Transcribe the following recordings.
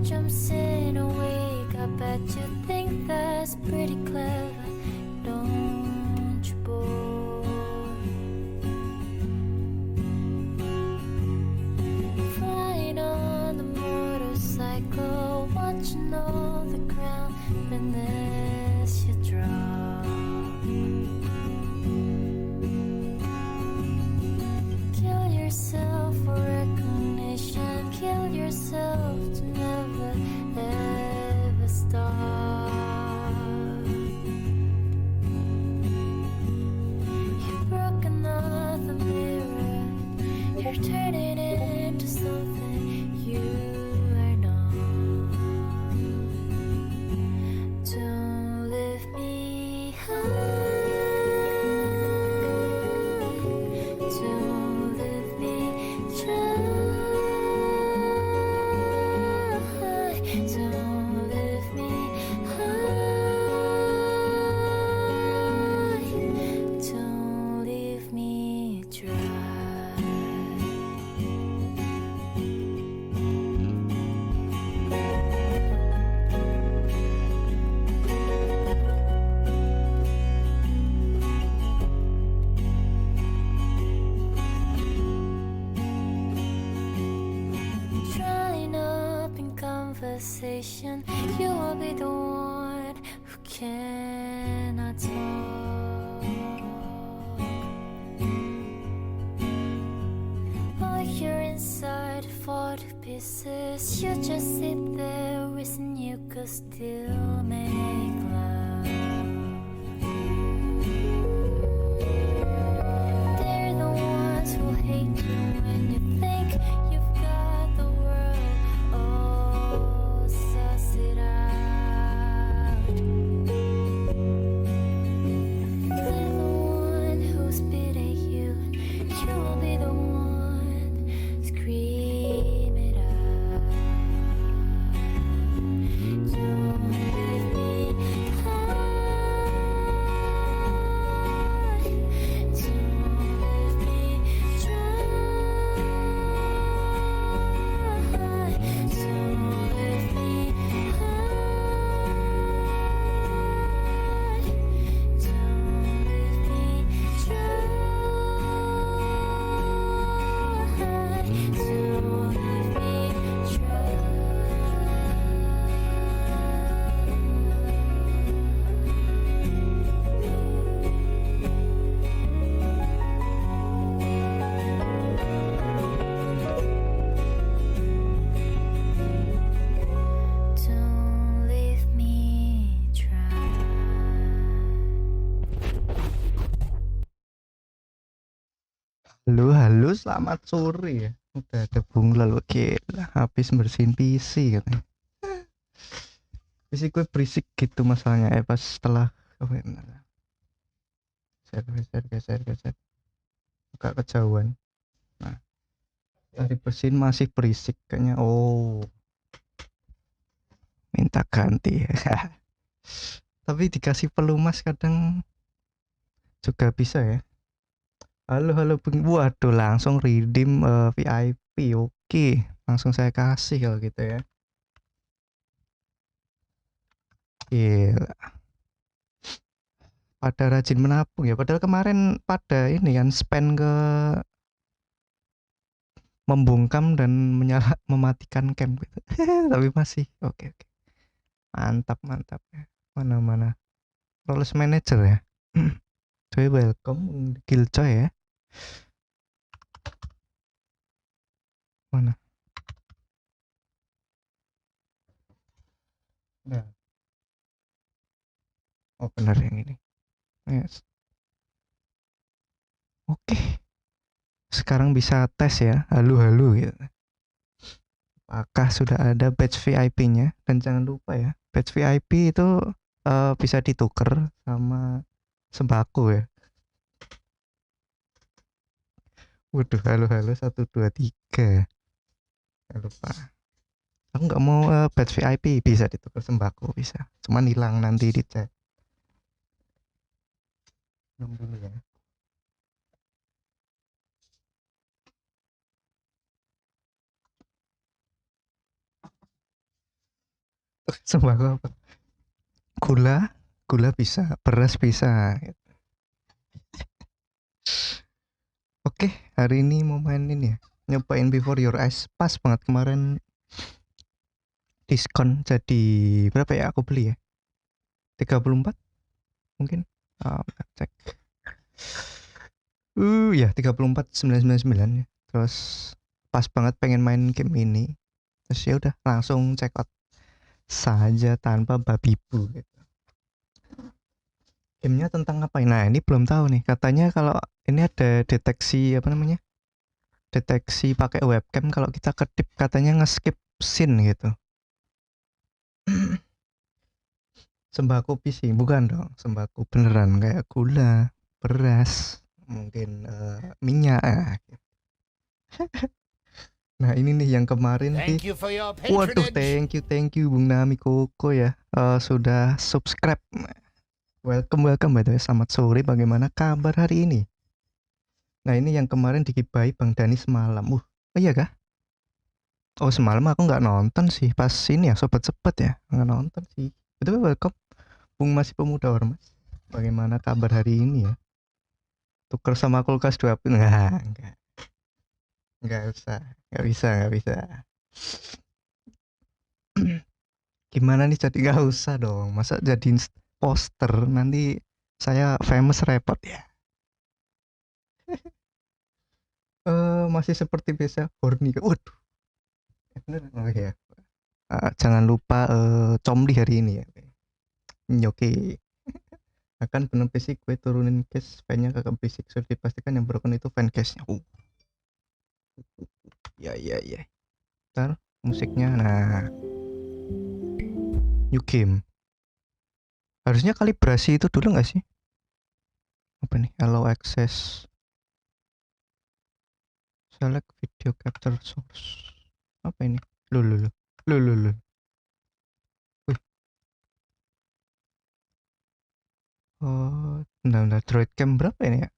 jumps in a week. I bet you think that's pretty clever, don't you, boy? Flying on the motorcycle, watching all the ground beneath you drop. Kill yourself for recognition, kill yourself to never ever stop. You broke another mirror, you're turning it into something you are not. Don't leave me high. Don't leave me dry. Don't leave me high. Don't leave me dry. Drying up in conversation, you will be the one who cannot talk. While you're inside fall to pieces, you just sit there wishing you could still make love. They're the ones who hate you when you think you've got the world all sussed out. They're the one who spit at you, and you will be the one scream it out. Don't leave me high. Don't leave me dry. Don't leave me high. Don't leave me dry. Don't leave me Don't leave me dry. Halo, selamat sore ya. Udah ada Bung Lelo, gila, habis bersihin PC katanya. PC gue berisik gitu masalahnya, pas setelah geser. Agak kejauhan. Nah, dari bersihin masih berisik kayaknya. Oh, minta ganti ya. Tapi dikasih pelumas kadang juga bisa ya. Halo Bung. Waduh, langsung redeem VIP. Oke, langsung saya kasih kalau gitu ya. Gila. Pada rajin menabung ya. Padahal kemarin pada ini kan spend ke membungkam dan mematikan camp gitu. Tapi masih oke. Mantap ya. Mana roles manager ya. Coy, welcome Killjoy ya. Mana? Nah. Oh, benar yang ini. Yes. Oke. Sekarang bisa tes ya. Halo gitu. Apakah sudah ada badge VIP-nya? Dan jangan lupa ya, badge VIP itu bisa ditukar sama sembako ya. Waduh, halo 1 2 3. Jangan lupa. Aku nggak mau badge VIP, bisa ditukar sembako, bisa. Cuman hilang nanti di chat. Belum dulu ya. Sembako apa? Gula bisa, beras bisa. Oke, hari ini mau main ini ya. Nyobain Before Your Eyes. Pas banget kemarin diskon jadi berapa ya aku beli ya? 34 mungkin. Cek. Ya 34,999 ya. Terus pas banget pengen main game ini. Terus ya udah langsung check out saja tanpa babi bu gitu. Gamenya tentang apa? Nah, ini belum tahu nih. Katanya kalau ini ada deteksi apa namanya? Deteksi pakai webcam kalau kita kedip katanya nge-skip scene gitu. Sembako PC bukan dong, sembako beneran kayak gula, beras, mungkin minyak. Nah ini nih yang kemarin Thank you for your waduh patronage. thank you Bung Nami Koko ya sudah subscribe. Welcome by the way. Selamat sore, bagaimana kabar hari ini? Nah ini yang kemarin digibai Bang Dani semalam. Oh iya kah? Oh semalam aku nggak nonton sih, pas ini ya sobat sepet ya nggak nonton sih. Betul, welcome Bung Masih Pemuda Ormas. Bagaimana kabar hari ini ya? Tuker sama kulkas 2 pin? Nggak usah, nggak bisa. Gimana nih, jadi nggak usah dong. Masa jadiin poster nanti saya famous repot ya. Masih seperti biasa horny. Waduh. Bener. Oh ya. Jangan lupa comdi hari ini ya. Oke. Akan bener basic gue turunin case fan-nya ke basic, sudah dipastikan yang broken itu fan case-nya. Ya. Ntar musiknya, nah new game. Harusnya kalibrasi itu dulu nggak sih? Apa nih? Allow access. Select video capture source. Apa ini? Loh. Wih. Oh, bentar. Droid cam berapa ini ya?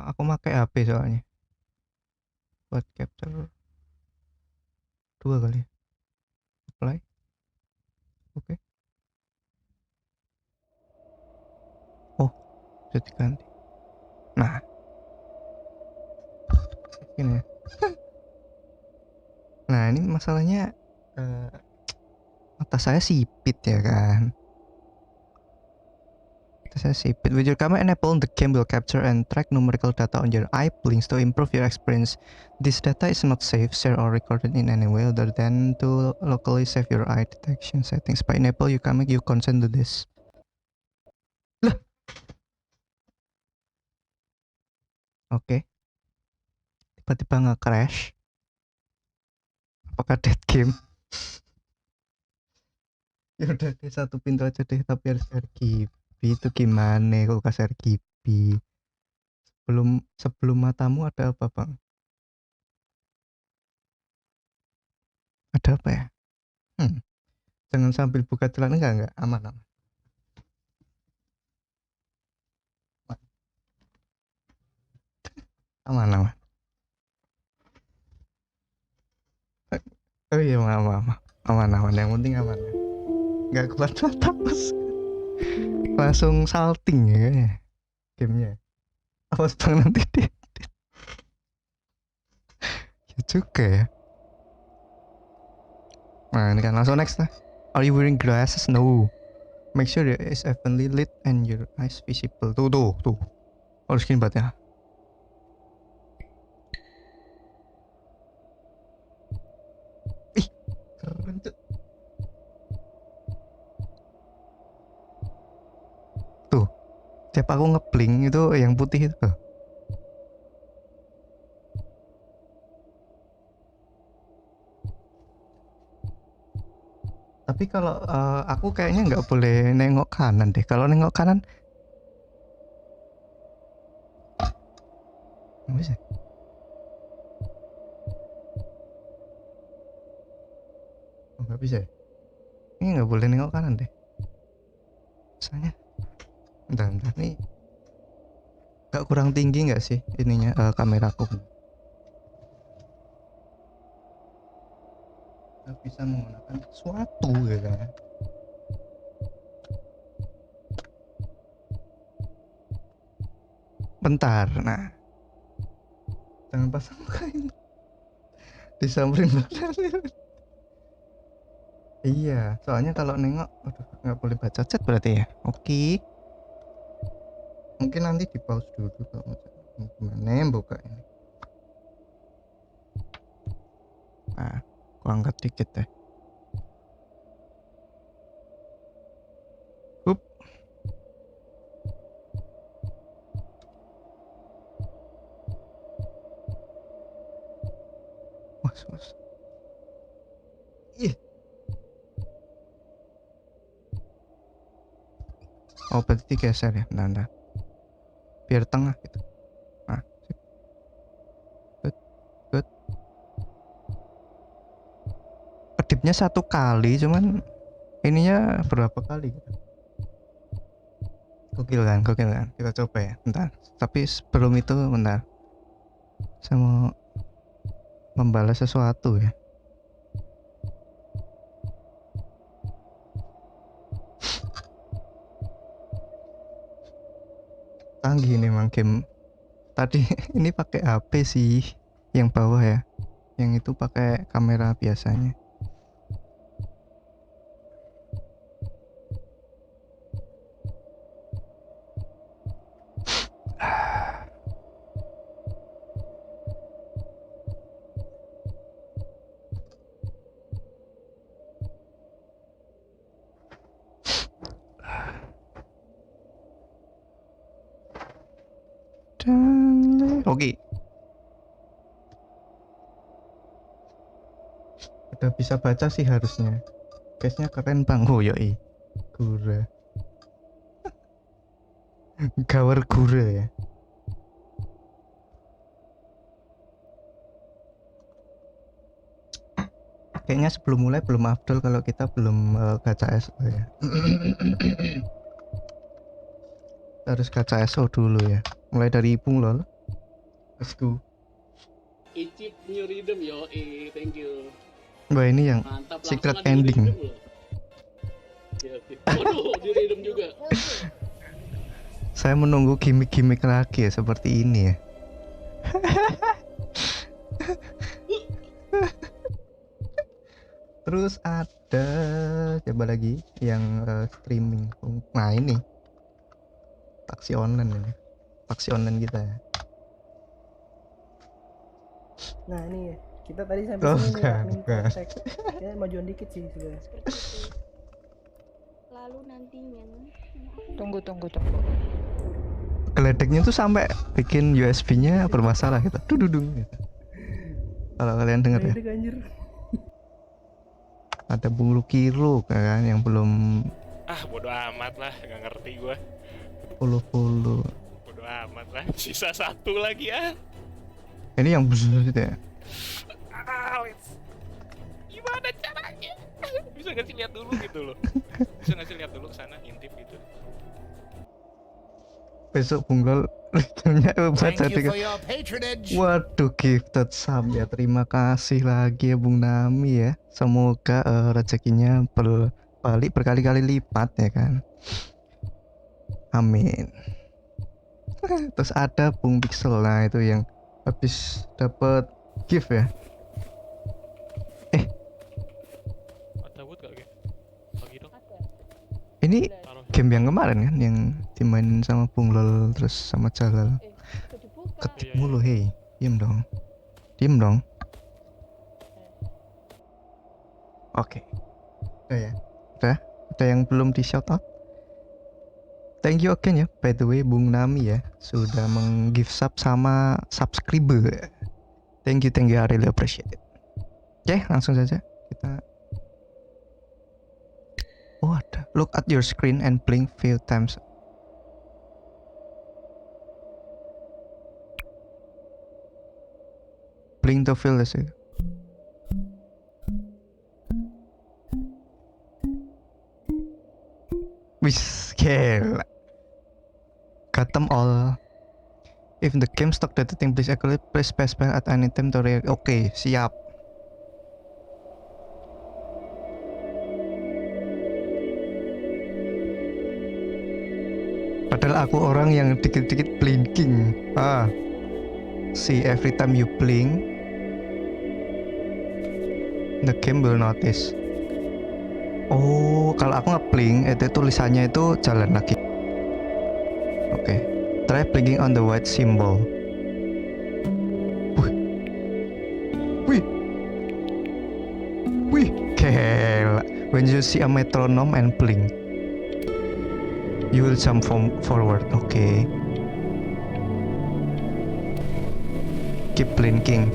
Aku pakai HP soalnya. Buat capture 2 kali. Apply. Oke. Oh, bisa diganti. Nah. Ini ya. Nah, ini masalahnya mata saya sipit ya kan. With your camera enabled, the game will capture and track numerical data on your eye blinks to improve your experience. This data is not saved, shared, or recorded in any way other than to locally save your eye detection settings. By enable you can make you consent to this. Lah. Oke. Tiba-tiba nge-crash. Apakah dead game? Ya udah deh, satu pintu aja deh, tapi harus RGB. Itu gimana kalau kasih RGB? Sebelum matamu ada apa, Bang? Ada apa ya? Jangan sambil buka celana, enggak, aman. Aman. Oh iya, aman. Yang penting aman. Nggak kuat terus. Langsung salting ya kayaknya gamenya. Awas bang nanti deh. Ya juga ya. Nah ini kan langsung next lah. Are you wearing glasses? No. Make sure it is evenly lit and your eyes visible. Tuh. Harus gini banget ya. Ih, keren tuh. Tuh, tiap aku ngebling itu yang putih itu. Tapi kalau aku kayaknya nggak boleh nengok kanan deh. Kalau nengok kanan, nggak bisa. Oh, nggak bisa ya? Ini nggak boleh nengok kanan deh. Misalnya, bentar nih. Nggak kurang tinggi nggak sih ininya kameraku? bisa menggunakan sesuatu gitu kan. Bentar, nah jangan pasang muka ini disamperin badan. Iya, soalnya kalau nengok, aduh, nggak boleh baca chat berarti ya. Oke, mungkin nanti di pause dulu kalau mau gimana buka ini. Nah, aku angkat dikit deh. Hup. Was. Ih. Oh, berarti digeser ya, bentar. Biar tengah gitu. Nah, sip. Good. Kedipnya 1 kali, cuman ininya berapa kali gitu. Gokil kan. Kita coba ya, bentar. Tapi sebelum itu, bentar. Saya mau membalas sesuatu ya. Canggih nih emang game. Tadi ini pakai HP sih yang bawah ya. Yang itu pakai kamera biasanya. Oke. Udah bisa baca sih harusnya. Case-nya keren bang. Oh yoi. Gura. Gawar gura ya. Kayaknya sebelum mulai belum afdol kalau kita belum gacha SO ya. Harus gacha SO dulu ya. Mulai dari Ipung lol. Let's go. Icip New Rhythm yo, thank you. Wah ini yang Mantap, secret langsung ada New ending. Rhythm loh. Ya, waduh, New Rhythm juga. Saya menunggu gimmick-gimmick lagi ya seperti ini ya. Terus ada coba lagi yang streaming. Nah ini taksi online ini. Taksi online kita ya. Nah ini ya, kita tadi sampai Oh, sini nih bukan, admin bukan. praktek. Kayaknya majuan dikit sih sebenarnya. Seperti itu. Lalu nantinya Tunggu. Geledeknya tuh sampai bikin USB-nya bermasalah gitu. Dududung gitu. Kalau kalian dengar ya. Gede anjir. Ada Bung Lukiro kan yang belum Bodo amat lah, nggak ngerti gua. follow. Bodo amat lah, sisa 1 lagi ah. Ini yang besar gitu ya. Gimana caranya? Bisa nggak sih lihat dulu gitu loh? Bisa nggak sih lihat dulu kesana, intip gitu? Besok Bung Lol returnnya baca Thank you dengan for your patronage. waduh gifted sub ya. Terima kasih lagi ya Bung Nami ya. Semoga rezekinya berbalik berkali-kali lipat ya kan. Amin. Terus ada Bung Pixel, nah itu yang habis dapat gift ya. Ada wood gak gitu? Bagi dong. Ini Taruh. game yang kemarin kan yang dimainin sama Bung Lol terus sama Jalal. kok dibuka. Ketik Iya, mulu, hei. Diem dong. Oke. Udah ya. Udah yang belum di shout out. Thank you again ya. By the way, Bung Nami ya sudah meng-give sub sama subscriber. Thank you, I really appreciate it. Oke, langsung saja kita. Oh ada. Look at your screen and blink few times. Blink to fill this. Wis, gila. Got them all. If the game stop detecting, please actually press spacebar at any time to react. Oke, siap. Padahal aku orang yang dikit-dikit blinking. See, every time you blink, the game will notice. Oh, kalau aku nge-blink, itu tulisannya itu jalan lagi. Oke. Try blinking on the white symbol. Wih, gila. When you see a metronome and blink, you will jump forward. Okay. Keep blinking.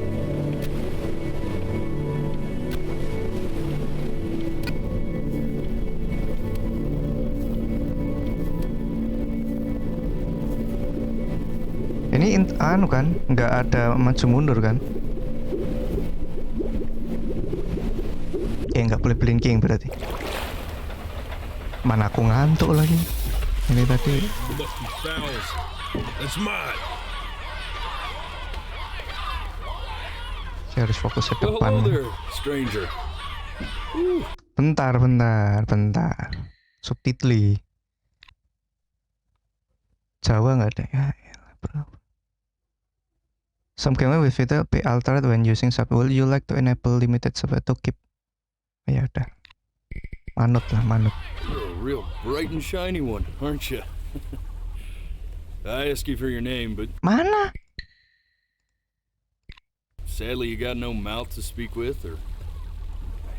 Ini anu kan, nggak ada maju mundur kan? Nggak boleh blinking berarti. Mana aku ngantuk lagi. Ini tadi. Saya harus fokus ke depan. Bentar. Subtitly. Jawa nggak ada ya. Some camera with filter be altered when using sub. Will you like to enable limited sub to keep? Ya udah. Manut. You're a real bright and shiny one, aren't you? I asked you for your name, but Mana? sadly you got no mouth to speak with, or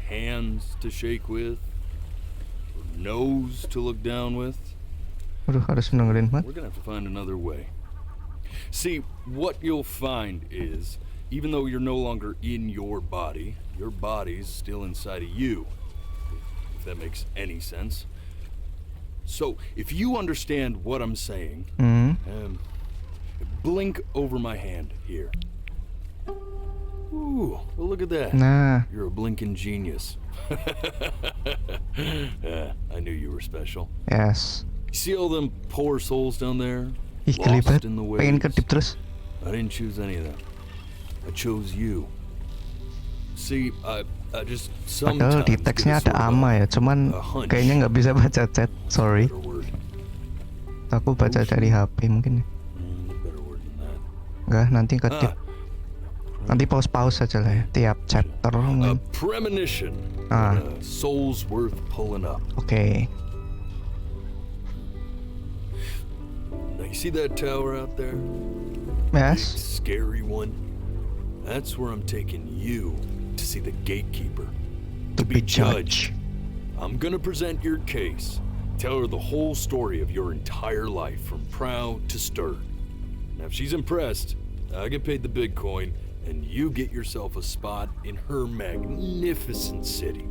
hands to shake with, or nose to look down with. Aduh, harus dengerin banget. We're gonna have to find another way. See, what you'll find is, even though you're no longer in your body's still inside of you. If that makes any sense. So, if you understand what I'm saying, blink over my hand here. Ooh, well look at that. Nah, You're a blinking genius. I knew you were special. yes. You see all them poor souls down there? Ih, geli banget. Lost in the Pengen waves? kedip terus. I didn't choose any of them. I chose you. See, I just Padahal sometimes di get teksnya a ada sort of ama ya, cuman a hunch. kayaknya nggak bisa baca chat. Sorry, Better word. aku baca dari HP mungkin. Better word than that. Enggak, nanti kedip. Nanti pause aja lah ya, tiap chapter. A premonition. Ah. A soul's worth pulling up. Oke. Now you see that tower out there? Yes. Scary one. That's where I'm taking you to see the gatekeeper. To be judged. I'm gonna present your case. Tell her the whole story of your entire life, from proud to stern. Now, if she's impressed, I get paid the big coin, and you get yourself a spot in her magnificent city.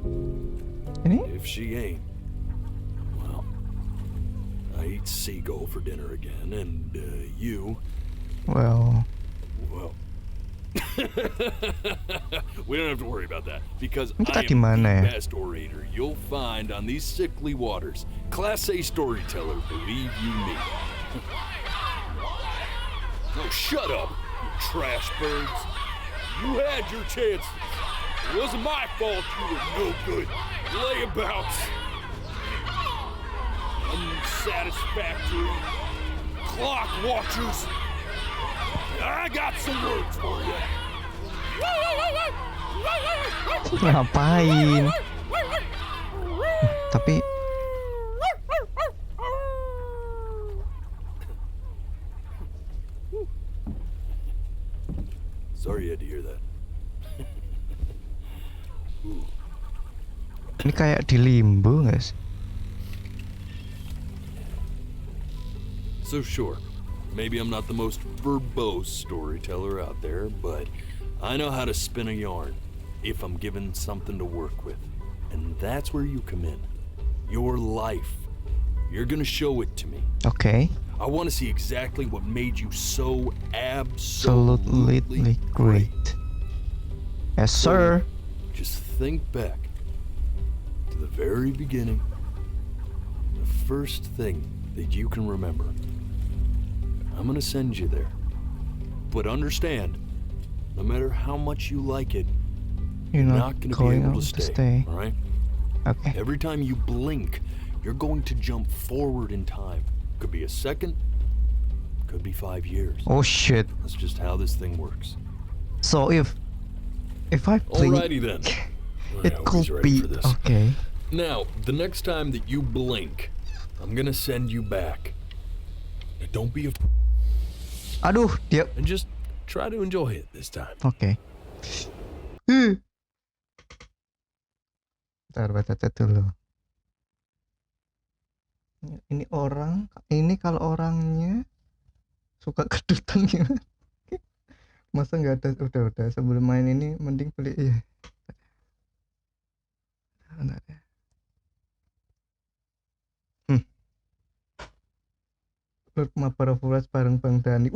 Ini? If she ain't, well, I eat seagull for dinner again, and you, Well, well, we don't have to worry about that, because Kita I di am mana the ya? best orator you'll find on these sickly waters. Class A storyteller, believe you me. Oh, shut up, you trash birds. You had your chances. It wasn't my fault you were no good. Layabouts. Unsatisfactory. Clock watchers. I got some words for you. ngapain? Tapi Sorry you had to hear that. ini kayak di limbo nggak sih? So sure, maybe I'm not the most verbose storyteller out there, but I know how to spin a yarn if I'm given something to work with. And that's where you come in. Your life. You're gonna show it to me. Oke. I want to see exactly what made you so absolutely Absolutely great. Yes, sir. Just think back to the very beginning. The first thing that you can remember. I'm gonna send you there. But understand, no matter how much you like it, You're you're not not gonna be going able out to to stay. stay. Alright? Oke. Every time you blink, you're going to jump forward in time. Could be a second. Could be 5 years. Oh shit. That's just how this thing works. So if I blink, Alrighty then. it I hope could he's ready be for this. okay. Now, the next time that you blink, I'm gonna send you back. Now, don't be Aduh, dia. and just try to enjoy it this time. Oke. Bentar, baca chat dulu. Ini orang, ini kalau orangnya suka kedutan gimana? Masa nggak ada, udah sebelum main ini mending beli ya. Bentar ya. Lord Mapara Furas bareng Bang Dani.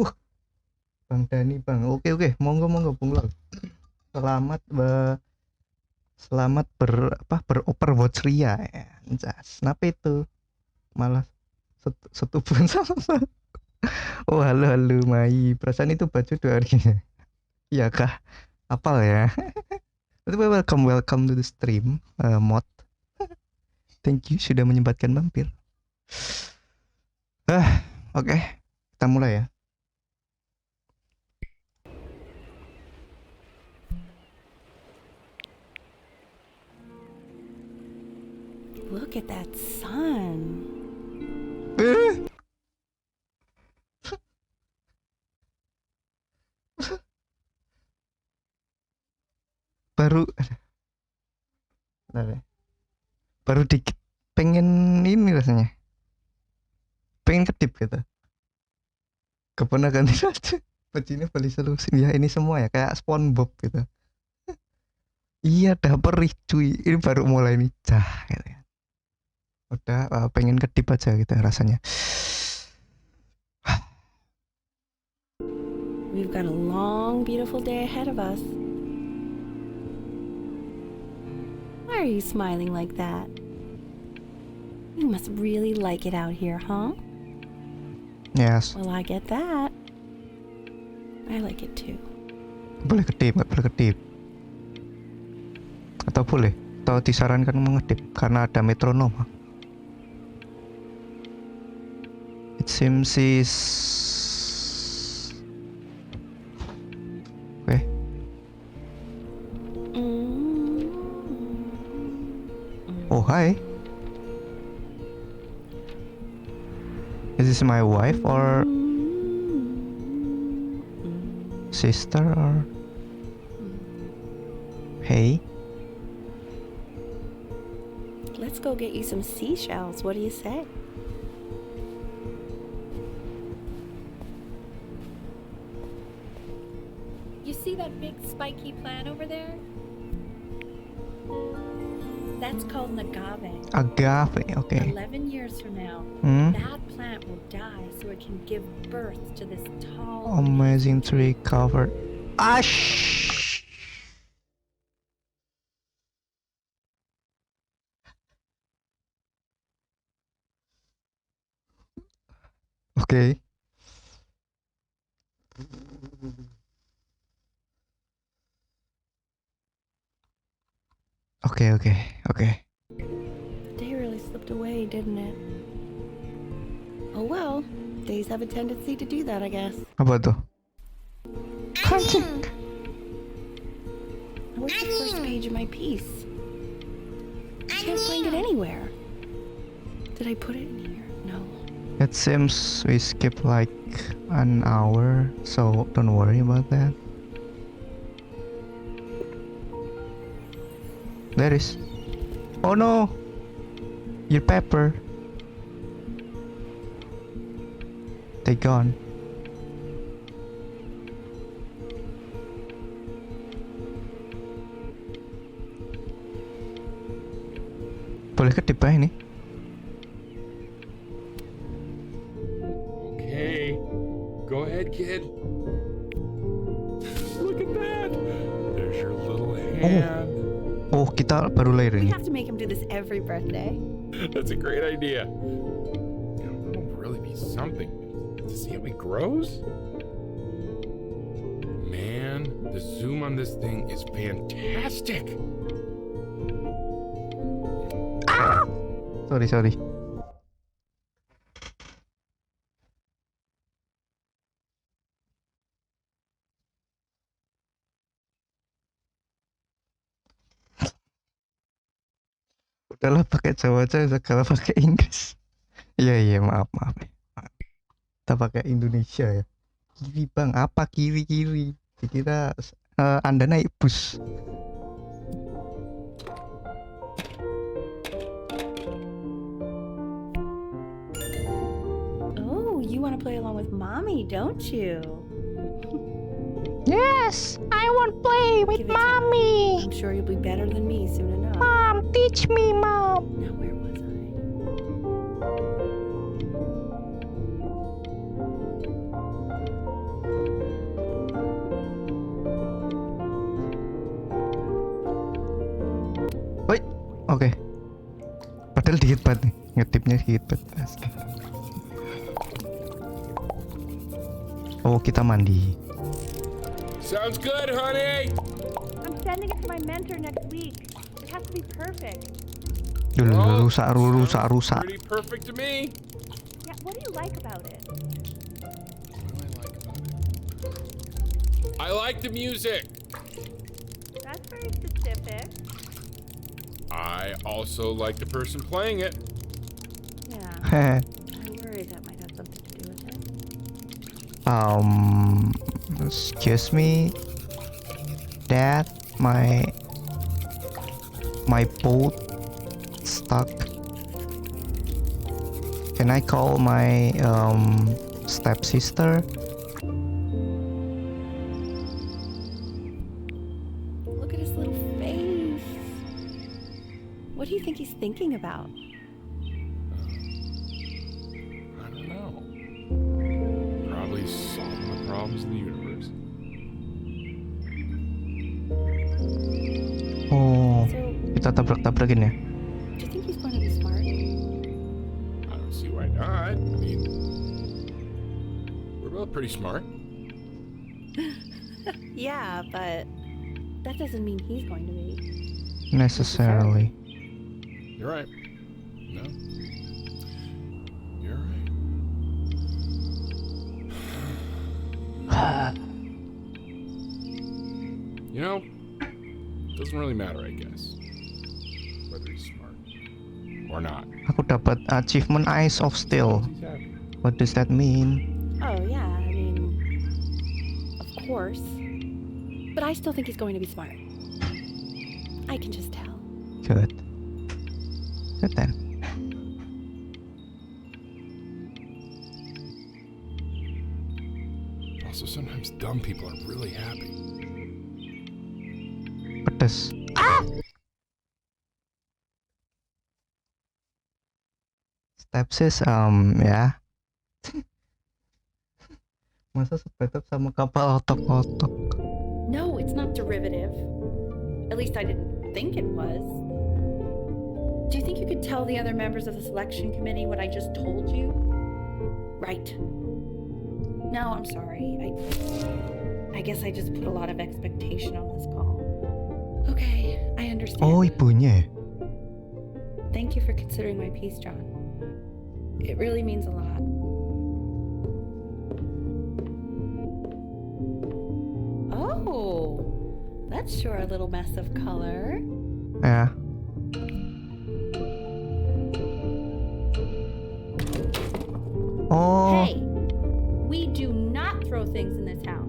Bang Dani, Bang. Oke, monggo Bung Lord. Selamat beroperwatch Ria ya. Anjas. Kenapa itu? Malah setubuhan sama. Oh, halo Mai. Perasaan itu baju 2 hari. Iya kah? Apal ya. Welcome to the stream, mod. Thank you sudah menyempatkan mampir. Oke, kita mulai ya. Look at that sun. baru dikit pengen ini rasanya, pengen kedip gitu. Keponakan itu bajunya beli solusi ya, ini semua ya kayak SpongeBob gitu. Iya, dah perih cuy, ini baru mulai nih gitu ya. Udah pengen kedip aja gitu rasanya. We've got a long, beautiful day ahead of us. Why are you smiling like that? You must really like it out here, huh? Yes. Well, I get that. I like it too. Boleh kedip, nggak boleh kedip? Atau boleh? Atau disarankan mengedip karena ada metronom? It seems is oh, hi. Is this my wife or sister or hey? Let's go get you some seashells. What do you say? You see that big spiky plant over there? That's called an agave. Agave, okay. 11 years from now, Hmm? that plant will die so it can give birth to this tall. Amazing tree covered. Ash. Okay. Okay. The day really slipped away, didn't it? Oh well, days have a tendency to do that, I guess. Apa tuh? Kancing. Where's the first page of my piece? I can't find it anywhere. Did I put it in here? No. It seems we skipped like an hour, so don't worry about that. There is. Oh no! Your pepper. They gone. Boleh kedip ya ini? Okay, go ahead, kid. Look at that. There's your little hand. Oh, kita baru lahir We ini. have to make him do this every birthday. That's a great idea. That'll really be something to see how he grows. Man, the zoom on this thing is fantastic. Sorry. Udahlah pakai Jawa aja, segala pakai Inggris. Iya maaf. Kita pakai Indonesia ya. Kiri bang, apa kiri? Dikira Anda naik bus. Oh, you want to play along with mommy, don't you? Yes, I want play with Give it time. mommy. I'm sure you'll be better than me soon enough. Mom, teach me, mom. Now, where was I? Oke. Padahal dikit banget nih, ngetipnya dikit banget. Asli. Oh, kita mandi. Sounds good, honey. I'm sending it to my mentor next week. It has to be perfect. Dulu Well, rusak. sounds pretty perfect to me. Yeah, what do you like about it? I like the music. That's very specific. I also like the person playing it. Yeah, I worry that might have something to do with it. Excuse me, Dad, my boat stuck. Can I call my stepsister? Look at his little face. What do you think he's thinking about? I don't know. Probably solving the problems of the universe. Oh, So, kita tabrak-tabrakin ya. do you think he's going to be smart? I don't see why not. I mean, we're both pretty smart. Yeah, but that doesn't mean he's going to be. Necessarily. You're right. No. You're right. You know, it doesn't really matter, I guess. Whether he's smart or not. Aku dapat achievement Eyes of Steel. He's happy. What does that mean? Oh, yeah, I mean, of course. But I still think he's going to be smart. I can just tell. Good. Good then. Also, sometimes dumb people are really happy. Pedes. Stepsis, ya. Masa sepetep sama kapal otok-otok? No, it's not derivative. At least I didn't think it was. Do you think you could tell the other members of the selection committee what I just told you? Right. No, I'm sorry. I guess I just put a lot of expectation on this call. Okay, I understand. Oh, ibunya. Thank you for considering my piece, John. It really means a lot. Oh, that's sure a little mess of color. Ya. Oh, Hey, we do not throw things in this house.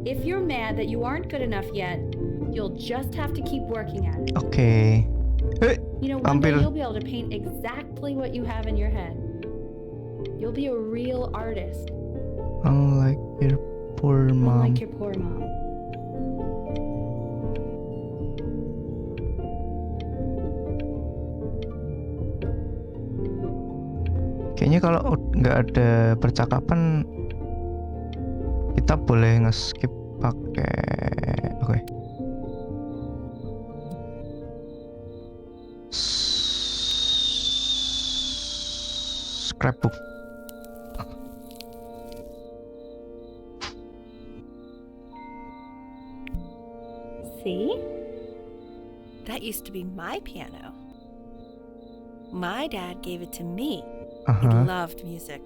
If you're mad that you aren't good enough yet, you'll just have to keep working at it. oke. You know, one day Hampir. you'll be able to paint exactly what you have in your head. You'll be a real artist, Unlike your poor mom. unlike your poor mom. Kayaknya kalau nggak ada percakapan, kita boleh nge-skip pakai oke. Scrapbook. See? That used to be my piano. My dad gave it to me. He Aha. loved music.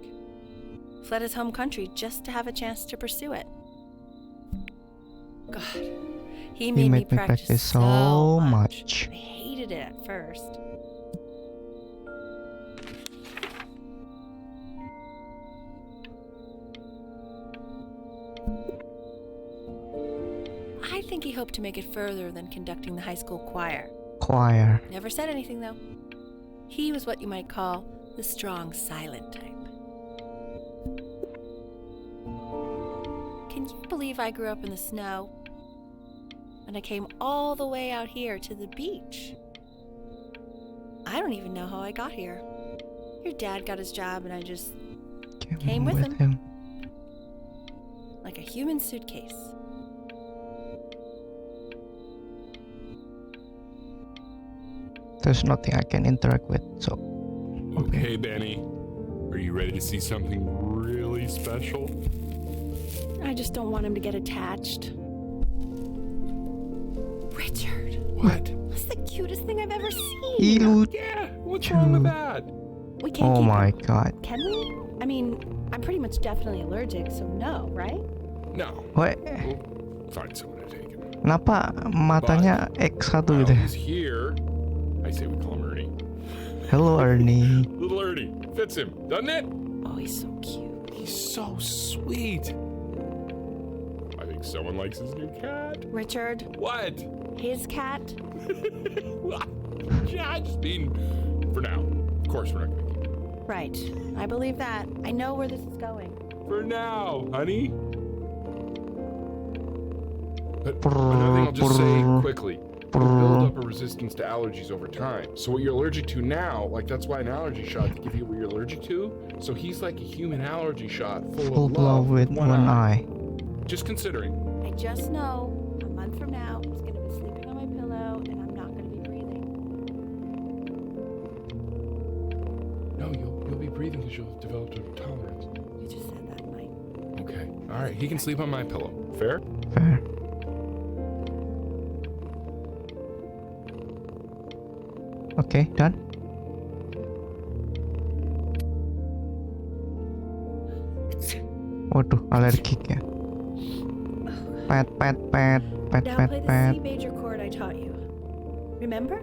Fled his home country just to have a chance to pursue it. God, he made me practice so much. I hated it at first. I think he hoped to make it further than conducting the high school choir. Choir. Never said anything, though. He was what you might call the strong, silent type. Can you believe I grew up in the snow? And I came all the way out here to the beach. I don't even know how I got here. Your dad got his job and I just came with him. Like a human suitcase. There's nothing I can interact with, so Okay, Benny. Are you ready to see something really special? I just don't want him to get attached. Richard, What? that's the cutest thing I've ever seen. Ilu. Yeah, what's wrong with that? We can't Oh keep my him. god. Can we? I mean, I'm pretty much definitely allergic, so no, right? No. Wait, We'll find someone to take him. kenapa matanya X1 Now gitu ya? he's here. I say we call him Ernie. Hello Ernie. Little Ernie. Fits him, doesn't it? Oh, he's so cute. He's so sweet. I think someone likes his new cat. Richard, What? his cat? Yeah, I just mean for now. Of course we're not gonna keep him. Right. I believe that. I know where this is going. For now, honey. But another thing I'll just say quickly. You build up a resistance to allergies over time. So what you're allergic to now, like that's why an allergy shot to give you what you're allergic to. So he's like a human allergy shot full Full of blow love with one eye. Just considering. I just know a month from now, he's going to be sleeping on my pillow and I'm not going to be breathing. No, you'll be breathing because you'll have developed a tolerance. You just said that, Mike. Okay. All right. He can sleep on my pillow. Fair? Fair. Okay, done. Waduh, alergik ya. Pet, pet, pet, pet, Now pet, play the pet. C major chord I taught you. Remember?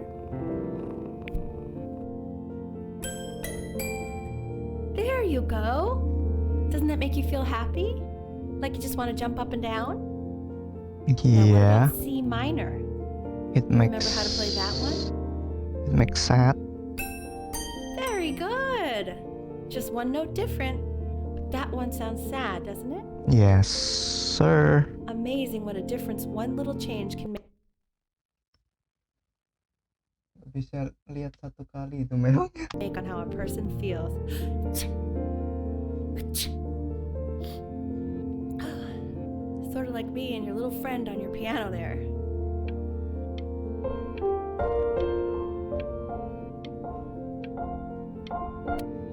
There you go. Doesn't that make you feel happy? Like you just want to jump up and down? Now what Yeah, about C minor? it Remember makes how to play that one? it makes sad. Very good. Just one note different. But that one sounds sad, doesn't it? Yes, sir. Amazing what a difference one little change can Bisa lihat satu kali itu melongnya. make on how a person feels. Sort of like me and your little friend on your piano there.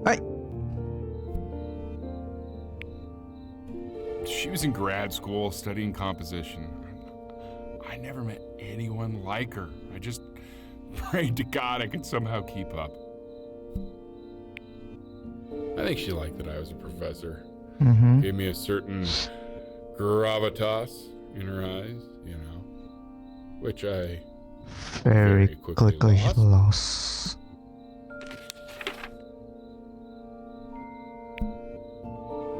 Hai. She was in grad school studying composition. I never met anyone like her. I just prayed to God I could somehow keep up. I think she liked that I was a professor. Mhm. Gave me a certain gravitas in her eyes, you know, which I Very Very quickly quickly lost. lost.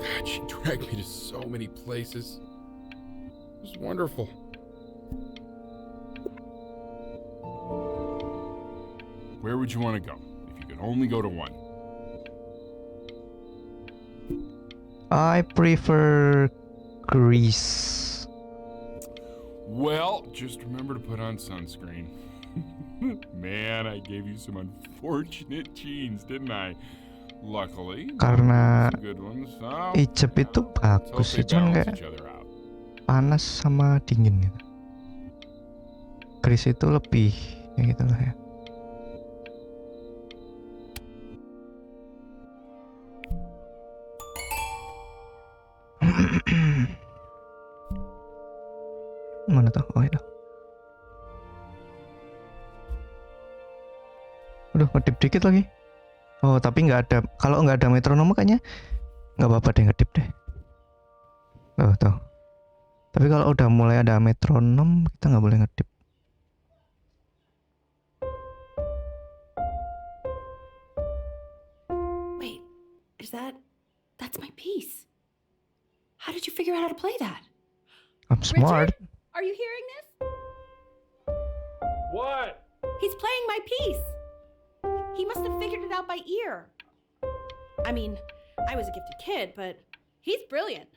God, she dragged me to so many places. It was wonderful. Where would you want to go if you could only go to one? I prefer Greece. Well, just remember to put on sunscreen. Man, I gave you some unfortunate genes, didn't I? Luckily, Karena some good ones. So, Egypt itu let's hope bagus they sih, cuman balance kayak each other out. panas sama dingin gitu. Greece itu lebih ya gitu lah ya. Mana tuh? Oh itu. Aduh, ngedip dikit lagi. Oh, tapi nggak ada. Kalau nggak ada metronom kayaknya nggak apa-apa deh ngedip deh. Oh, tuh. Tapi kalau udah mulai ada metronom, kita nggak boleh ngedip. Wait, that's my piece. How did you figure out how to play that? I'm smart. Are you hearing playing my piece. He must have figured it out by ear. I mean, I was a gifted kid, but he's brilliant.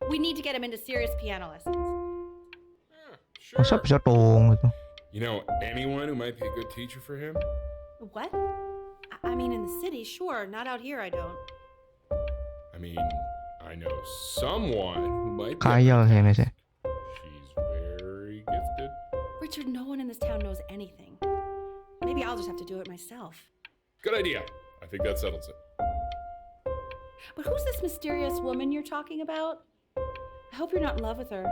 We need to get him into serious piano lessons. Yeah, Masa sure. bisa dong gitu. You know anyone who might be a good teacher for him? What? I mean, in the city, sure. Not out here, I don't. I mean, I know someone who might be. Kayal sih ini sih. She's very gifted. Richard, no one in this town knows anything. Maybe I'll just have to do it myself. Good idea. I think that settles it. But who's this mysterious woman you're talking about? I hope you're not in love with her.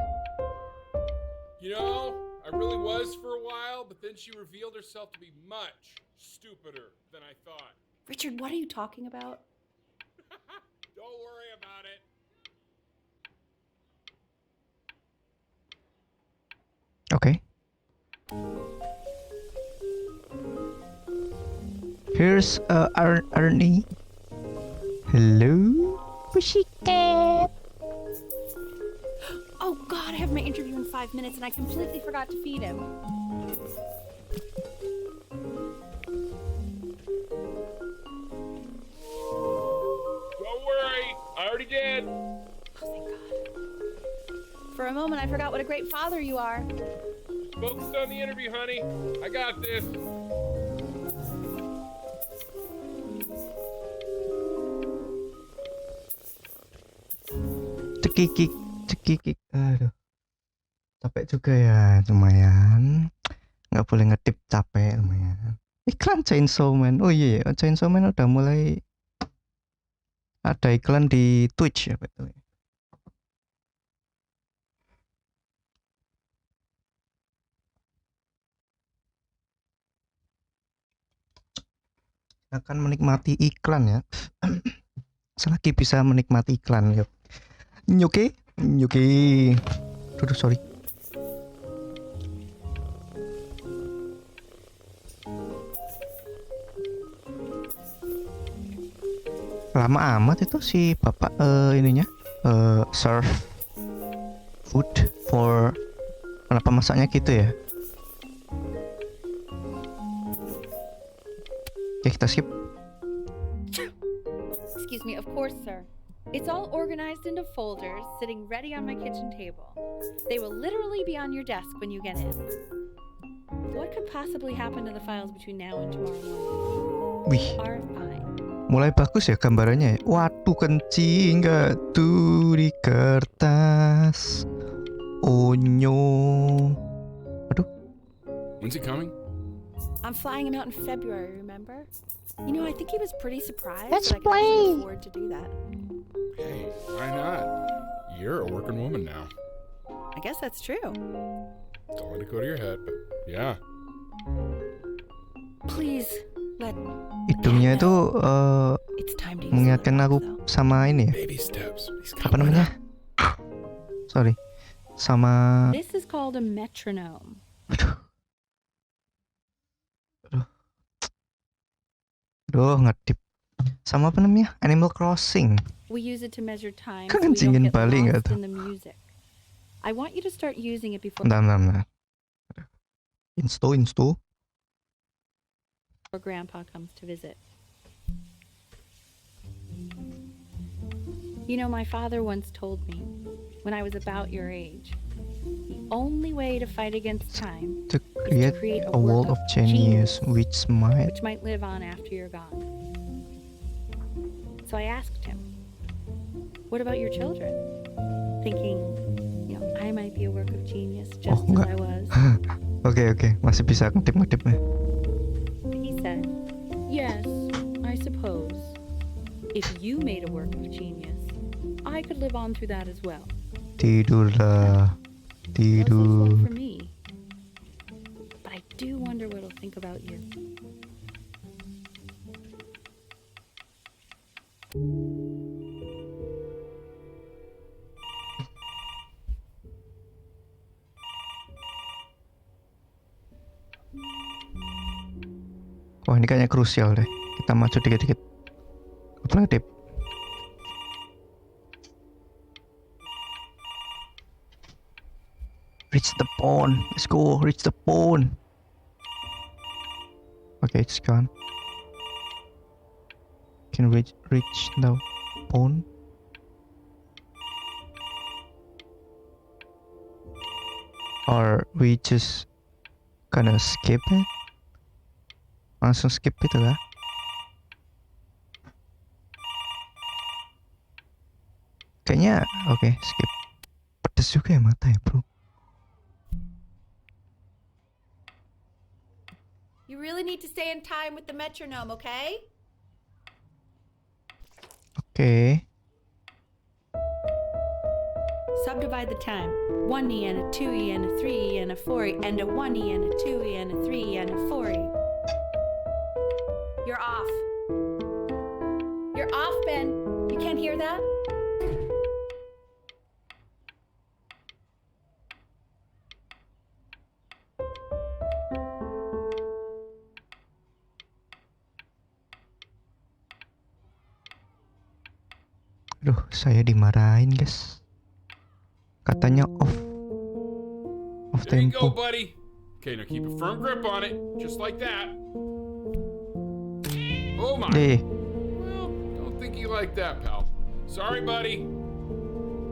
You know, I really was for a while, but then she revealed herself to be much stupider than I thought. Richard, what are you talking about? Don't worry about it. Oke. Here's Ernie. Hello, pussycat. Oh God, I have my interview in 5 minutes and I completely forgot to feed him. Don't worry, I already did. Oh, thank God. For a moment, I forgot what a great father you are. Focus on the interview, honey. I got this. Cekikik, cekikik. Aduh. Capek juga ya, lumayan. Nggak boleh ngedip, capek lumayan. Iklan Chainsaw Man. Oh iya, yeah. Chainsaw Man udah mulai ada iklan di Twitch ya, betul. Akan menikmati iklan ya. Selagi bisa menikmati iklan, yuk. Nyuki, nyuki. Aduh, sorry. Lama amat itu si bapak ininya serve food for kenapa masaknya gitu ya. Oke, kita skip. Excuse me, of course, sir. It's all organized into folders, sitting ready on my kitchen table. They will literally be on your desk when you get in. What could possibly happen to the files between now and tomorrow morning? Wih, Are fine. mulai bagus ya gambarannya ya. Waduh, kencing gak tuh di kertas. Onyo. Aduh. When's he coming? I'm flying him out in February, remember? You know, I think he was pretty surprised Let's that I could actually afford to do that. Hey, why not? You're a working woman now. I guess that's true. Don't let it go to your head, but yeah. Please, let Hidungnya itu it's time to use mengingatkan the aku lip, though. sama ini ya. Baby steps. He's Apa coming namanya? up. Sorry. Sama This is called a metronome. aduh. Aduh, ngedip. Sama apa namanya? Animal Crossing. We use it to measure time Kan so we kencingin don't get Bali nggak lost tuh? in the music. I want you to start using it before Bentar. Insto. Grandpa comes to visit. You know, my father once told me, when I was about your age, the only way to fight against time To is to create create a world of genius which might which might live on after you're gone. So I asked him, what about your children? Thinking, you know, I might be a work of genius just as enggak. I was. Oke, masih bisa ngedip-ngedipnya. He said, yes, I suppose. If you made a work of genius, I could live on through that as well. Tidurlah. No such Tidur. luck for me. But I do wonder what he'll think about you. Wah, ini kayaknya krusial deh. Kita maju dikit-dikit. Apa lagi, Dip? Reach the pawn. Let's go. Reach the pawn. Okay, it's gone. Can reach the phone. Or we just gonna skip it? Langsung skip itu lah. Kayaknya oke, skip. Pedes juga ya mata ya, bro. You really need to stay in time with the metronome, okay? Oke. Subdivide the time. 1E and a 2E and a 3E and a 4E and a 1E and a 2E and a 3E and a 4E. You're off. You're off, Ben. You can't hear that? Aduh, saya dimarahin, guys. Katanya off There you go, tempo. buddy. Okay, now keep a firm grip on it, just like that. Oh my. Deh, Well, don't think you like that, pal. Sorry, buddy.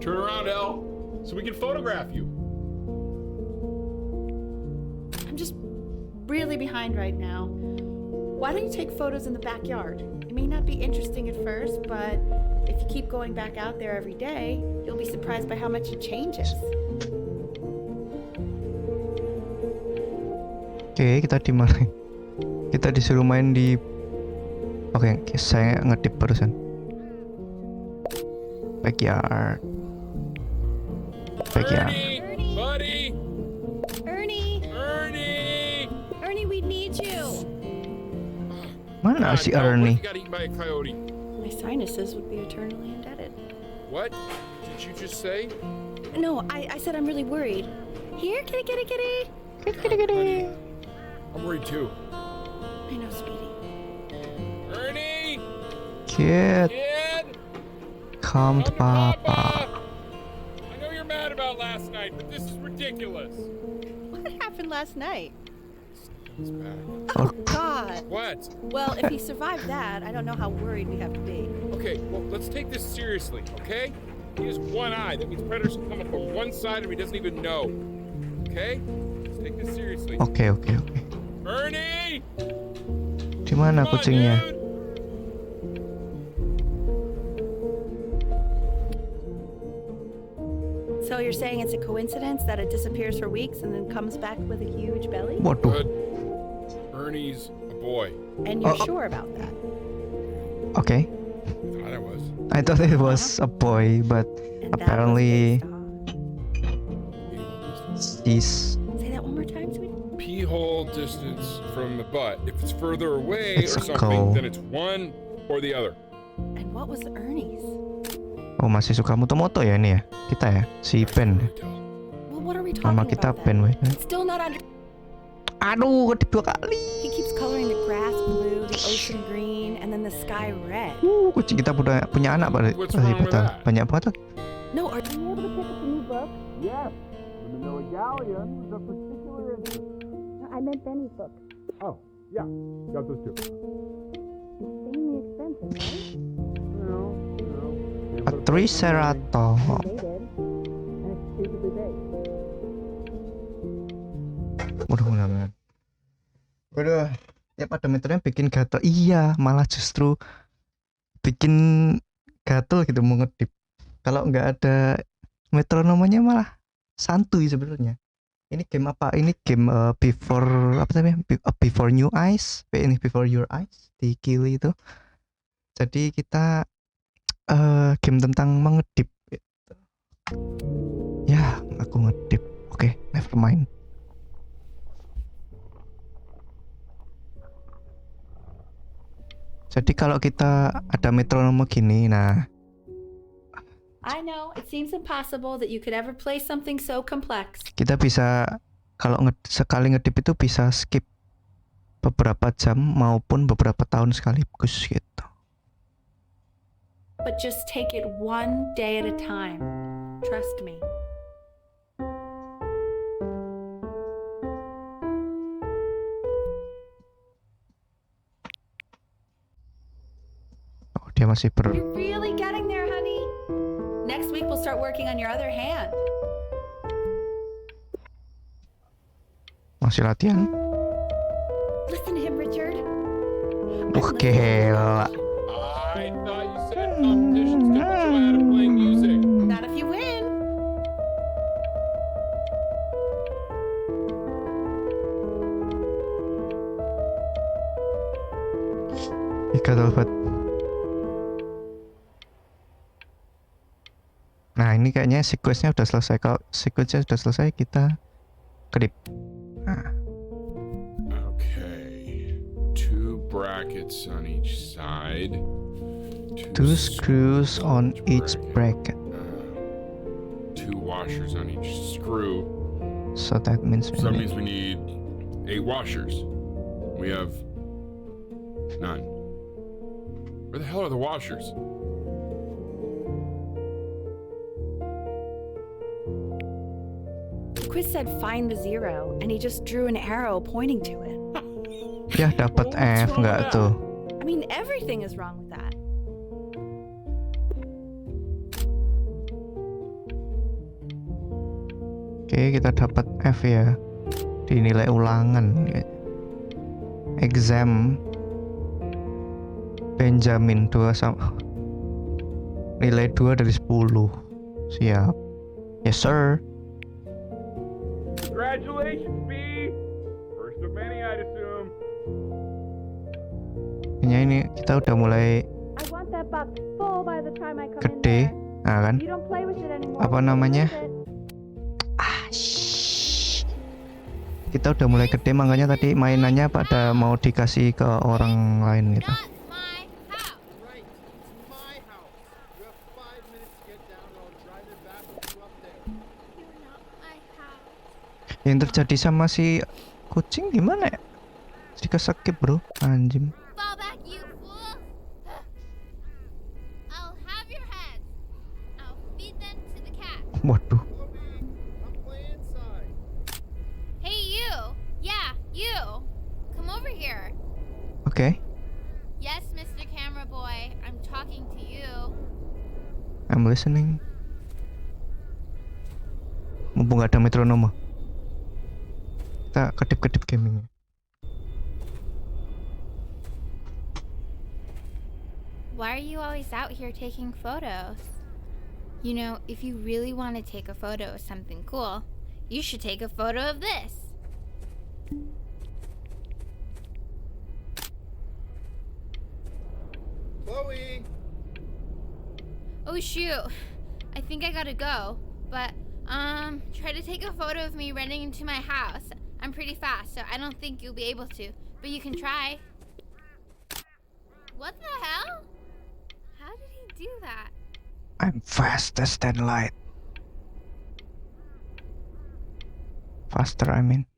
Turn around, Elle, so we can photograph you. I'm just really behind right now. Why don't you take photos in the backyard? It may not be interesting at first, but if you keep going back out there every day, you'll be surprised by how much it changes. Oke, kita dimarahin. Kita disuruh main di. Oke, saya ngedip barusan. Backyard. Ernie, buddy. Ernie! Ernie. Ernie, we need you! Mana God, si no, what if Ernie? you got eaten by a coyote? My sinuses would be eternally indebted. What did you just say? No, I said I'm really worried. Here, kitty, kitty, kitty. Honey, I'm worried too. I know, sweetie. Ernie, Kid, kid, come to come to Papa. I know you're mad about last night, but this is ridiculous. What happened last night? It's back. Oh, God. What? Well, if he survived that, I don't know how worried we have to be. Okay, well, let's take this seriously, okay? He has one eye. That means predators can come up from one side and he doesn't even know. Okay? Let's take this seriously. Oke. Ernie! Di mana Come on, kucingnya? dude! So you're saying it's a coincidence that it disappears for weeks and then comes back with a huge belly? Waduh. Good. Ernie's a boy. And you're Oh. sure about that? Oke. Thought I was. I thought it was a boy, but And that was apparently based on... he's Say that one more time, sweetie. Pee-hole distance from the butt. If it's further away It's or a something, cow. then it's one or the other. And what was Ernie's? oh masih suka moto-moto ya ini ya kita ya si Ben. Well, what are we talking Nama kita about Ben then? weh. It's still not under... Aduh, kedip 2 kali. He keeps coloring the grass blue, the ocean green, and then the sky red. Kucing kita punya anak What's wrong with that? banyak banget. No, are you able to pick up a new book? Yes, the Manila Galleon was of particular interest. I meant Benny's book. Oh, yeah, got those two. Insanely expensive, right? A Triceratops. They did. And it's stupidly big. Mudah-mudahan. Waduh, ya pada meternya bikin gatel. Iya, malah justru bikin gatel gitu mau ngedip. Kalau nggak ada metronomanya malah santuy sebenarnya. Ini game apa? Ini game before apa namanya? Before New Eyes. Ini Before Your Eyes di Kili itu. Jadi kita game tentang mengedip. Gitu. Ya, aku ngedip. Oke, never mind. Jadi kalau kita ada metronom gini, nah I know, it seems impossible that you could ever play something so complex. kita bisa kalau sekali ngedip itu bisa skip beberapa jam maupun beberapa tahun sekaligus gitu. But just take it one day at a time. Trust me. dia masih You're really getting there, honey. Next week we'll start working on your other hand. masih latihan. Listen to him, Richard. Gila. I thought you said competitions could put you out of playing music. Not if you win. Ika dapat. Nah ini kayaknya sequence-nya udah selesai. Kalau sequence-nya sudah selesai kita kedip. Nah, Okay. 2 brackets on each side. two screws on each bracket. 2 washers on each screw. So that means So that means we need 8 washers. We have none. Where the hell are the washers? Quiz said find the zero, and he just drew an arrow pointing to it. ya dapat F nggak tuh? I mean, everything is wrong with that. Oke, kita dapat F ya. Dinilai ulangan. Exam Benjamin 2 sama nilai 2 dari 10. Siap. Yes sir. Congratulations, B. First of many, I'd assume. Kayaknya ini kita udah mulai I want that box full by the time I come in gede. there. Nah kan? You don't play with it anymore. Apa namanya? Kita udah mulai gede, makanya tadi mainannya pada mau dikasih ke orang lain gitu. Yang terjadi sama si kucing gimana ya? Jika skip bro, anjing. Fall back, you fool! I'll have your heads. I'll feed them to the cat. Waduh. Hey, you! Yeah, you! Come over here. Oke, Yes, Mr. Camera Boy, I'm talking to you. I'm listening. Mumpung gak ada metronom, kita kedip-kedip gamingnya. Why are you always out here taking photos? You know, if you really want to take a photo of something cool, you should take a photo of this. Chloe! Oh shoot, I think I gotta go. But, try to take a photo of me running into my house. I'm pretty fast, so I don't think you'll be able to. But you can try. What the hell? How did he do that? I'm fastest than light. Faster, I mean.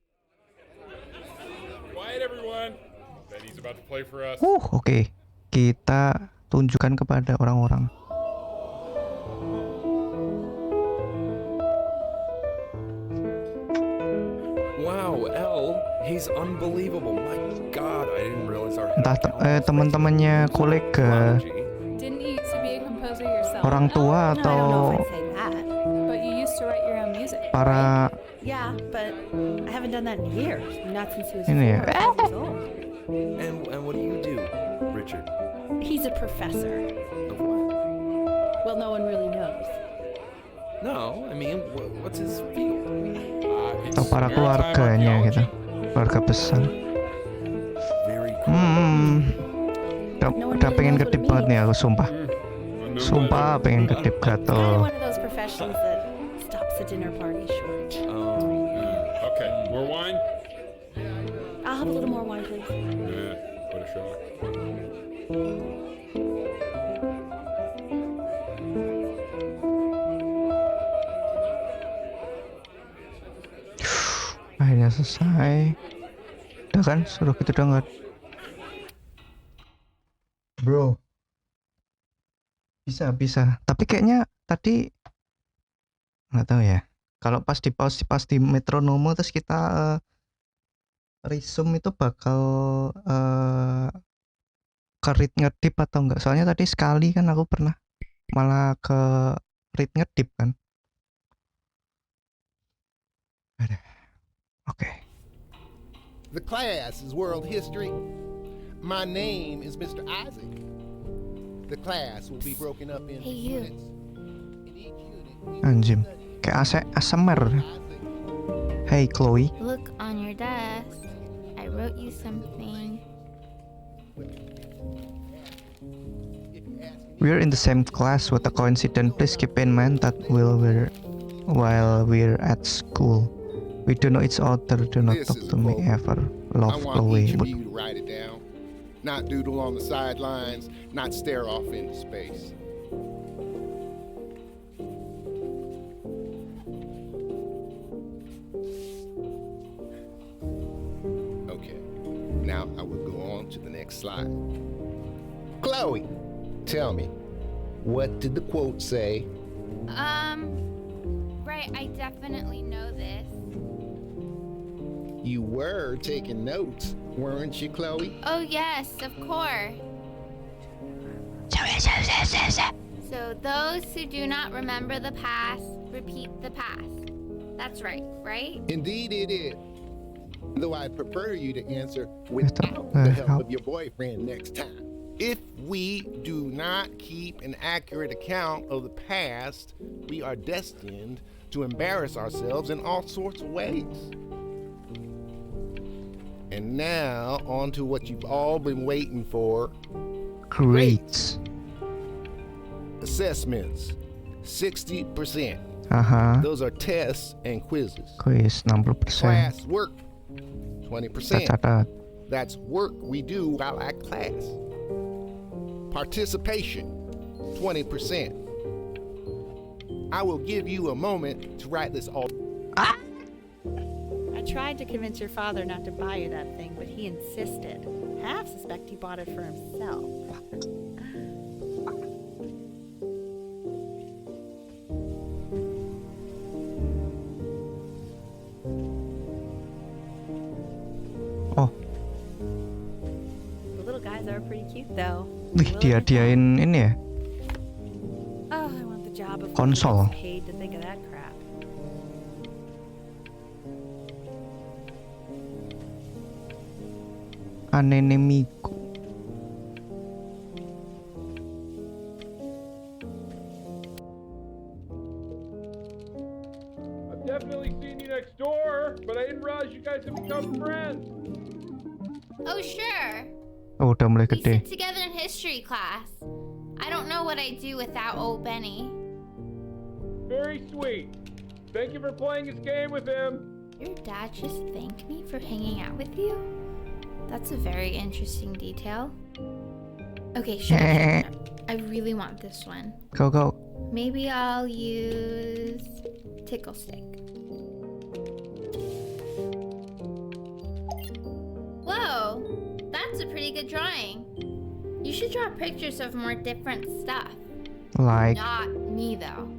Quiet, everyone. Benny's about to play for us. Oke. Kita tunjukkan kepada orang-orang. Wow, L, he's unbelievable. My God, I didn't realize our Entah teman-temannya kolega, Didn't you used to be a composer yourself? orang tua atau But you used to write your own music. para Yeah, but I haven't done that in years. Not since he was ini ya. 4 or 5 years old. And what do you do, Richard? He's a professor. Of what? Well, no one really knows. No, I mean, what's his field? Atau para keluarganya gitu, keluarga besar. Udah pengen kedip banget nih aku, sumpah. Sumpah pengen kedip Kind of gatel. one of those professions that stops a dinner party short. Okay, more wine? I'll have a little more wine, please. Yeah, what a shock. Akhirnya selesai. Udah kan, suruh gitu udah nggak. Bro. Bisa. Tapi kayaknya tadi nggak tahu ya. Kalau pas di metronomo terus kita resume itu bakal ke read ngedip atau enggak. Soalnya tadi sekali kan aku pernah malah ke read ngedip kan. Ada. Oke. The class is world history. My name is Mr. Isaac. The class will be broken up into Hey, you. units. In each unit, we Anjim. will study Kayak ASMR. Hey Chloe. Look on your desk. I wrote you something. We're in the same class. What a coincidence. Please keep in mind that while we're at school, we do know each other. Do not This talk is to me quote. ever. I Love want Chloe. each of you to write it down. Not doodle on the sidelines, not stare off into space. Okay, now I will go on to the next slide. Chloe, tell me, what did the quote say? Right, I definitely know this. You were taking notes, weren't you, Chloe? Oh, yes, of course. So, those who do not remember the past, repeat the past. That's right, right? Indeed it is. Though I'd prefer you to answer Without without the the help help. of your boyfriend next time. If we do not keep an accurate account of the past, we are destined to embarrass ourselves in all sorts of ways. And now, on to what you've all been waiting for. Great. Assessments. 60%. Aha. Those are tests and quizzes. Quiz 60%. Class work. 20%. Catat. That's work we do while at class. Participation, 20%. I will give you a moment to write this all. I tried to convince your father not to buy you that thing, but he insisted. Half suspect he bought it for himself. Oh, The little guys are pretty cute, though. wih dia-diain ini ya. Oh, I want the job of Konsol. whoever gets paid to think of that crap. Anenemiku. I've definitely seen you next door, but I didn't realize you guys had become friends. Oh, sure. Oh, udah mulai We gede. sit together in history class. I don't know what I'd do without old Benny. Very sweet. Thank you for playing this game with him. Your dad just thanked me for hanging out with you? That's a very interesting detail. Okay, shut up. I really want this one. Go go. Maybe I'll use Tickle Stick. Whoa, that's a pretty good drawing. You should draw pictures of more different stuff. Like. Not me, though.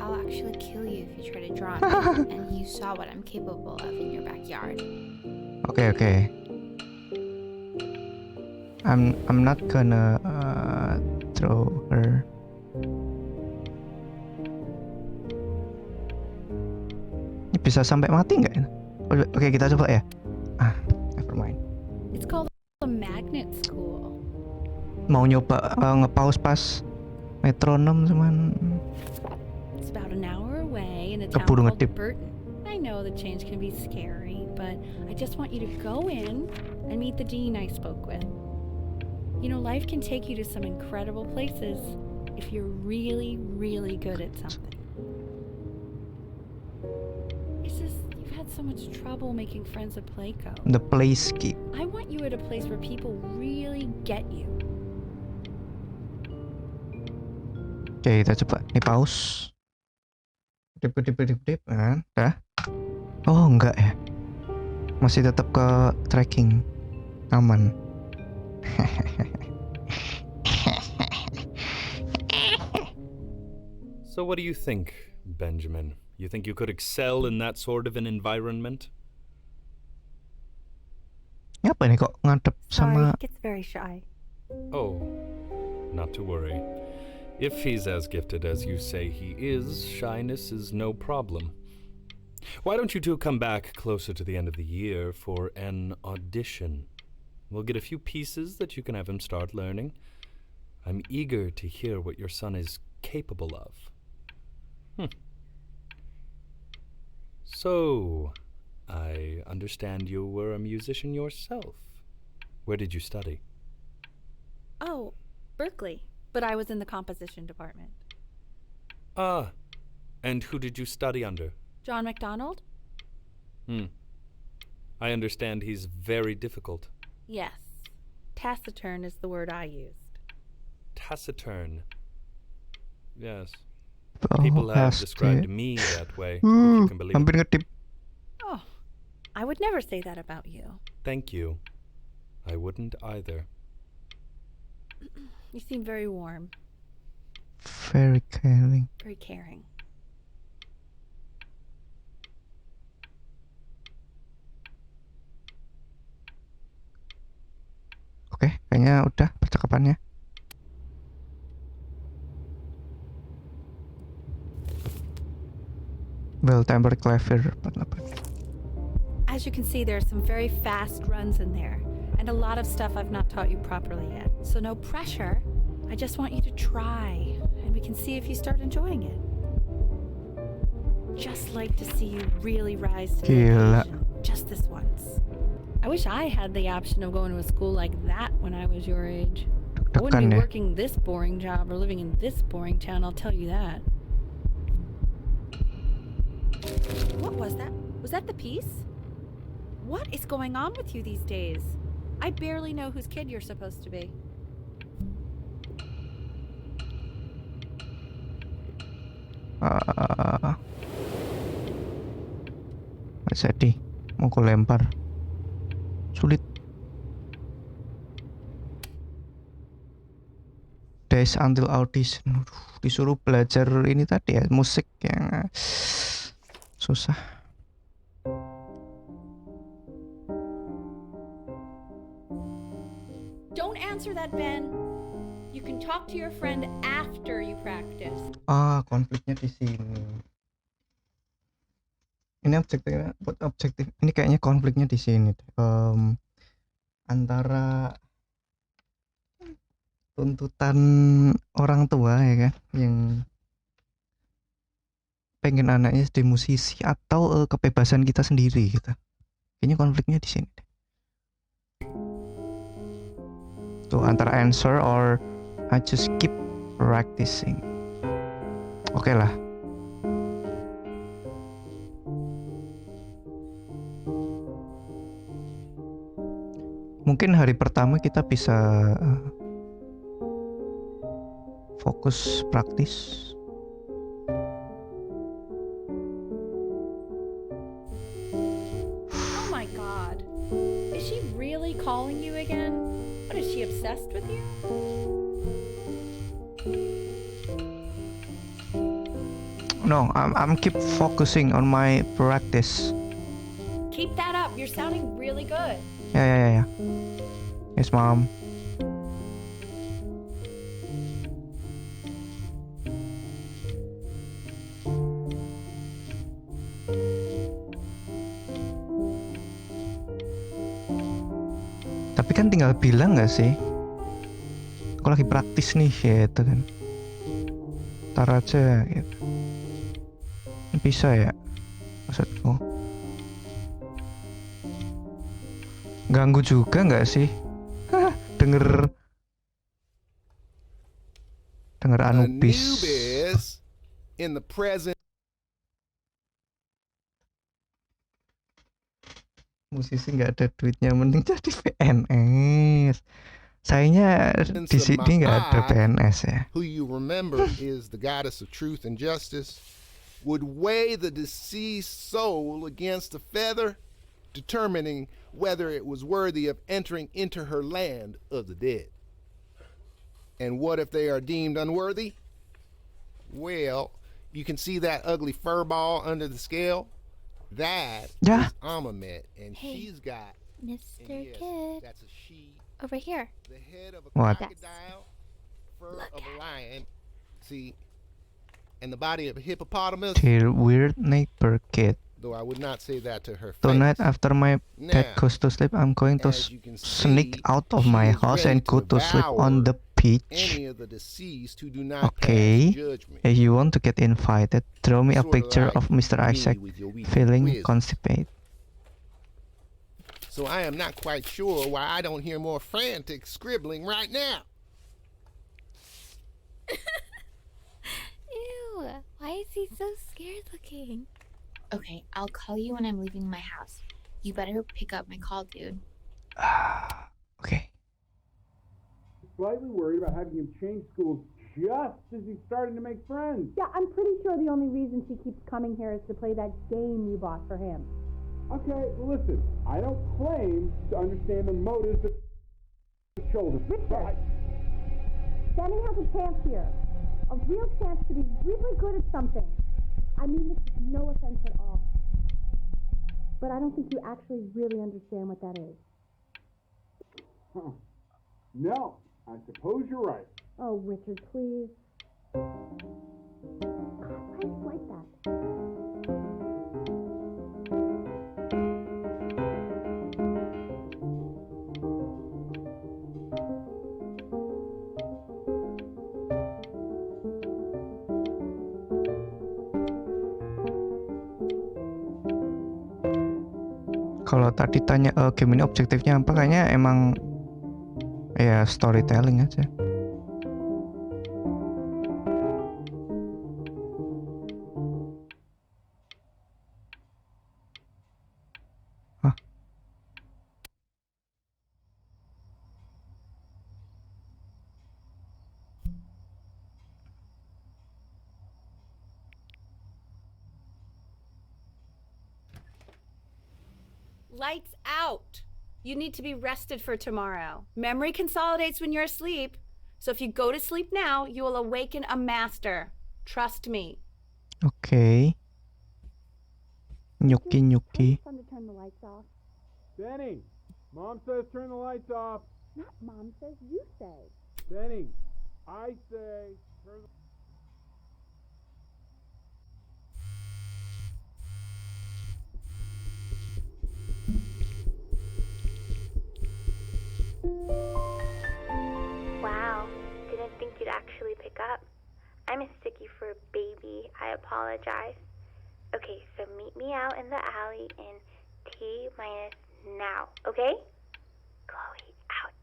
I'll actually kill you if you try to draw me, and you saw what I'm capable of in your backyard. Okay, okay. I'm not gonna throw her. Ini bisa sampai mati nggak? Oke, kita coba ya. Never mind. It's called a magnet school. Mau nyoba nge-pause pas metronom cuman It's about an hour away in a town keburu called ngedip. Burton. I know the change can be scary, but I just want you to go in and meet the dean I spoke with. You know, life can take you to some incredible places if you're really, really good at something. It's just, you've had so much trouble making friends at Playco. The place skip. I want you at a place where people really get you. Oke, kita coba. Ini pause. Dip. Dah. Oh, enggak ya. Masih tetap ke tracking. Aman. So what do you think, Benjamin? You think you could excel in that sort of an environment? Apa ini kok ngadep Sorry, sama he gets very shy. Oh, not to worry. If he's as gifted as you say he is, shyness is no problem. Why don't you two come back closer to the end of the year for an audition? We'll get a few pieces that you can have him start learning. I'm eager to hear what your son is capable of. So, I understand you were a musician yourself. Where did you study? Oh, Berkeley. But I was in the composition department. Ah, and who did you study under? John MacDonald? I understand he's very difficult. Yes. Taciturn is the word I used. Taciturn. Yes. Oh, People have pasti. described me that way, if you can believe Hampir it. ngetip. Oh, I would never say that about you. Thank you. I wouldn't either. You seem very warm, Very caring. very caring. Oke, kayaknya udah percakapannya. Bell tempered clavier 48. As you can see, there are some very fast runs in there, and a lot of stuff I've not taught you properly yet. So no pressure. I just want you to try, and we can see if you start enjoying it. Just like to see you really rise to the Gila. occasion, just this once. I wish I had the option of going to a school like that when I was your age. I wouldn't Deg-degan be ya. working this boring job or living in this boring town, I'll tell you that. What was that? Was that the piece? What is going on with you these days? I barely know whose kid you're supposed to be. Nggak jadi. Mau ku lempar. Sulit. Days until audition. Disuruh belajar ini tadi ya, musik yang susah. Don't answer that, Ben. You can talk to your friend after you practice. Konfliknya di sini. Ini objektif, buat objektif. Ini kayaknya konfliknya di sini. Antara tuntutan orang tua ya kan, yang pengen anaknya jadi musisi atau kebebasan kita sendiri gitu. Kayaknya konfliknya di sini. Tuh antara answer or I just keep practicing. Oke lah. Mungkin hari pertama kita bisa fokus praktis. Oh my god. Is she really calling you again? What, is she obsessed with you? No, I'm keep focusing on my practice. Keep that up. You're sounding really good. Ya. Yes, mom. Tapi kan tinggal bilang nggak sih? Aku lagi praktis nih, gitu kan. Ntar aja, gitu. Bisa ya, maksudku. Ganggu juga nggak sih? Denger Anubis. Anubis in the present. Musisi nggak ada duitnya, mending jadi PNS. Sayangnya di sini nggak ada PNS ya. Who you remember is the goddess of truth and justice, would weigh the deceased soul against a feather, determining whether it was worthy of entering into her land of the dead. And what if they are deemed unworthy? Well, you can see that ugly fur ball under the scale? That is Amamet, and Hey, she's got... Mr. and yes, Kid. that's a she over here. The head of a What? crocodile, fur of a lion, see, and the body of a hippopotamus. Dear weird neighbor kid. Though I would not say that to her face. Tonight after my dad Now, goes to sleep, I'm going to as you can sneak see, out of she my is house ready and go to sleep devour on the beach. any of the deceased who do not Okay. pass judgment. If you want to get invited, draw me a Sorta picture like of Mr. me Isaac with your weak feeling wisdom. constipated. So I am not quite sure why I don't hear more frantic scribbling right now. Ew, why is he so scared looking? Okay, I'll call you when I'm leaving my house. You better pick up my call, dude. Okay. Slightly worried about having him change schools just as he's starting to make friends. Yeah, I'm pretty sure the only reason she keeps coming here is to play that game you bought for him. Okay, listen, I don't claim to understand the motives of shoulders. Richard, Danny has a chance here. A real chance to be really good at something. I mean this is no offense at all. But I don't think you actually really understand what that is. Huh. No, I suppose you're right. Oh, Richard, please. Why is it like that? Kalau tadi tanya game ini objektifnya apa, kayaknya emang ya storytelling aja. Hah? Lights out. You need to be rested for tomorrow. Memory consolidates when you're asleep. So if you go to sleep now, you will awaken a master. Trust me. Oke. Nyuki. Son to turn the lights off. Benny, Mom says turn the lights off. Not Mom says, you say. Benny, I say turn the... Wow, didn't think you'd actually pick up. I mistook you for a baby. I apologize. Okay, so meet me out in the alley in T-minus now, okay? Chloe, out.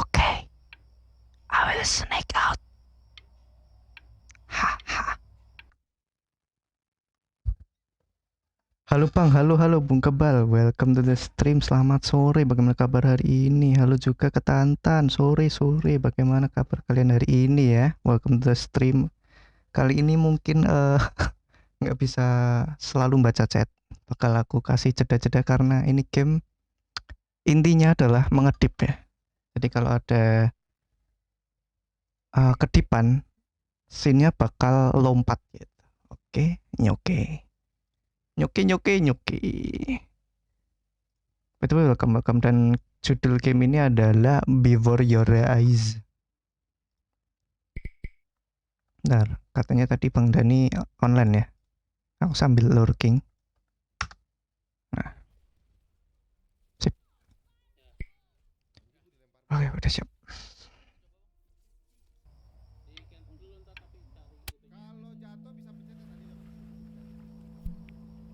Okay. I will sneak out. Halo Bang, halo Bung Kebal, welcome to the stream. Selamat sore, bagaimana kabar hari ini? Halo juga ke Tantan, sore, bagaimana kabar kalian hari ini ya? Welcome to the stream. Kali ini mungkin nggak bisa selalu baca chat, bakal aku kasih jeda-jeda karena ini game intinya adalah mengedip ya. Jadi kalau ada kedipan, scene-nya bakal lompat gitu. Oke, nyoke. Betul, welcome. Dan judul game ini adalah Before Your Eyes. Bentar, katanya tadi Bang Dani online ya. Aku sambil lurking. Nah. Sip. Oke, udah siap.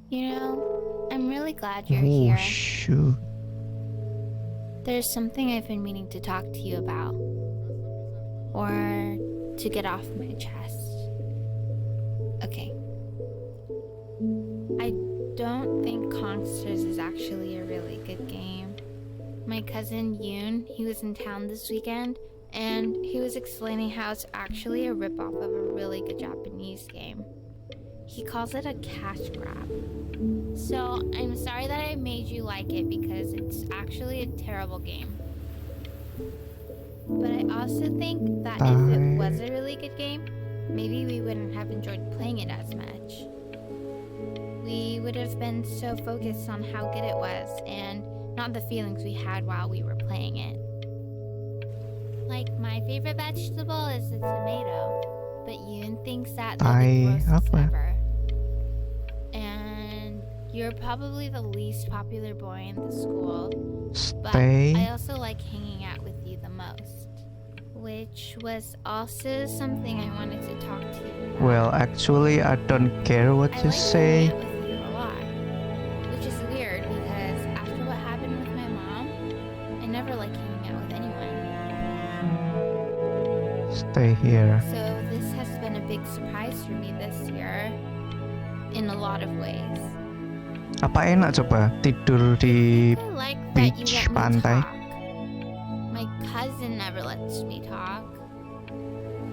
You know, I'm really glad you're Oh, here. shoot. There's something I've been meaning to talk to you about. Or to get off my chest. Okay. I don't think Consters is actually a really good game. My cousin Yoon, he was in town this weekend, and he was explaining how it's actually a ripoff of a really good Japanese game. He calls it a cash grab. So I'm sorry that I made you like it because it's actually a terrible game. But I also think that if it was a really good game, maybe we wouldn't have enjoyed playing it as much. We would have been so focused on how good it was, and not the feelings we had while we were playing it. Like, my favorite vegetable is the tomato, but Yoon thinks that they're the grossest ever. And you're probably the least popular boy in the school, but I also like hanging out with you the most, which was also something I wanted to talk to you about. Well, actually, I don't care what you say. With you a lot, which is weird because after what happened with my mom, I never liked hanging out with anyone. Stay here. So this has been a big surprise for me this year, in a lot of ways. Apa enak coba tidur di I like that you beach let me pantai? talk. My cousin never lets me talk.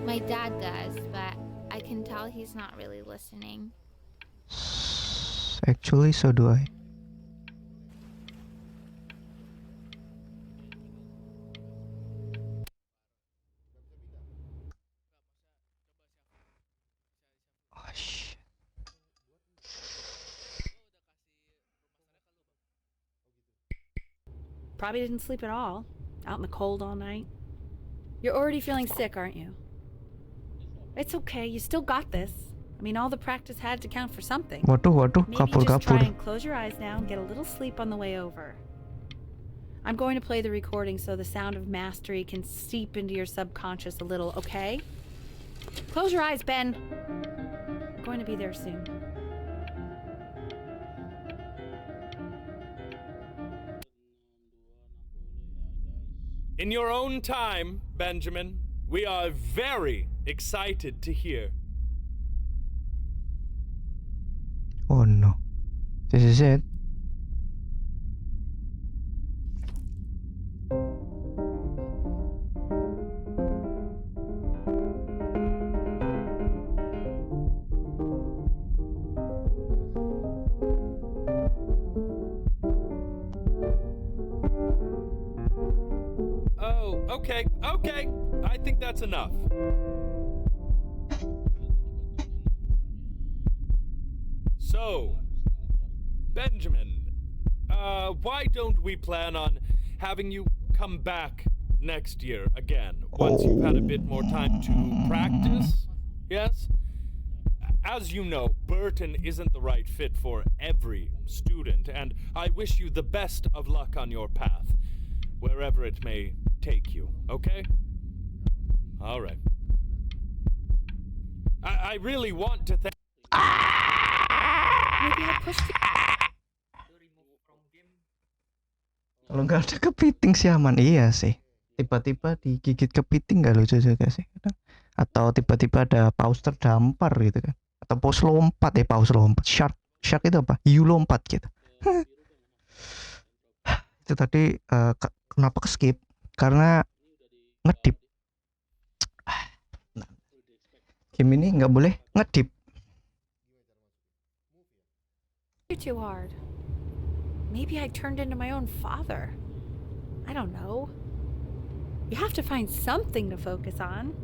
My dad does, but I can tell he's not really listening. Actually, so do I. Probably didn't sleep at all. Out in the cold all night. You're already feeling sick, aren't you? It's okay, you still got this. I mean, all the practice had to count for something. Waduh, Maybe just try kapur. and close your eyes now and get a little sleep on the way over. I'm going to play the recording so the sound of mastery can seep into your subconscious a little, okay? Close your eyes, Ben. I'm going to be there soon. In your own time, Benjamin, we are very excited to hear. Oh no. This is it. Oh, okay. I think that's enough. So, Benjamin, why don't we plan on having you come back next year again, once you've had a bit more time to practice? Yes? As you know, Burton isn't the right fit for every student, and I wish you the best of luck on your path, wherever it may take you, okay? All right. I really want to thank... Maybe I pushed you. Kalau nggak ada kepiting sih aman, iya sih. Tiba-tiba digigit kepiting nggak lucu juga sih kadang. Atau tiba-tiba ada paus terdampar gitu kan. Atau paus lompat paus lompat. Shark itu apa? Hiu lompat gitu. Itu tadi kenapa ke-skip? Karena ngedip. Game ini nggak boleh ngedip. You're too hard. Maybe I turned into my own father. I don't know. You have to find something to focus on.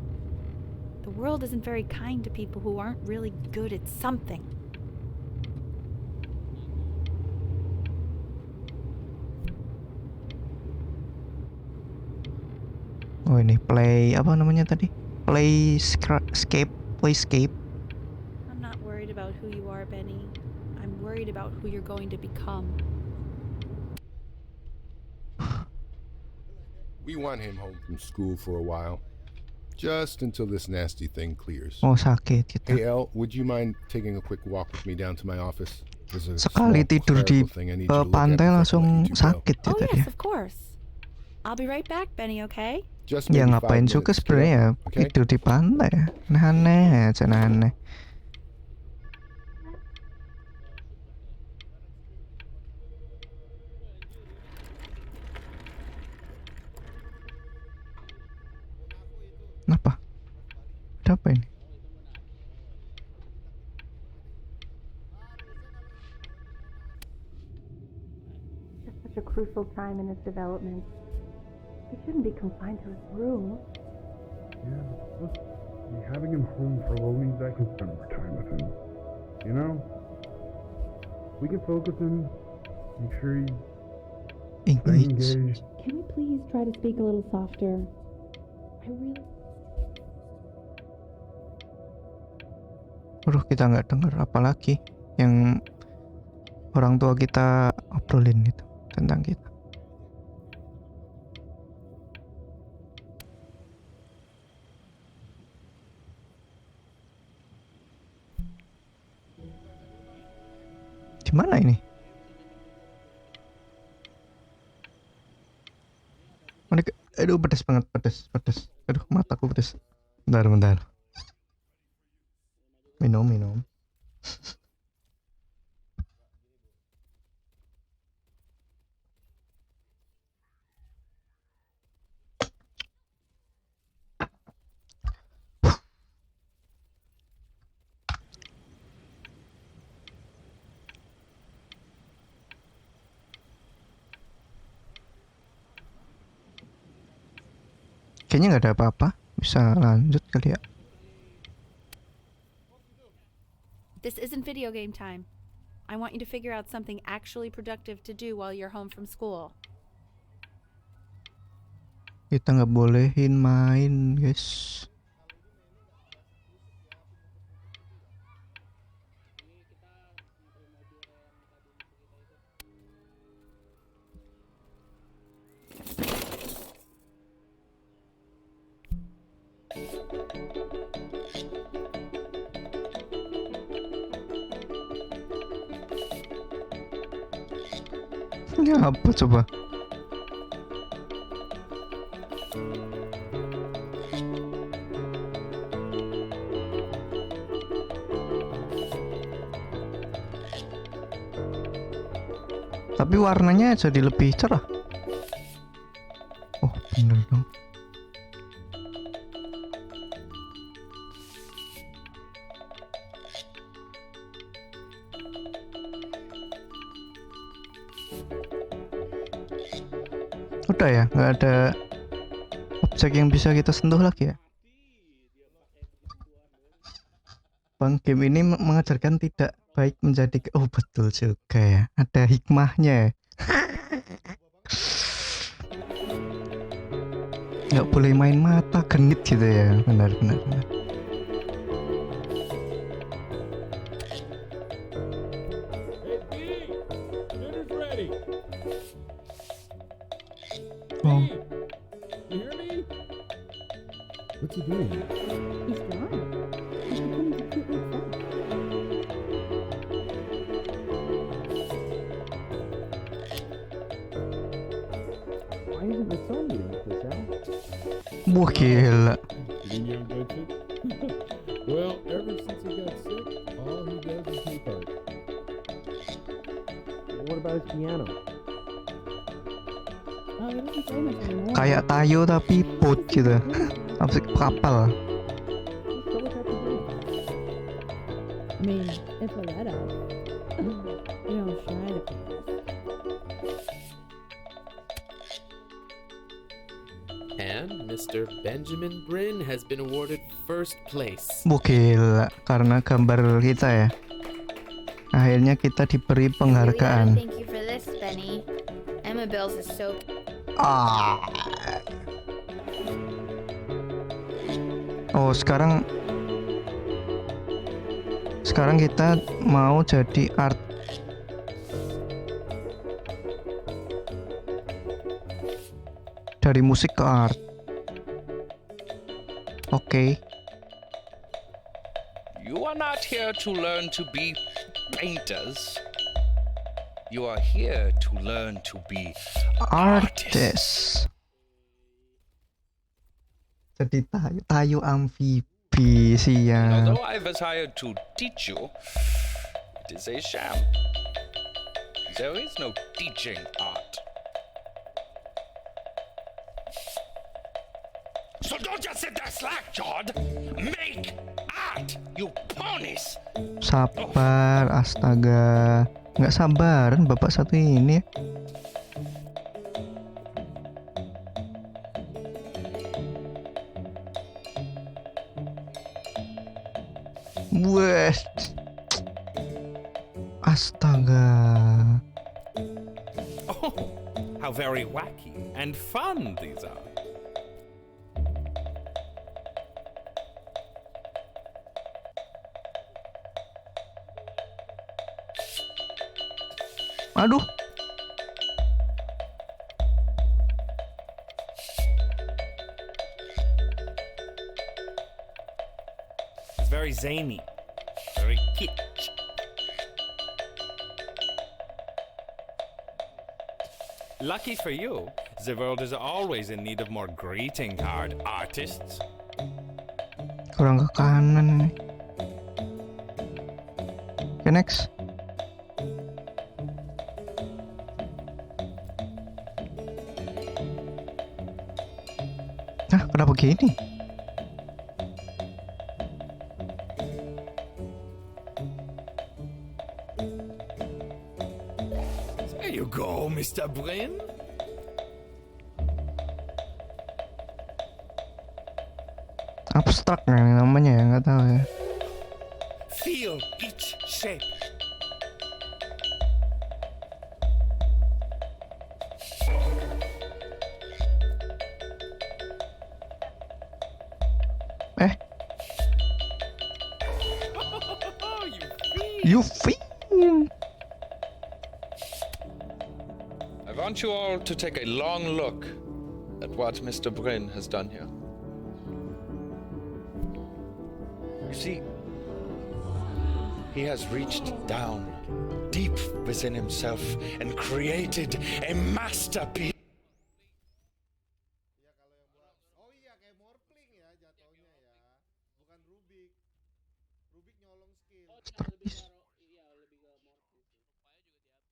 The world isn't very kind to people who aren't really good at something. Oh ini play apa namanya tadi? Playscape. I'm not worried about who you are, Benny. I'm worried about who you're going to become. We want him home from school for a while. Just until this nasty thing clears. Oh sakit gitu. Hey El, would you mind taking a quick walk with me down to my office? Sekali tidur di pantai langsung sakit Oh gitu yes, ya. of course. I'll be right back, Benny, okay? Ya ngapain juga sebenarnya ya tidur di pantai ya. Aneh aja aneh. Kenapa? Ada apa ini? It's such a crucial time in his development. He shouldn't be confined to his room. Yeah, look, having him home for a while means I can spend more time with him. You know? We can focus him, make sure he Engage. Can we please try to speak a little softer? I really. Aduh, kita nggak dengar apalagi yang orang tua kita obrolin itu tentang kita. Gimana ini? Aduh, pedes banget, pedes. Aduh, mataku pedes. Bentar. Minum. Kayaknya nggak ada apa-apa. Bisa lanjut kali ya. This isn't video game time. I want you to figure out something actually productive to do while you're home from school. Kita nggak bolehin main, guys. Ini apa coba? Tapi warnanya jadi lebih cerah. Oh, bener dong. Udah ya, nggak ada objek yang bisa kita sentuh lagi ya. Bang, game ini mengajarkan tidak baik menjadi betul juga ya, ada hikmahnya. Nggak boleh main mata genit gitu ya, benar. Oh. You hear me? What's he doing? He's gone. He's becoming completely obsessed. Why isn't the sun eating like this, Al? Wah, gila. You mean you haven't been to? Well, ever since he got sick, all he does is take art. What about his piano? Oh, he doesn't play much anymore. Kayak tayo tapi boat gitu. Apa kapal. I mean, if I let us, you don't try to play us. And Mr. Benjamin Brin has been awarded first place. Gila, karena gambar kita ya. Akhirnya kita diberi penghargaan. Thank you for this, Benny. Emma Bills is so. Oh, sekarang kita mau jadi art. Dari musik ke art. Oke. You are not here to learn to be painters. You are here to learn to be Artist. Jadi tayo amfibi siang. Although I was hired to teach you, it is a sham. There is no teaching art. So don't just sit there slack-jawed. Make art, you ponies. Sabar, astaga. Nggak sabaran bapak satu ini. Wes. Astaga. Oh, how very wacky and fun these are. Aduh. It's very zany, very kitsch. Lucky for you, the world is always in need of more greeting card artists. Kurang ke kanan ini. Oke, next. Nah, kenapa gini? There you go, Mr. Brin. Abstrak nih namanya ya, nggak tahu ya. Feel each shape. You feel. I want you all to take a long look at what Mr. Brin has done here. You see, he has reached down deep within himself and created a masterpiece.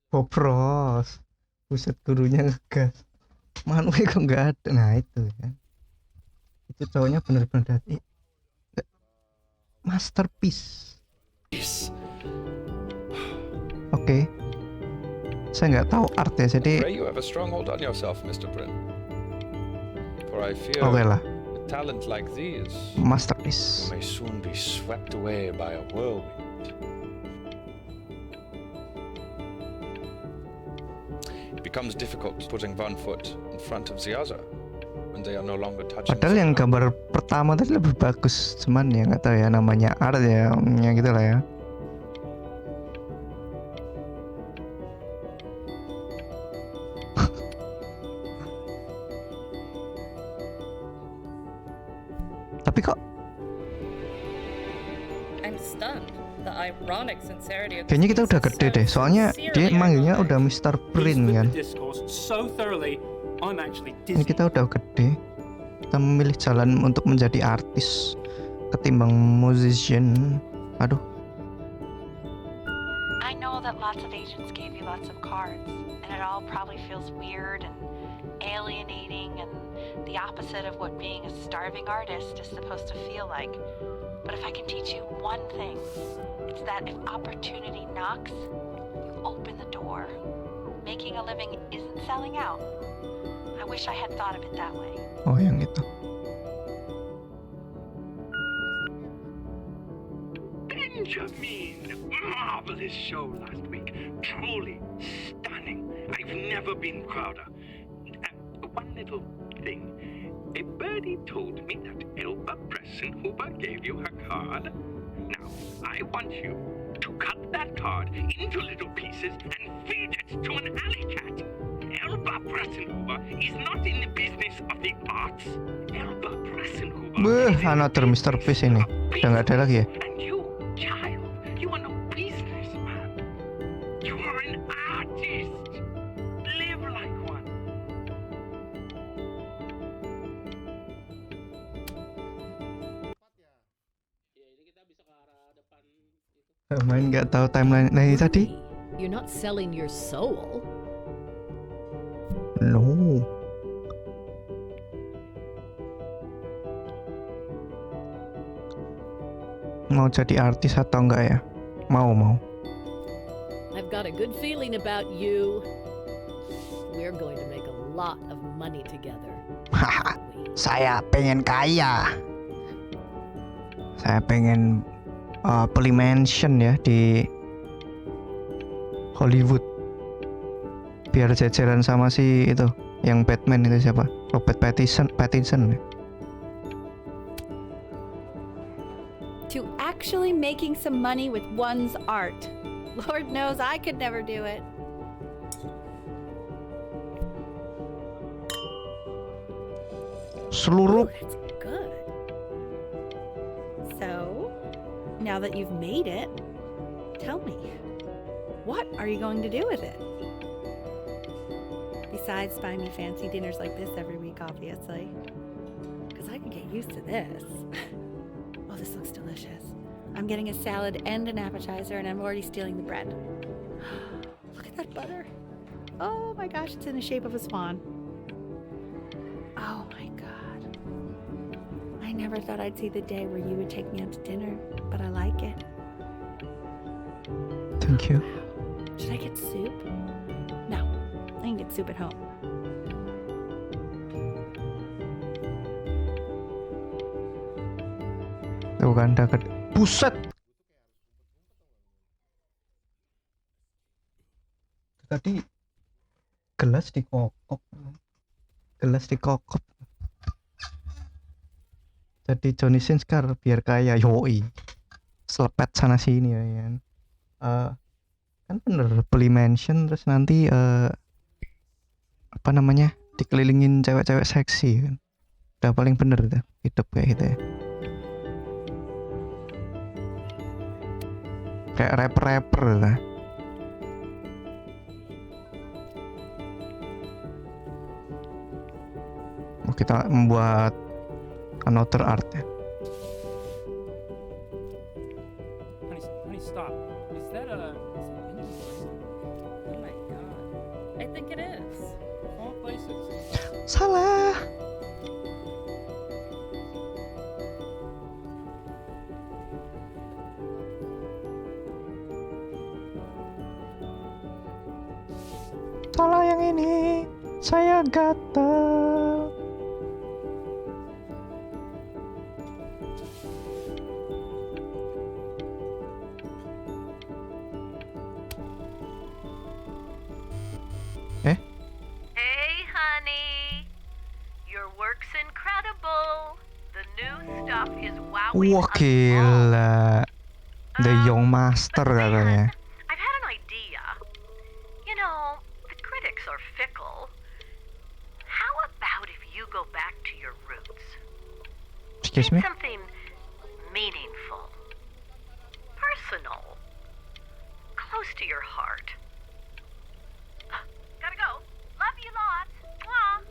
Popros. Buset, gurunya ngegas. Manuel kok nggak ada. Nah itu kan. Itu cowoknya bener-bener dari masterpiece. Oke. Saya nggak tahu art ya, jadi. Pray you have a strong hold on yourself, Mr. Brin. For I fear Oke lah. with talent like these, Masterpiece. you may soon be swept away by a whirlwind. It becomes difficult putting one foot in front of the other when they are no longer touching. Padahal yang gambar pertama tadi lebih bagus, cuman ya nggak tahu ya, namanya art ya, gitu lah ya. Tapi kok I'm stunned. The ironic sincerity of kayaknya kita udah gede deh, soalnya dia manggilnya udah Mr. Brin kan. Ini kita udah gede, kita memilih jalan untuk menjadi artis ketimbang musician. Aduh. I know that lots of agents gave you lots of cards, and it all probably feels weird and alienating and the opposite of what being a starving artist is supposed to feel like. But if I can teach you one thing, it's that if opportunity knocks, you open the door. Making a living isn't selling out. I wish I had thought of it that way. Oh, yang itu. Benjamin! Marvelous show last week. Truly stunning. I've never been prouder. One little thing. A birdie told me that Elba Pressenhuber gave you her card. Now, I want you to cut that card into little pieces and feed it to an alley cat. Elba Pressenhuber is not in the business of the arts. Elba Pressenhuber. Another Mr. Fish ini. Udah nggak ada lagi ya? And you, child, you are no businessman. You are an artist. Live like one. Main nggak tahu timeline lagi tadi. You're not selling your soul. No. Mau jadi artis atau enggak ya? Mau. I've got a good feeling about you. We're going to make a lot of money together. Haha, saya pengen kaya. Saya pengen beli mansion ya di Hollywood. biar jajaran sama si itu yang Batman itu siapa? Robert Pattinson. To actually making some money with one's art. Lord knows I could never do it. Seluruh. Ooh, that's good. So, now that you've made it, tell me, what are you going to do with it? Besides buying me fancy dinners like this every week, obviously. Because I could get used to this. Oh, this looks delicious. I'm getting a salad and an appetizer, and I'm already stealing the bread. Look at that butter. Oh my gosh, it's in the shape of a swan. Oh my God. I never thought I'd see the day where you would take me out to dinner, but I like it. Thank you. Should I get soup? No, I can get soup at home. Tuh kan, dekat. Buset. Tadi gelas dikokop. Jadi Johnny Sins biar kaya yoi. Selepet sana sini ya kan. Kan bener beli mansion terus nanti apa namanya dikelilingin cewek-cewek seksi kan. Udah paling bener tuh hidup kayak gitu ya. Kayak rapper lah. Kita membuat another art ya. Honey, stop. Is that a? Oh my God. I think it is. Of all places. Salah. Salah yang ini. Saya gatel. Hey, honey. Your work's incredible. The new stuff is wowing. Wah gila. The Young Master katanya. I've had an idea. You know, the critics are fickle. How about if you go back to your roots? Excuse me? Something meaningful, personal, close to your heart. Gotta go. Love you lots. Mwah.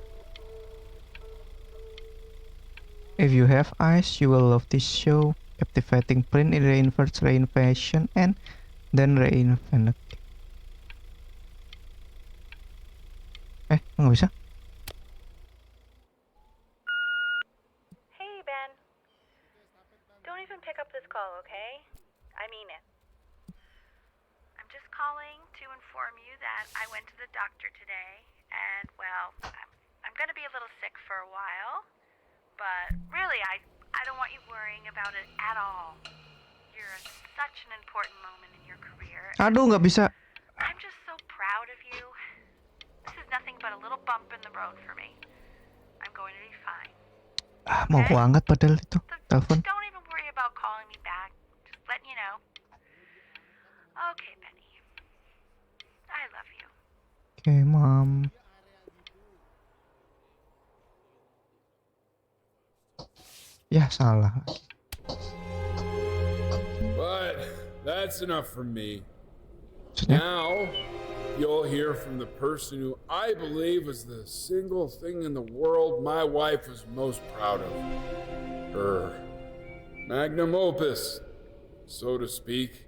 If you have eyes, you will love this show. Captivating print, it reinverts, reinvention, and then reinvent. Nggak bisa? Hey, Ben. Don't even pick up this call, okay? I mean it. I'm just calling to inform you that I went to the doctor today, and, well, I'm gonna be a little sick for a while, but really, I don't want you worrying about it at all. You're at such an important moment in your career. Aduh, nggak bisa. I'm just so proud of you. This is nothing but a little bump in the road for me. I'm going to be fine. Mau ku angkat padahal itu telepon. Don't even worry about calling me back. Just letting you know. Okay, Benny. I love you. Okay, Mom. Ya salah. But that's enough from me. Now you'll hear from the person who I believe is the single thing in the world my wife was most proud of. Her magnum opus, so to speak.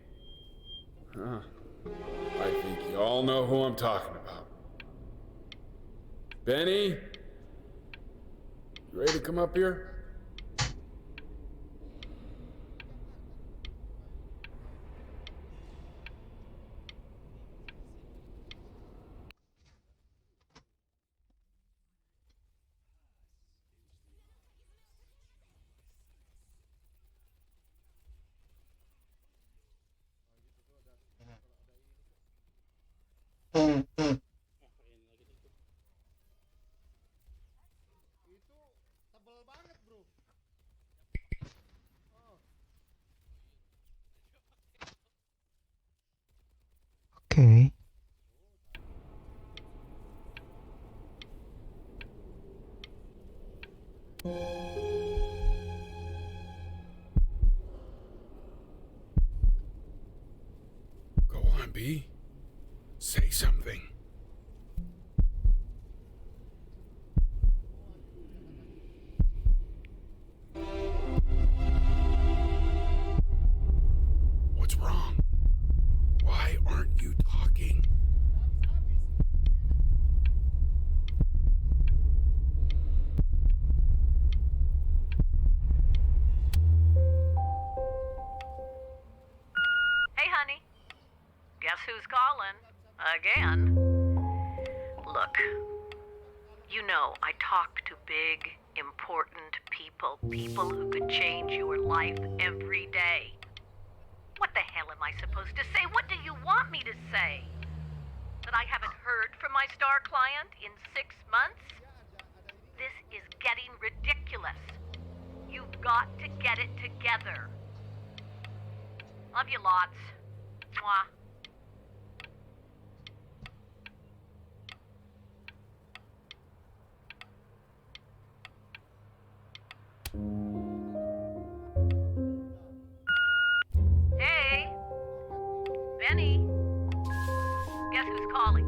I think you all know who I'm talking about. Benny, you ready to come up here? Say something. What's wrong? Why aren't you talking? Hey, honey. Guess who's calling? Again. Look, you know I talk to big, important people who could change your life every day. What the hell am I supposed to say? What do you want me to say? That I haven't heard from my star client in 6 months? This is getting ridiculous. You've got to get it together. Love you lots. Mwah. Hey, Benny. Guess who's calling?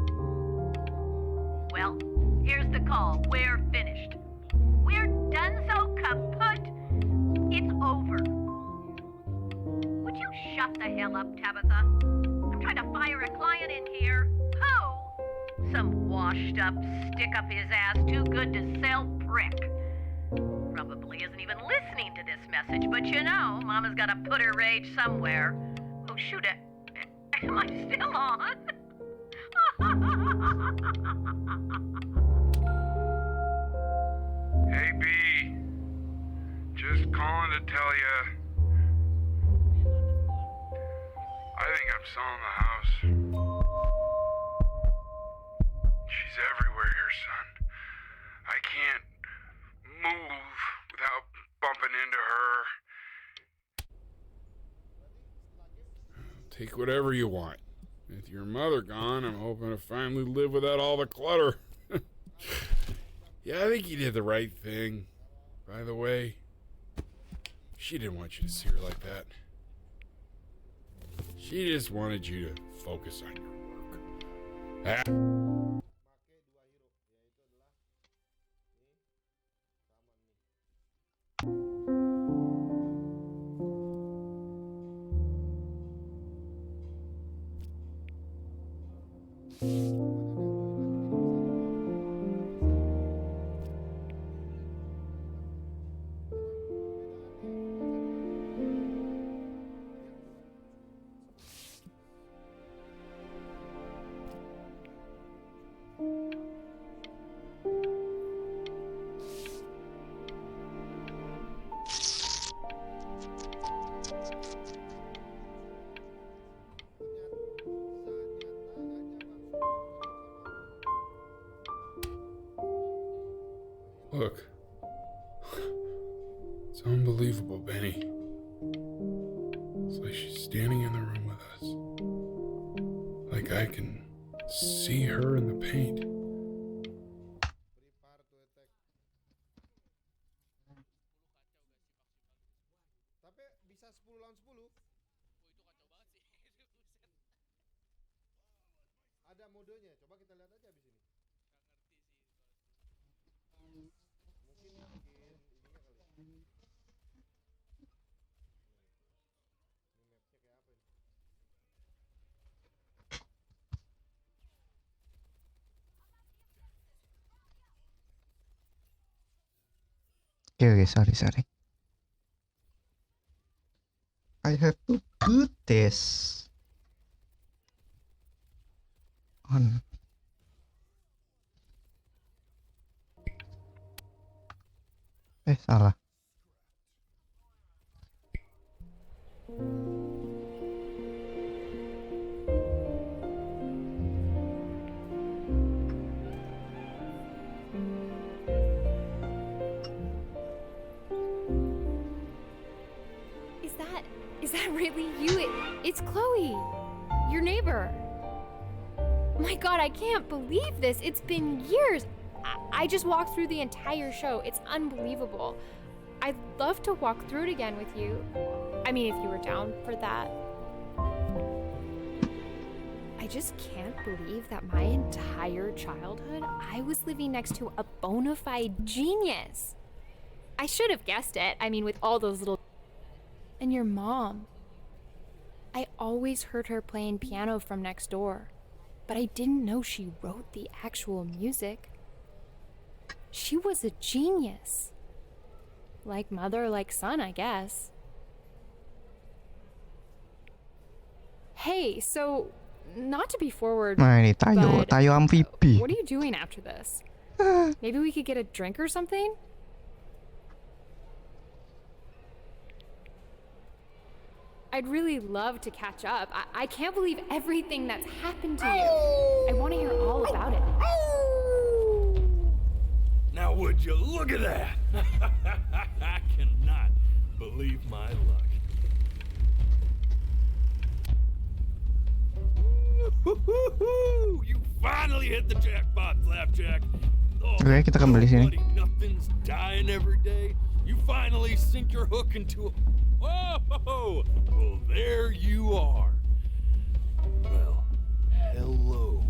Well, here's the call. We're finished. We're done so kaput. It's over. Would you shut the hell up, Tabitha? I'm trying to fire a client in here. Who? Some washed up, stick up his ass, too good to sell prick. Probably isn't even listening to this message, but you know, Mama's gotta put her rage somewhere. Oh, shoot it. Am I still on? Hey, B. Just calling to tell you. I think I'm selling the house. She's everywhere here, son. I can't move without bumping into her. Take whatever you want. With your mother gone, I'm hoping to finally live without all the clutter. Yeah, I think you did the right thing. By the way, she didn't want you to see her like that. She just wanted you to focus on your work. Look, it's unbelievable, Benny. It's like she's standing in the room with us. Like I can see her in the paint. Tapi bisa 10 lawan 10. Ada modenya, coba kita lihat aja abis ini. Mungkin ininya kali. Ini mapnya kayak apa ini? Okay, sorry. I have to put this on. Salah. Is that really you? It's Chloe, your neighbor. My God, I can't believe this. It's been years. I just walked through the entire show. It's unbelievable. I'd love to walk through it again with you. I mean, if you were down for that. I just can't believe that my entire childhood, I was living next to a bona fide genius. I should have guessed it. I mean, with all those little... And your mom. I always heard her playing piano from next door, but I didn't know she wrote the actual music. She was a genius. Like mother, like son, I guess. Hey, so, not to be forward, Nah, ini tayo, but tayo amfibi. what are you doing after this? Maybe we could get a drink or something? I'd really love to catch up. I can't believe everything that's happened to you. I want to hear all about it. Now would you look at that? I cannot believe my luck. You finally hit the jackpot, Flapjack. Oh, Oke, kita kembali sini. buddy, nothing's dying every day. You finally sink your hook into a... Whoa! Well, there you are. Well, hello,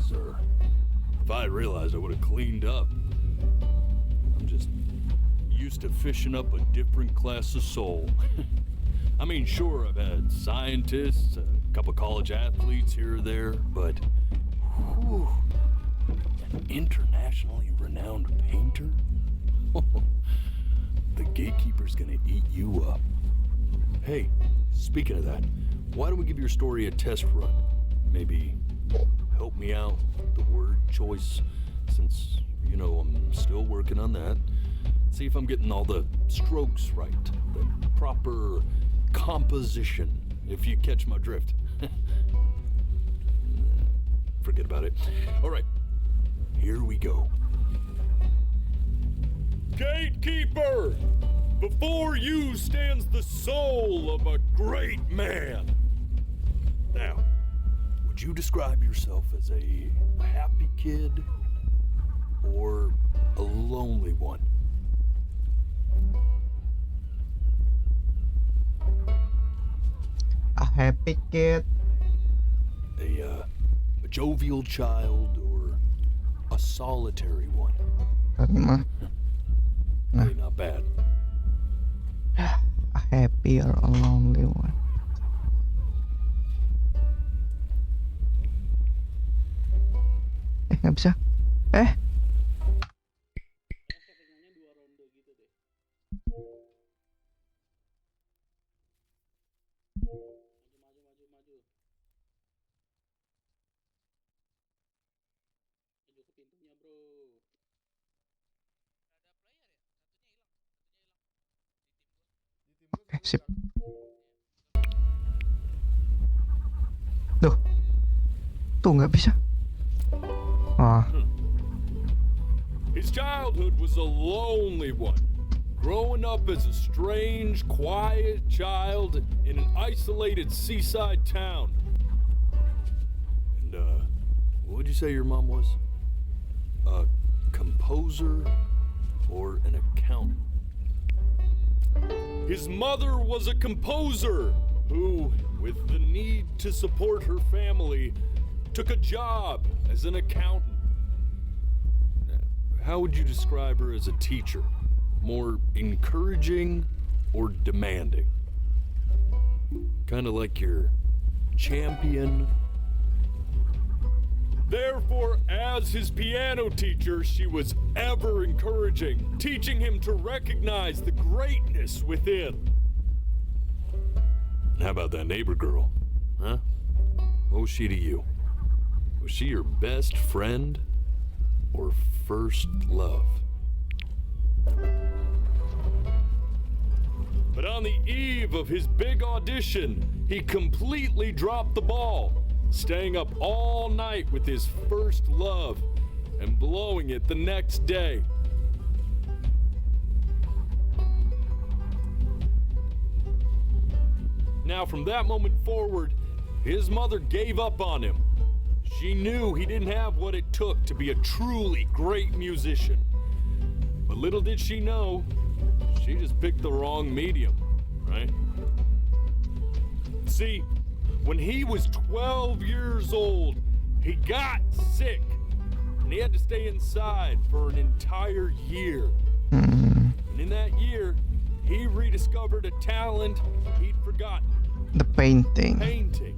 sir. If I had realized, I would have cleaned up. I'm just used to fishing up a different class of soul. I mean, sure, I've had scientists, a couple college athletes here or there, but whew, an internationally renowned painter? The gatekeeper's gonna eat you up. Hey, speaking of that, why don't we give your story a test run? Maybe help me out with the word choice, since, you know, I'm still working on that. See if I'm getting all the strokes right, the proper composition, if you catch my drift. Forget about it. All right, here we go. Gatekeeper! Before you stands the soul of a great man. Now, would you describe yourself as a happy kid or a lonely one? A happy kid. A jovial child or a solitary one? Tadi mah. Really not bad. A happy or a lonely one. Nggak bisa. Sip. Tuh. Tuh nggak bisa. Ah. His childhood was a lonely one, growing up as a strange, quiet child in an isolated seaside town. And, what'd you say your mom was? A composer or an accountant? His mother was a composer who, with the need to support her family, took a job as an accountant. How would you describe her as a teacher? More encouraging or demanding? Kind of like your champion. Therefore, as his piano teacher, she was ever encouraging, teaching him to recognize the greatness within. How about that neighbor girl, huh? What was she to you? Was she your best friend or first love? But on the eve of his big audition, he completely dropped the ball, staying up all night with his first love and blowing it the next day. Now, from that moment forward, his mother gave up on him. She knew he didn't have what it took to be a truly great musician. But little did she know, she just picked the wrong medium, right? See, When he was 12 years old, he got sick, and he had to stay inside for an entire year. And in that year, he rediscovered a talent he'd forgotten. The painting. Painting.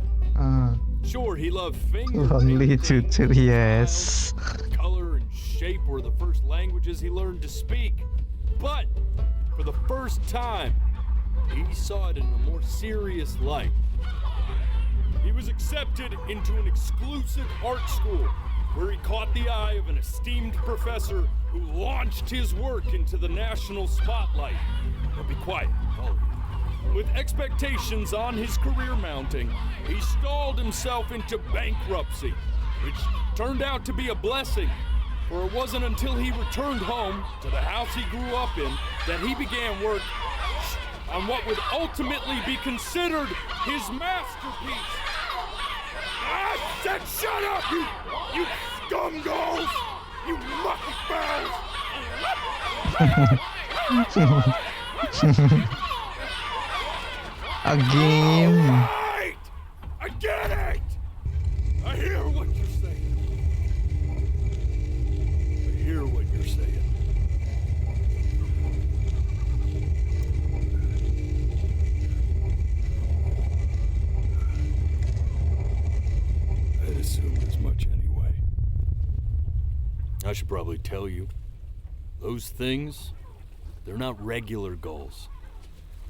Sure, he loved finger Lonely painting. tutor, yes. Color and shape were the first languages he learned to speak. But for the first time, he saw it in a more serious light. He was accepted into an exclusive art school where he caught the eye of an esteemed professor who launched his work into the national spotlight. Now be quiet, all of you. With expectations on his career mounting, he stalled himself into bankruptcy, which turned out to be a blessing, for it wasn't until he returned home to the house he grew up in that he began work on what would ultimately be considered his masterpiece. I said shut up, you scumballs! You mucky fouls! Again. Right! I get it! I hear what you're saying. I hear what you're saying. I'd assumed as much anyway. I should probably tell you, those things, they're not regular gulls.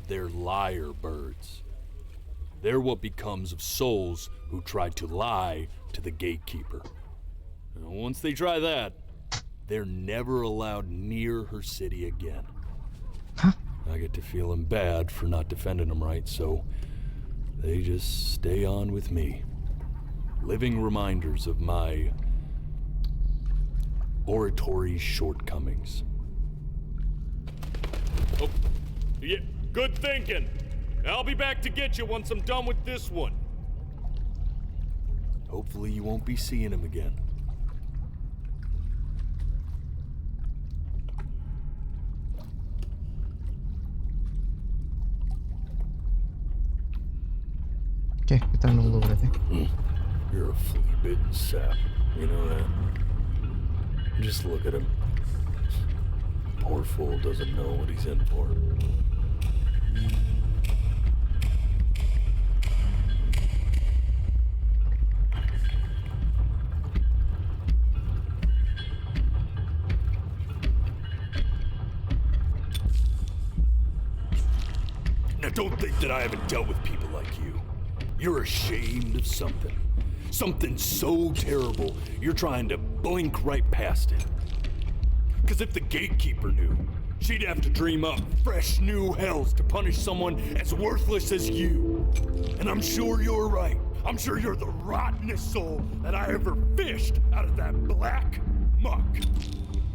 They're lyre birds. They're what becomes of souls who try to lie to the gatekeeper. And once they try that, they're never allowed near her city again. I get to feeling bad for not defending them right, so they just stay on with me. Living reminders of my oratory shortcomings. Oh, yeah, good thinking. I'll be back to get you once I'm done with this one. Hopefully you won't be seeing him again. Oke, kita nunggu berarti. You're a flea-bitten sap. You know that? Just look at him. Poor fool doesn't know what he's in for. Now don't think that I haven't dealt with people like you. You're ashamed of something. Something so terrible, you're trying to blink right past it. Because if the gatekeeper knew, she'd have to dream up fresh new hells to punish someone as worthless as you. And I'm sure you're right. I'm sure you're the rottenest soul that I ever fished out of that black muck.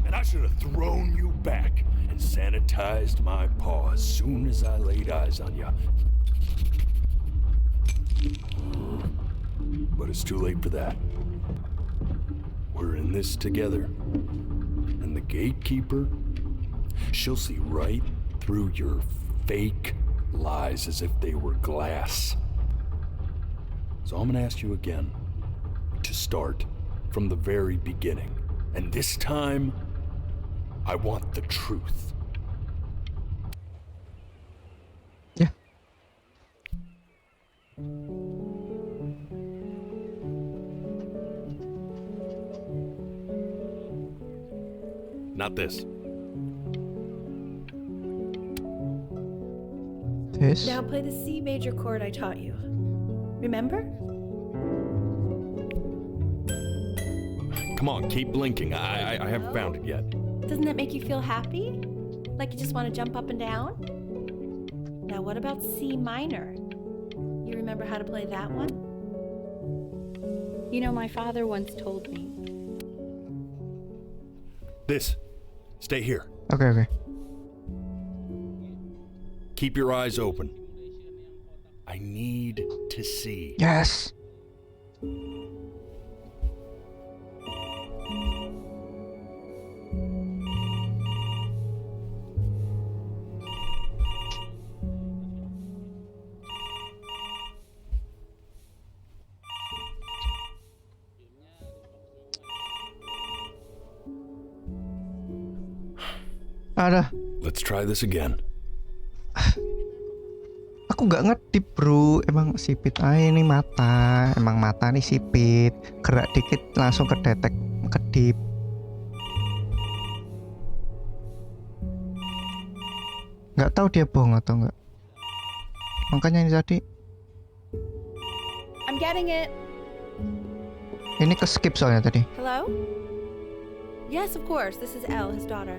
And I should have thrown you back and sanitized my paw as soon as I laid eyes on you. But it's too late for that. We're in this together. And the gatekeeper, she'll see right through your fake lies as if they were glass. So I'm gonna ask you again to start from the very beginning. And this time, I want the truth. Yeah. Not this. This? Now play the C major chord I taught you. Remember? Come on, keep blinking. I haven't found it yet. Doesn't that make you feel happy? Like you just want to jump up and down? Now what about C minor? You remember how to play that one? You know, my father once told me. This. Stay here. Okay. Keep your eyes open. I need to see. Yes. Ada. Let's try this again. Aku nggak ngedip bro, emang sipit aja ini mata, emang mata nih sipit, gerak dikit langsung kedetek kedip. Nggak tahu dia bohong atau enggak. Makanya ini tadi. I'm getting it. Ini ke skip soalnya tadi. Hello? Yes, of course. This is Elle, his daughter.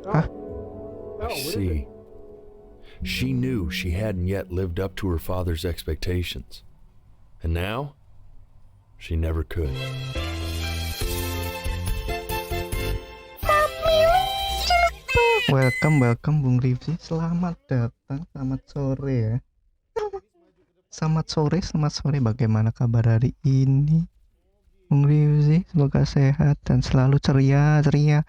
Huh? See, she knew she hadn't yet lived up to her father's expectations. And now, she never could. Welcome Bung Rifsi. Selamat datang, selamat sore ya. Selamat sore. Bagaimana kabar hari ini, Bung Rifsi? Semoga sehat dan selalu ceria gitu ya.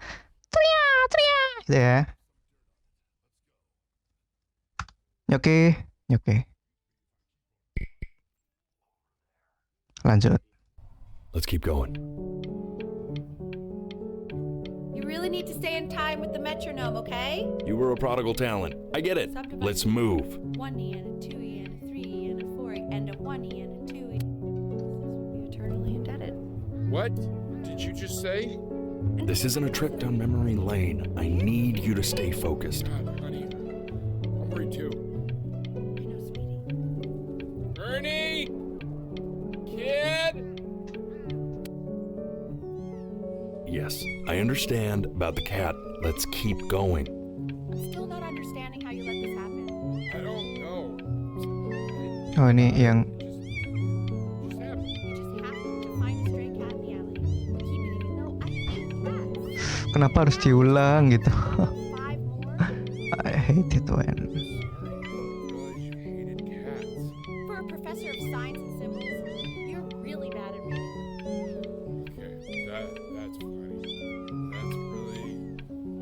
Oke. Lanjut. Let's keep going. You really need to stay in time with the metronome, okay? You were a prodigal talent. I get it. Let's move. 1E and a 2E and a 3E and a 4E and a 1E and a 2E. You're eternally indebted. What did you just say? This isn't a trip down memory lane. I need you to stay focused. God, honey, I'm worried too. Ernie! Kid! Yes, I understand about the cat. Let's keep going. I'm still not understanding how you let this happen. I don't know. Oh ini yang You just happened to find a stray cat in the alley. Keep it even though I hate cats. kenapa harus diulang gitu. I hate it when For a professor of science and symbols, you're really bad at reading. Okay, that's funny. That's really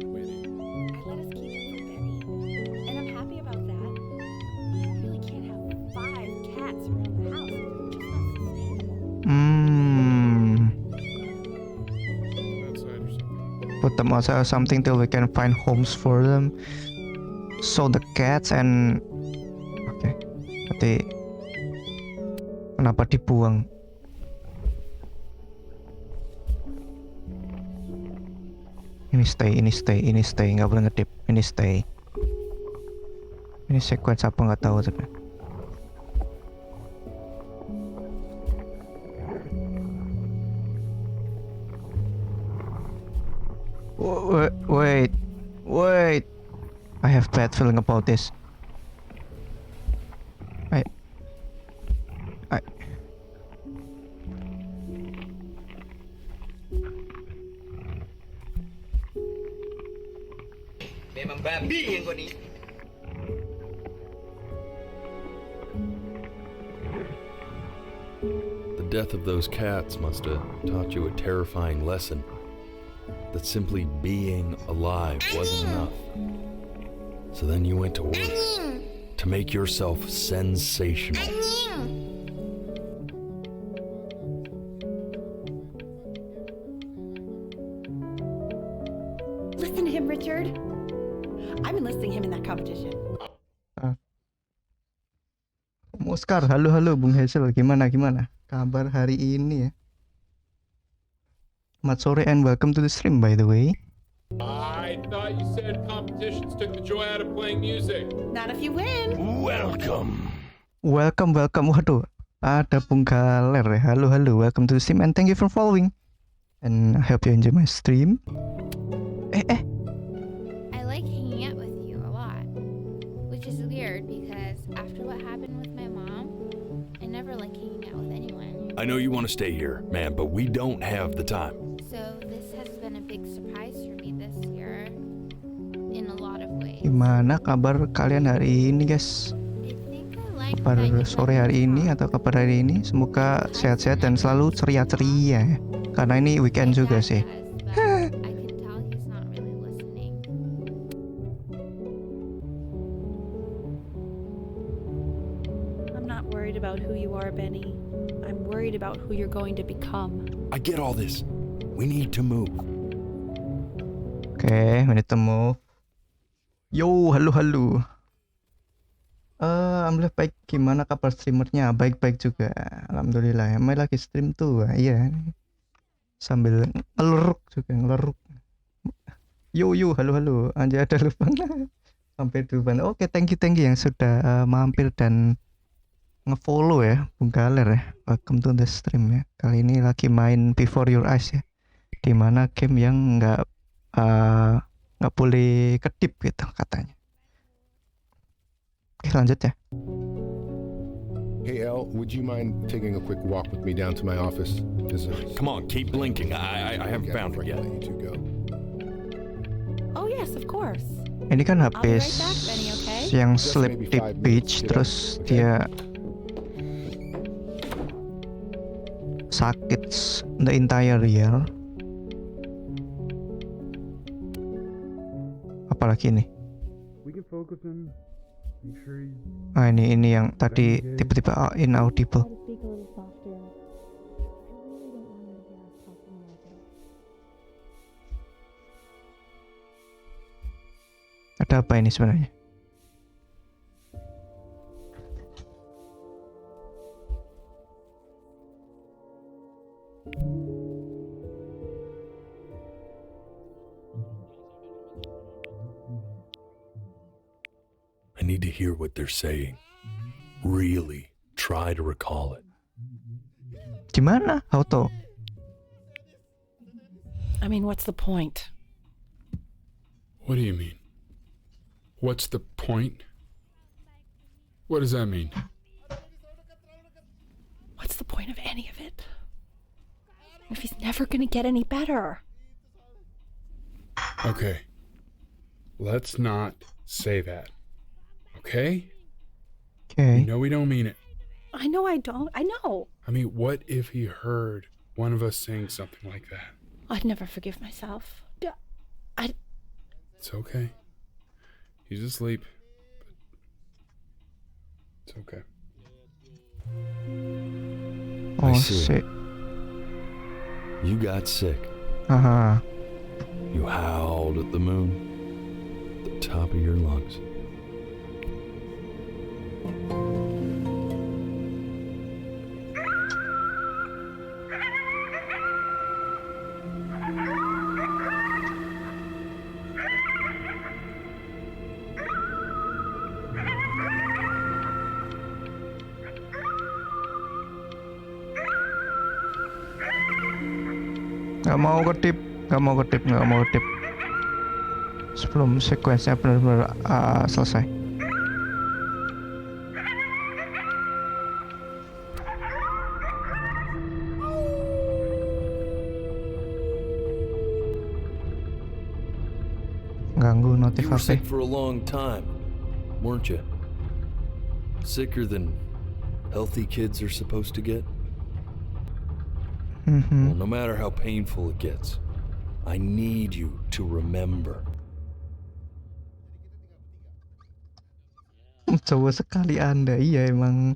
witty. I let us keep it for Benny, and I'm happy about that. I really can't have 5 cats around the house. It's just not sustainable. Put them outside or something till we can find homes for them. So the cats and oke. Berarti kenapa dibuang? Ini stay, nggak boleh ngedip. Ini stay. Ini sequence apa nggak tahu tapi. Wait. I have bad feeling about this. I Memang babi yang kau ni. The death of those cats must have taught you a terrifying lesson. That simply being alive wasn't enough. So then you went to work to make yourself sensational. Listen to him, Richard. I'm enlisting him in that competition. Oscar, halo Bung Hazel, gimana kabar hari ini ya? Selamat sore and welcome to the stream by the way. I thought you said competitions took the joy out of playing music. Not if you win. Welcome. Waduh, ada Bung Galer ya. Halo, welcome to the stream and thank you for following. And I hope you enjoy my stream. I like hanging out with you a lot, which is weird because after what happened with my mom, I never like hanging out with anyone. I know you want to stay here, man, but we don't have the time. So this has been a big surprise for me this year in a lot of ways. Gimana kabar kalian hari ini guys? Kabar sore hari ini atau kabar hari ini? Semoga sehat-sehat dan selalu ceria-ceria ya. Karena ini weekend juga sih. I'm not worried about who you are, Benny. I'm worried about who you're going to become. I get all this. We need to move. Oke, we need to move. Yo, halo. Alhamdulillah baik. Gimana kabar streamernya? Baik-baik juga. Alhamdulillah. Emang lagi stream tuh. Iya. Sambil ngeleruk juga, ngeleruk. Yo, halo. Anjay ada lubang. Sampai duluan. Oke, thank you yang sudah mampir dan ngefollow ya, Bung Galer ya. Welcome to the stream ya. Kali ini lagi main Before Your Eyes ya. Dimana game yang nggak boleh kedip gitu katanya. Oke, lanjut ya. Hey El, would you mind taking a quick walk with me down to my office? Come on, keep blinking. I haven't found her yet. Oh yes, of course. Ini kan I'll be habis right back, Benny, okay? yang sleep di beach, terus dia sakit the entire year. Apalagi nih? We can focus on make sure you... Ini yang tadi tiba-tiba inaudible. Ada apa ini sebenarnya? I need to hear what they're saying. Really try to recall it. Gimana? Auto? I mean, what's the point? What do you mean? What's the point? What does that mean? What's the point of any of it? If he's never gonna get any better. Okay. Let's not say that. Okay? Okay. You know we don't mean it. I know I don't. I know. I mean, what if he heard one of us saying something like that? I'd never forgive myself. It's okay. He's asleep. But it's okay. Oh, I see. shit. You got sick. Aha. You howled at the moon, at the top of your lungs. Gak mau kedip. Sebelum sekuensnya benar-benar selesai. Ganggu notif You were HP. sick for a long time, weren't you? Sicker than healthy kids are supposed to get? Well, no matter how painful it gets, I need you to remember. Jauh sekali Anda, iya emang.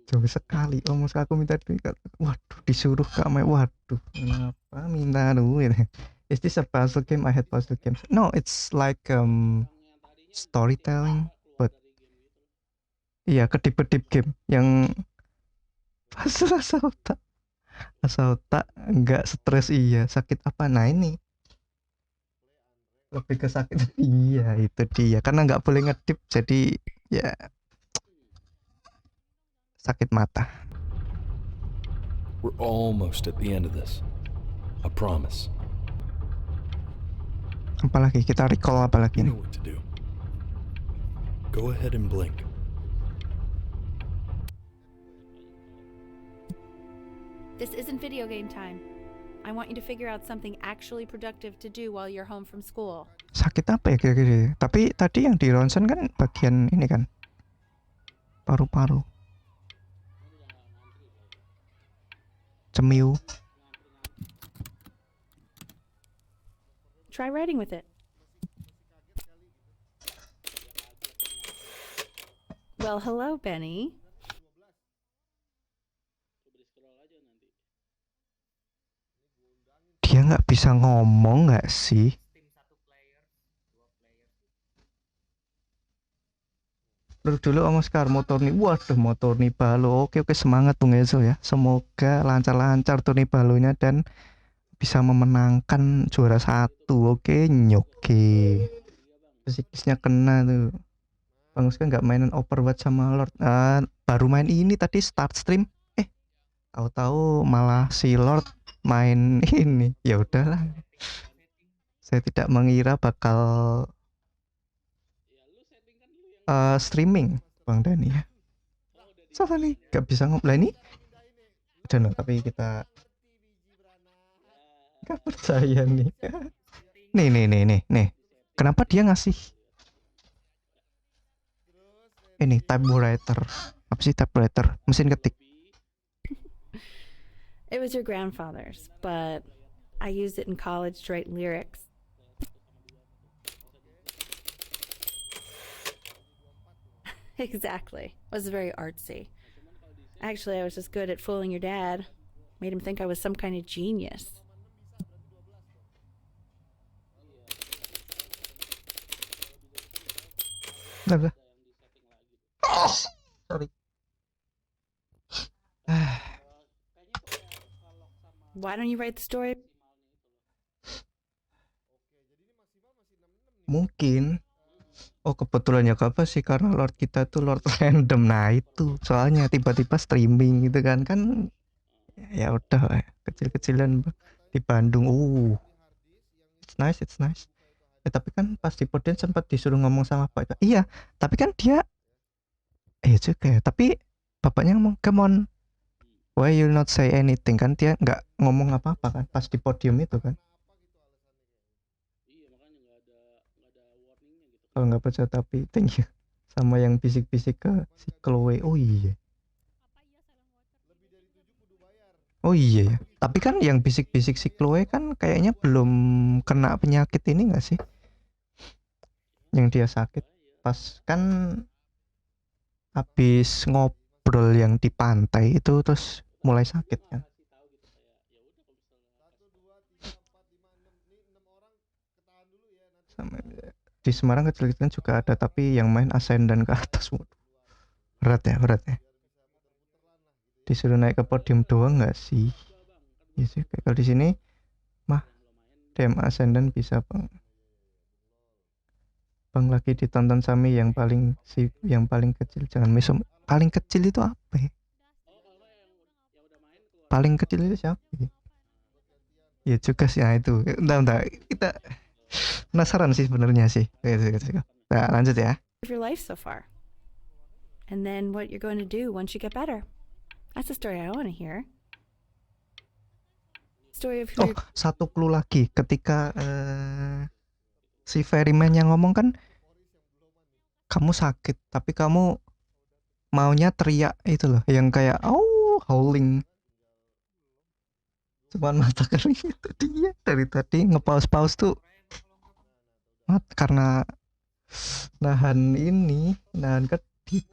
Jauh sekali. Oh, mas aku minta duit. Waduh, disuruh Kak Mai. Waduh, kenapa minta duit? Is this a puzzle game? I had puzzle games. No, it's like storytelling, but iya, kedip-kedip game yang puzzle asal otak nggak stres, iya. Sakit apa? Nah ini lebih ke sakit. Iya, itu dia, karena nggak boleh ngedip, jadi ya sakit mata. We're almost at the end of this. I promise. Apalagi kita recall apalagi nih? What to do. Go ahead and blink. This isn't video game time. I want you to figure out something actually productive to do while you're home from school. Sakit apa ya kira-kira? Tapi tadi yang di ronsen kan bagian ini kan, paru-paru. Cemiu. Try writing with it. Well, hello, Benny. Dia nggak bisa ngomong nggak sih? Dulu Om Oscar motor nih, waduh motor nih balo. Oke semangat Bung Ezo ya. Semoga lancar-lancar tuh nih balonya dan bisa memenangkan juara 1. Oke nyoke. Psikisnya kena tuh. Bang Oscar nggak mainin Overwatch sama Lord. Baru main ini tadi start stream. Tahu-tahu malah si Lord main ini. Ya udahlah. Saya tidak mengira bakal streaming Bang Dani ya. Salah nih, gak bisa ngobrol ini. Udah tapi kita gak percaya nih. Nih. Kenapa dia ngasih ini typewriter? Apa sih typewriter? Mesin ketik. It was your grandfather's, but I used it in college to write lyrics. Exactly. It was very artsy. Actually, I was just good at fooling your dad. Made him think I was some kind of genius. Oh, sorry. Why don't you write the story? Mungkin. Oh kebetulan ya apa sih karena Lord kita tuh Lord random. Nah itu soalnya tiba-tiba streaming gitu kan ya udah kecil-kecilan di Bandung. It's nice. Tapi kan pas di Poden sempat disuruh ngomong sama Pak. Iya tapi kan dia juga ya. Tapi bapaknya ngomong come on, why you not say anything, kan dia nggak ngomong apa-apa kan pas di podium itu kan. Kalau nggak percaya tapi thank you sama yang bisik-bisik ke si Chloe. Oh iya ya, tapi kan yang bisik-bisik si Chloe kan kayaknya belum kena penyakit ini nggak sih, yang dia sakit pas kan habis ngobrol yang di pantai itu terus mulai sakit kan. Sama di Semarang kecil-kecilan juga ada tapi yang main ascendant ke atas. Berat ya disuruh naik ke podium doang nggak sih ya sih. Kalau di sini mah DM ascendant bisa bang lagi ditonton Sami yang paling kecil. Jangan mesum. Paling kecil itu apa ya? Paling kecil itu siapa ya juga sih. Nah itu bentar kita penasaran sih sebenarnya sih. Nah, lanjut ya. Of your life so far, and then what you're going to do once you get better. That's the story I want to hear. Story of who. Satu clue lagi ketika si Ferryman yang ngomong kan kamu sakit tapi kamu maunya teriak itu loh yang kayak howling. Cuman mata kering itu dia dari tadi ngepaus-paus tuh karena nahan kedip.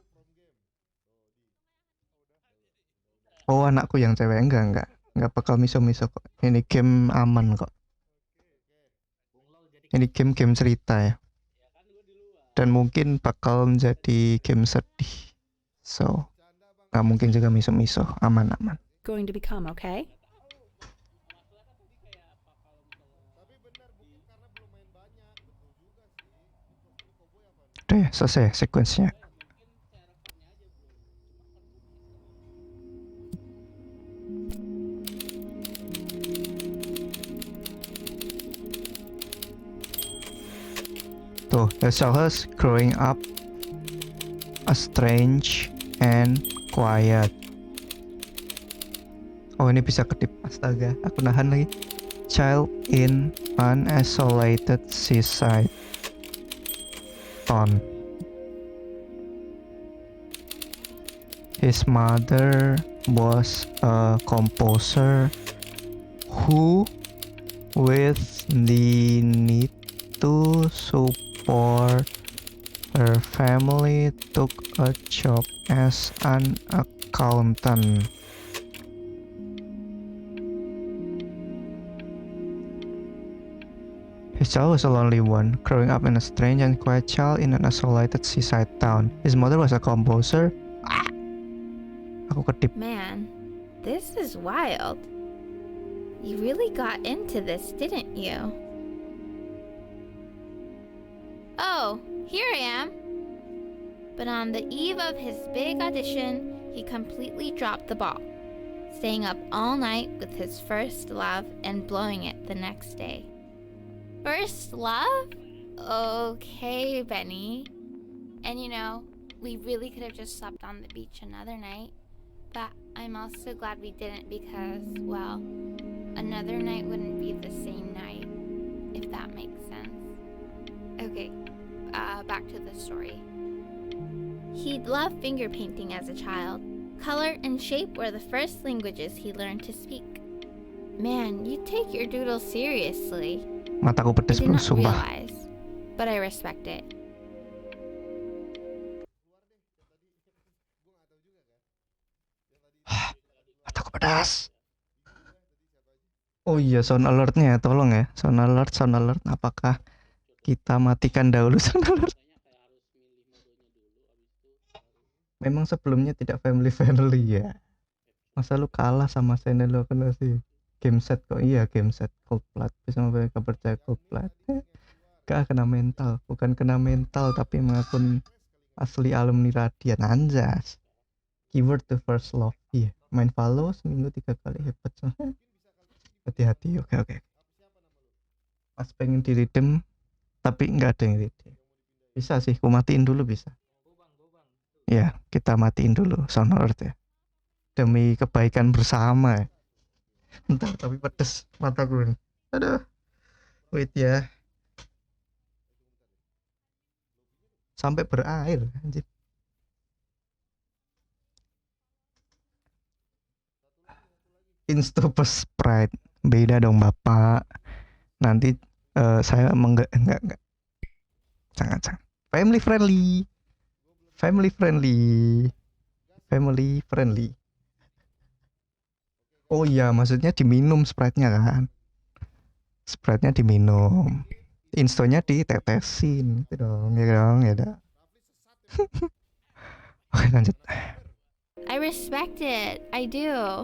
Anakku yang cewek enggak bakal miso-miso kok. Ini game aman kok. Ini game cerita ya. Dan mungkin bakal menjadi game sedih. So, nggak mungkin juga miso-miso, aman-aman. Going to become, okay? Udah ya, selesai sekuensnya. Tuh, I saw her growing up strange and quiet. Oh ini bisa kedip, astaga, aku nahan lagi. Child in an isolated seaside town. His mother was a composer who, with the need to support Her family took a job as an accountant. His child was a lonely one, growing up in a strange and quiet child in an isolated seaside town. His mother was a composer. Aku kedip. Man, this is wild. You really got into this, didn't you? Oh, here I am. But on the eve of his big audition, he completely dropped the ball, staying up all night with his first love and blowing it the next day. First love? Okay, Benny. And you know, we really could have just slept on the beach another night. But I'm also glad we didn't because, well, another night wouldn't be the same night, if that makes sense. Okay, back to the story. He'd loved finger painting as a child. Color and shape were the first languages he learned to speak. Man, you take your doodle seriously. Mataku I pedes did bro, not sumpah. realize, but I respect it. Mataku pedas. Oh iya, sound alertnya, tolong ya. Sound alert. Apakah kita matikan dahulu sound alert? Memang sebelumnya tidak family ya. Masa lu kalah sama channel lo kena sih? Game set kok, iya game set cold plat. Bisa mereka percaya cold plat. Gak kena mental, bukan kena mental tapi emang akun asli alumni Radian anjas. Keyword to first love. Iya, main Valo seminggu 3 kali hebat. Hati-hati, oke. Pas pengen di redeem tapi nggak ada yang redeem. Bisa sih, aku matiin dulu bisa. Ya, kita matiin dulu sound alert ya. Demi kebaikan bersama ya. Entah, tapi pedes mataku nih. Aduh. Wait ya. Sampai berair anjir. Insto Sprite. Beda dong Bapak. Nanti saya enggak. Jangan. Family friendly. Oh iya, maksudnya diminum Sprite-nya kan. Sprite-nya diminum. Instonya ditetesin gitu dong, ya dah. Oke, lanjut. I respect it. I do.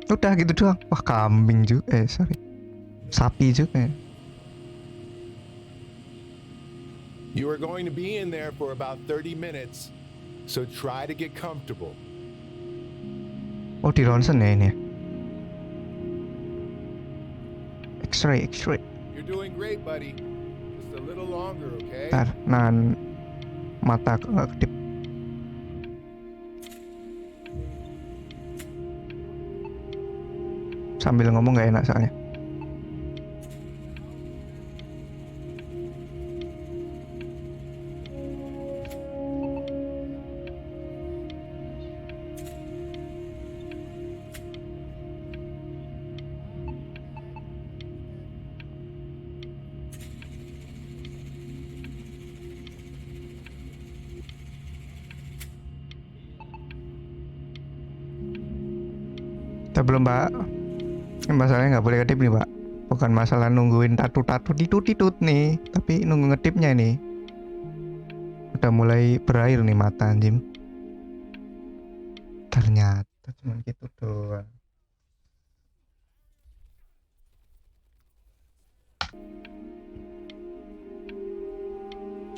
Udah gitu doang. Wah, kambing juga. Sapi juga. You are going to be in there for about 30 minutes. So try to get comfortable. Oh, di ronsen ya ini. X-ray. You're doing great, buddy. Just a little longer, okay? Ntar, mata kedip. Sambil ngomong gak enak soalnya. Belum Pak, masalahnya nggak boleh ngedip nih Pak. Bukan masalah nungguin tatu ditut nih, tapi nunggu ngedipnya nih. Udah mulai berair nih mata anjim. Ternyata cuma gitu doang.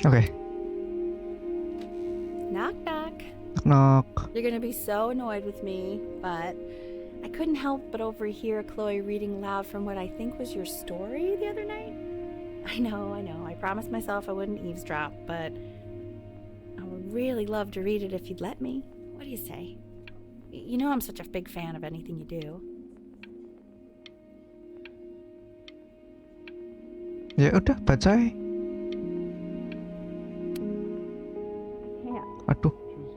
Oke. Knock. You're gonna be so annoyed with me, but I couldn't help but overhear Chloe reading loud from what I think was your story the other night. I know. I promised myself I wouldn't eavesdrop, but I would really love to read it if you'd let me. What do you say? You know I'm such a big fan of anything you do. Ya udah, bacain. Aduh. Just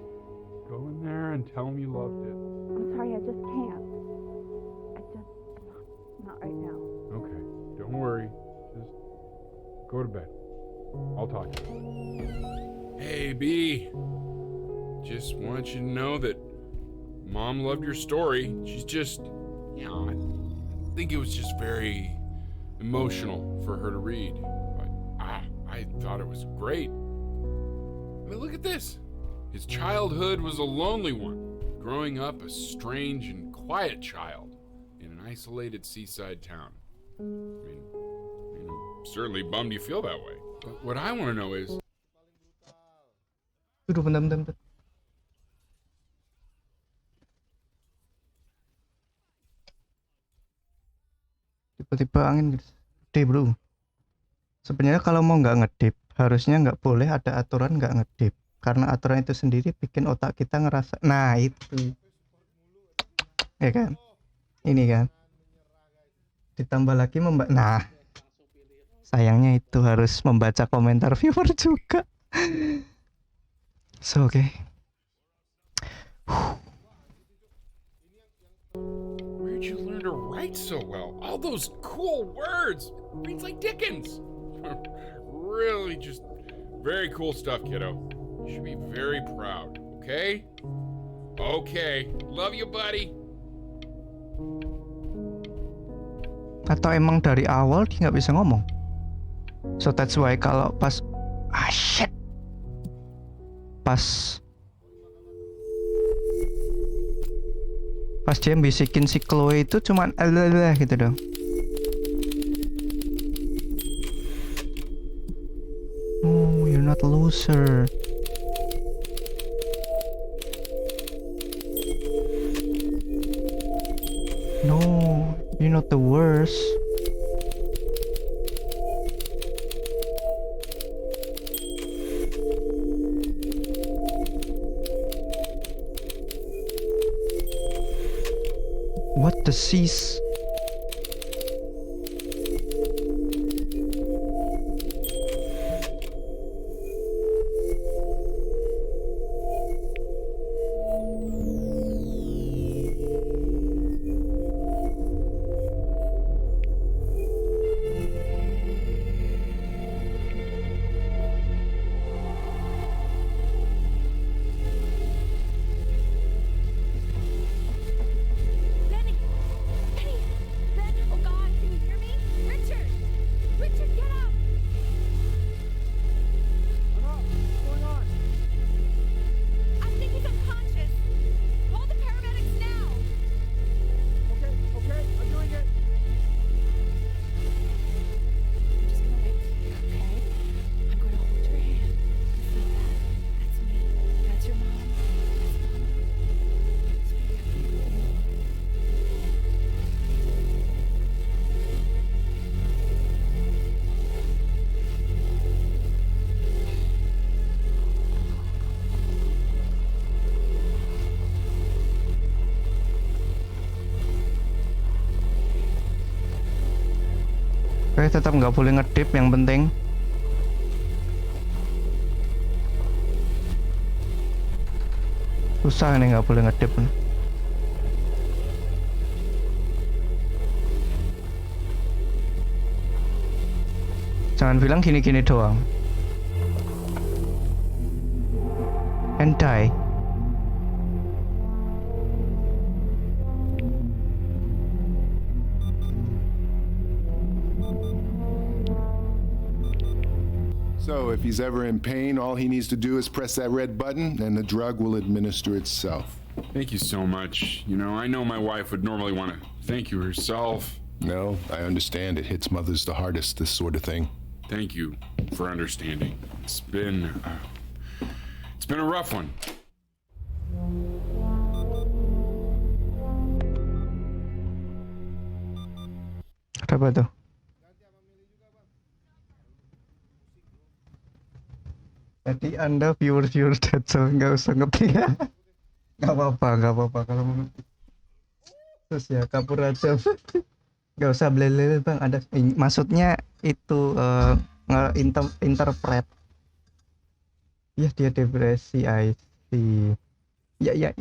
go in there and tell him you loved it. I'm sorry, I just can't. Not right now. Okay, don't Don't worry. Just go to bed. I'll talk to you. Hey, B. Just want you to know that Mom loved your story. She's just, I think it was just very emotional for her to read. But I thought it was great. I mean, look at this. His childhood was a lonely one, growing up a strange and quiet child in an isolated seaside town. I mean, I'm certainly bummed you feel that way. But what I want to know is... Bentar. Tiba-tiba angin gede, bro. Sebenarnya kalau mau nggak ngedip, harusnya nggak boleh ada aturan nggak ngedip. Karena aturan itu sendiri bikin otak kita ngerasa, nah itu. Ya kan? Ini kan? Ditambah lagi nah. Sayangnya itu harus membaca komentar viewer juga. So, okay. Where'd you learn to write so well? All those cool words! Reads like Dickens! Really just very cool stuff, kiddo. You should be very proud, okay? Okay. Love you, buddy. Atau emang dari awal dia nggak bisa ngomong? So that's why kalau pas shit. Pas dia bisikin si Chloe itu cuman gitu dong. Oh, you're not a loser. No, you're not the worst. What the seas? Oke, tetap nggak boleh ngedip yang penting. Susah nih nggak boleh ngedip. Jangan bilang gini-gini doang. And die. So if he's ever in pain, all he needs to do is press that red button and the drug will administer itself. Thank you so much. You know, I know my wife would normally want to thank you herself. No, I understand. It hits mothers the hardest, this sort of thing. Thank you for understanding. It's been a rough one. Apa tuh? Jadi Anda viewer Dedsel nggak usah ngetik ya. Nggak apa-apa kalau mau ngetik. Terus ya kapur aja. Nggak usah belel bang. Ada maksudnya itu interpret. Ya dia depresi, I see. Ya.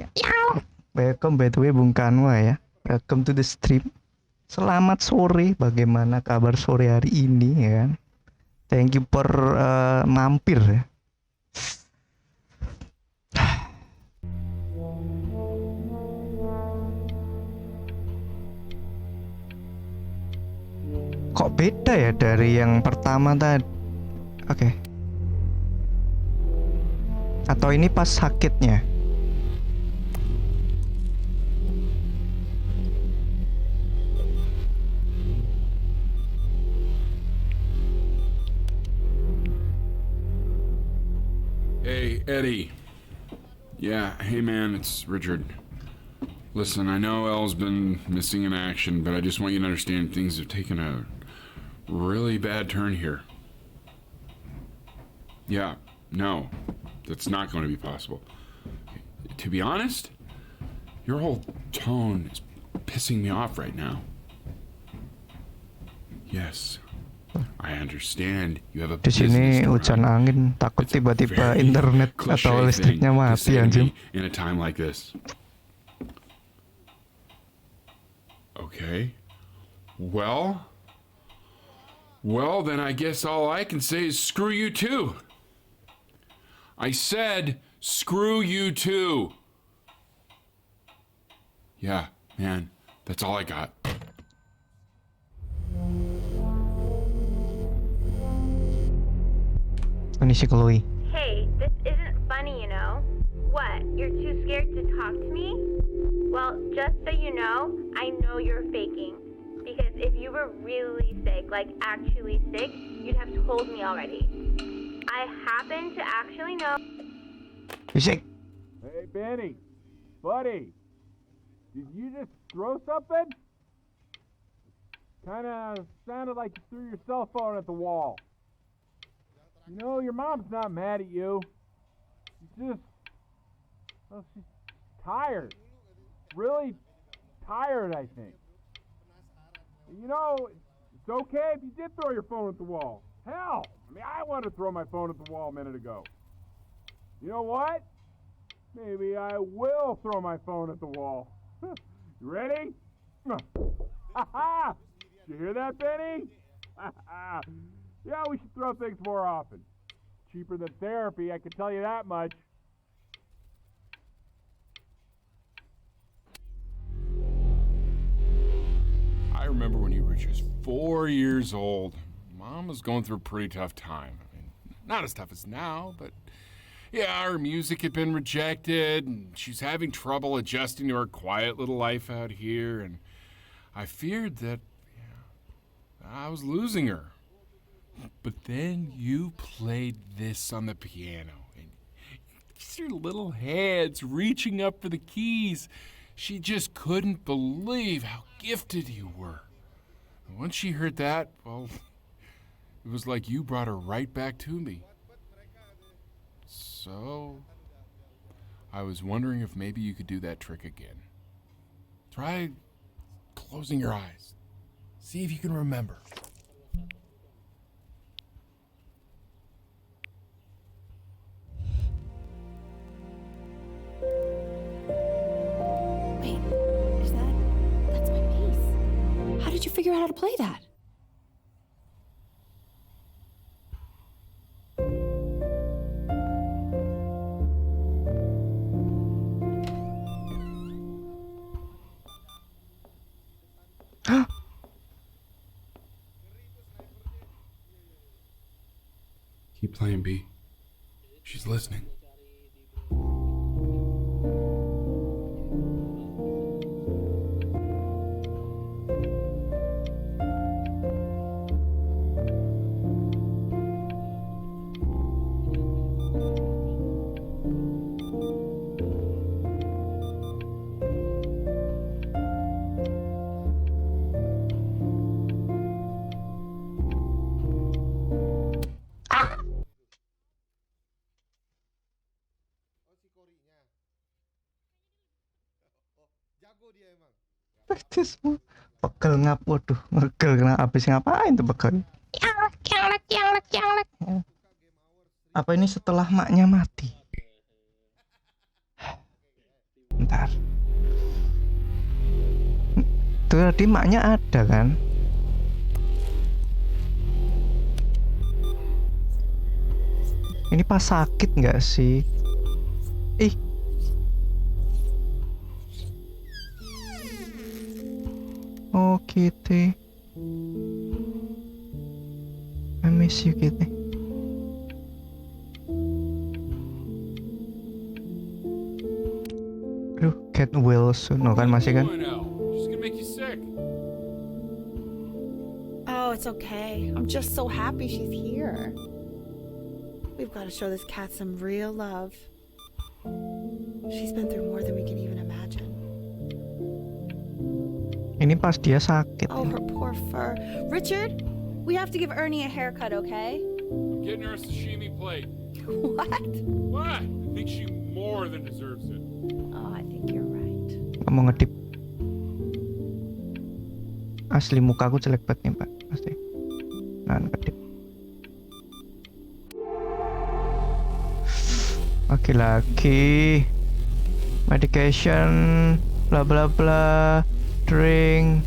Welcome by the way Bung Kanwa ya. Welcome to the stream. Selamat sore, bagaimana kabar sore hari ini ya kan? Thank you for mampir ya. Kok beda ya dari yang pertama tadi? Oke. Atau ini pas sakitnya? Hey, Eddie. Yeah, hey man, it's Richard. Listen, I know Elle's been missing in action, but I just want you to understand things have taken a really bad turn here. Yeah, no, that's not going to be possible. To be honest, your whole tone is pissing me off right now. Yes, I understand you have a Di sini hujan angin, takut tiba-tiba internet atau listriknya mati anjing. In a time like this. Okay. Well, then I guess all I can say is screw you too. I said screw you too. Yeah, man, that's all I got. Ini si Chloe. Hey, this isn't funny, you know. What, you're too scared to talk to me? Well, just so you know, I know you're faking. Because if you were really sick, like actually sick, you'd have told me already. I happen to actually know. You sick? Hey, Benny. Buddy. Did you just throw something? Kinda sounded like you threw your cell phone at the wall. You know, your mom's not mad at you. She's just... well, she's tired. Really tired, I think. You know, it's okay if you did throw your phone at the wall. Hell, I mean, I wanted to throw my phone at the wall a minute ago. You know what? Maybe I will throw my phone at the wall. You ready? Ha-ha! Did you hear that, Benny? Yeah, we should throw things more often. Cheaper than therapy, I can tell you that much. I remember when you were just 4 years old. Mom was going through a pretty tough time. I mean, not as tough as now, but yeah, her music had been rejected, and she's having trouble adjusting to her quiet little life out here, and I feared that I was losing her. But then you played this on the piano, and your little hands reaching up for the keys. She just couldn't believe how gifted you were. And once she heard that, well, it was like you brought her right back to me. So, I was wondering if maybe you could do that trick again. Try closing your eyes. See if you can remember. Wait, that's my bass. How did you figure out how to play that? Keep playing, B. She's listening. Itu semua pegel ngap, waduh, pegel kena habis ngapain tuh pegel? Apa ini setelah maknya mati? Bentar. Tadi maknya ada kan? Ini pas sakit nggak sih? Ih. Oh Kitty, I miss you Kitty. Aduh, get well soon. No kan masih kan? She's gonna make you sick. Oh, it's okay. I'm just so happy she's here. We've got to show this cat some real love. She's been through more than we can even imagine. Ini pas dia sakit. Oh, her poor fur. Richard, we have to give Ernie a haircut, okay? I'm getting her a sashimi plate. What? What? I think she more than deserves it. Oh, I think you're right. Nggak mau ngedip. Asli muka aku jelek banget nih Pak. Pasti. Nah, ngedip. Laki-laki. Medication. Bla bla bla. Drink.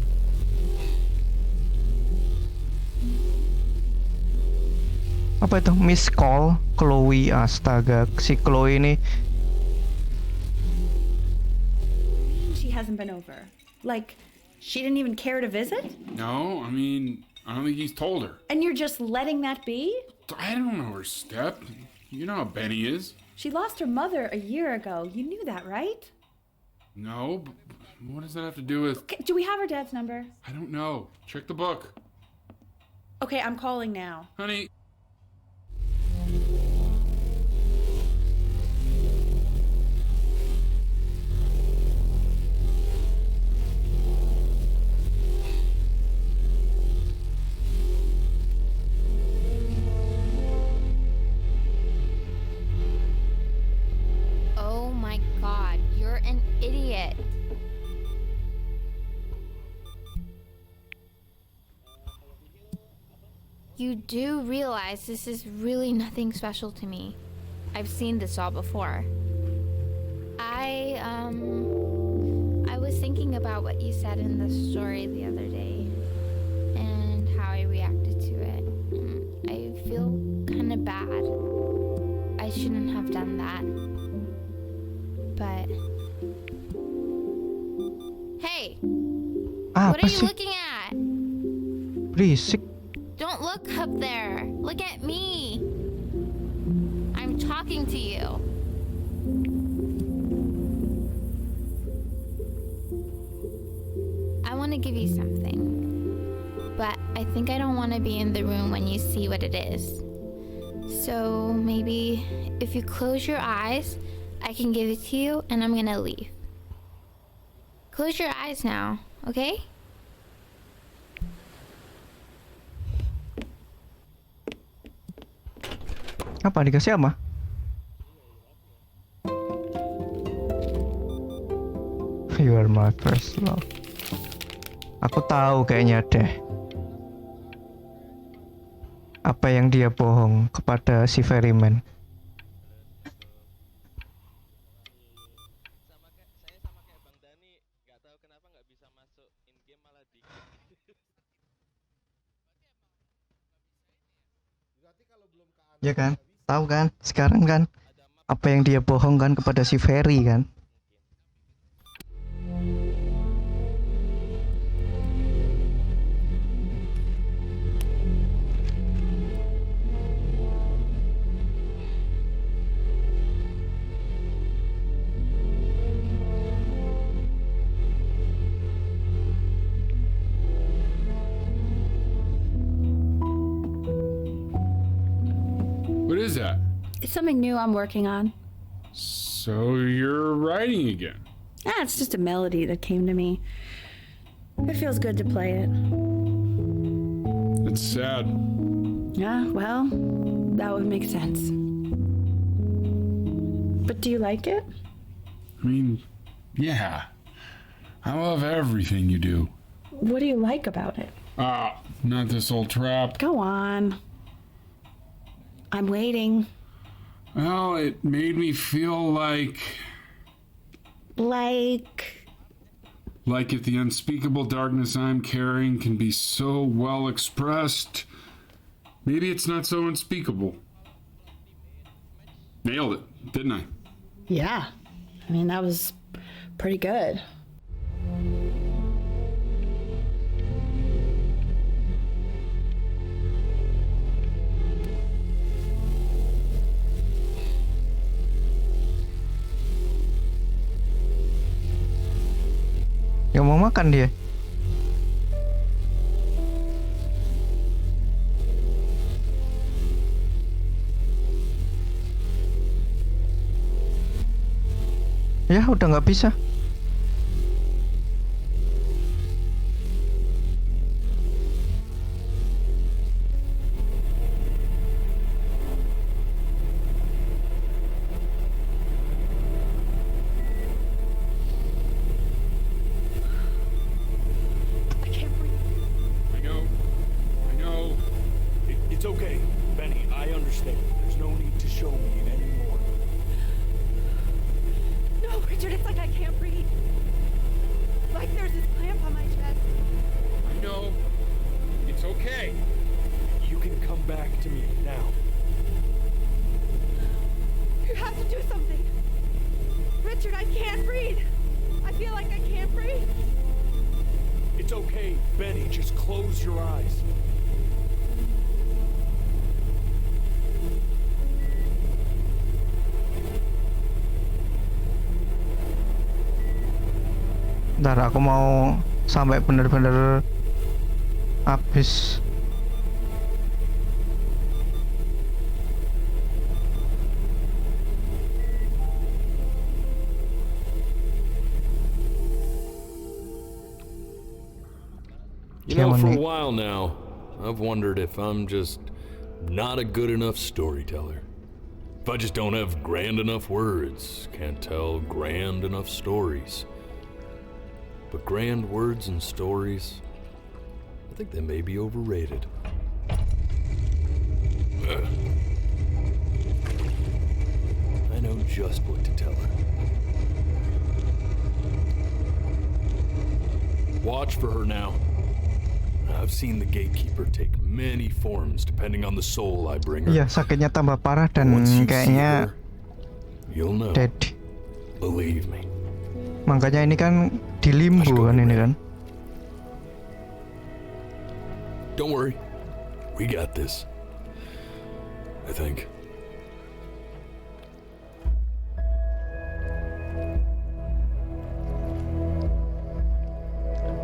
Apa itu? Miss call Chloe. Astaga, si Chloe ini. She hasn't been over. Like, she didn't even care to visit? No, I mean, I don't think he's told her. And you're just letting that be? I don't know her step. You know how Benny is. She lost her mother a year ago. You knew that, right? No, but what does that have to do with... Okay, do we have her dad's number? I don't know. Check the book. Okay, I'm calling now. Honey. Oh my god, you're an idiot. You do realize this is really nothing special to me. I've seen this all before. I was thinking about what you said in the story the other day and how I reacted to it. I feel kind of bad. I shouldn't have done that. But hey, what are you looking at? Berisik. Don't look up there. Look at me. I'm talking to you. I want to give you something, but I think I don't want to be in the room when you see what it is. So maybe if you close your eyes, I can give it to you and I'm gonna leave. Close your eyes now, okay? Apa dikasih apa? You are my first love. Aku tahu kayaknya deh. Apa yang dia bohong kepada si Ferryman. Ya kan? Tahu kan? Sekarang kan apa yang dia bohong kan kepada si Ferry kan? What is that? It's something new I'm working on. So you're writing again? Ah, it's just a melody that came to me. It feels good to play it. It's sad. Yeah, well, that would make sense. But do you like it? I mean, yeah. I love everything you do. What do you like about it? Not this old trap. Go on. I'm waiting. Well, it made me feel like... Like if the unspeakable darkness I'm carrying can be so well expressed, maybe it's not so unspeakable. Nailed it, didn't I? Yeah. I mean, that was pretty good. Yang mau makan dia. Ya udah nggak bisa. It's okay, Benny. I understand. There's no need to show me it anymore. No, Richard, it's like I can't breathe. Like there's this clamp on my chest. I know. It's okay. You can come back to me now. You have to do something. Richard, I can't breathe. I feel like I can't breathe. It's okay, Benny. Just close your eyes. Ntar aku mau sampai bener-bener habis. You know, for a while now, I've wondered if I'm just not a good enough storyteller. If I just don't have grand enough words, can't tell grand enough stories. But grand words and stories, I think they may be overrated. I know just what to tell her. Watch for her now. I've seen the gatekeeper take many forms depending on the soul I bring her. Iya, sakitnya tambah parah dan kayaknya You'll know. dead. Believe me. Makanya ini kan di limbo kan ini kan. Don't worry. We got this. I think.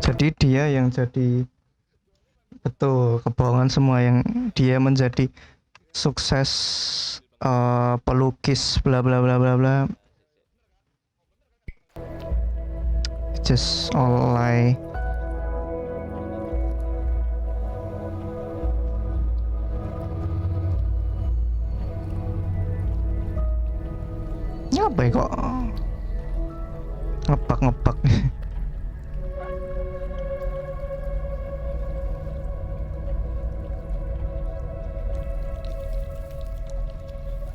Jadi dia yang jadi betul kebohongan semua, yang dia menjadi sukses pelukis bla bla bla bla bla. Just all lie. Apa ya kok ngepak-ngepak.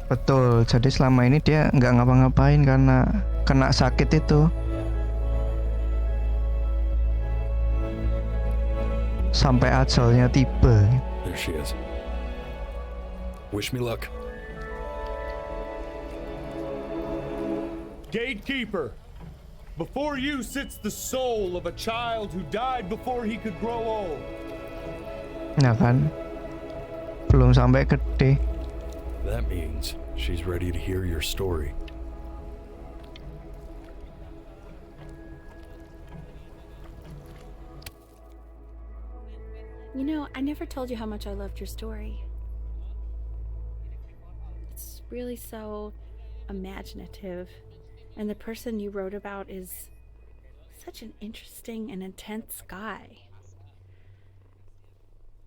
Betul, jadi selama ini dia nggak ngapa-ngapain karena kena sakit itu. Sampai ajalnya tiba. There she is. Wish me luck. Gatekeeper, before you sits the soul of a child who died before he could grow old. Nah kan, belum sampai gede. That means she's ready to hear your story. You know, I never told you how much I loved your story. It's really so imaginative. And the person you wrote about is such an interesting and intense guy.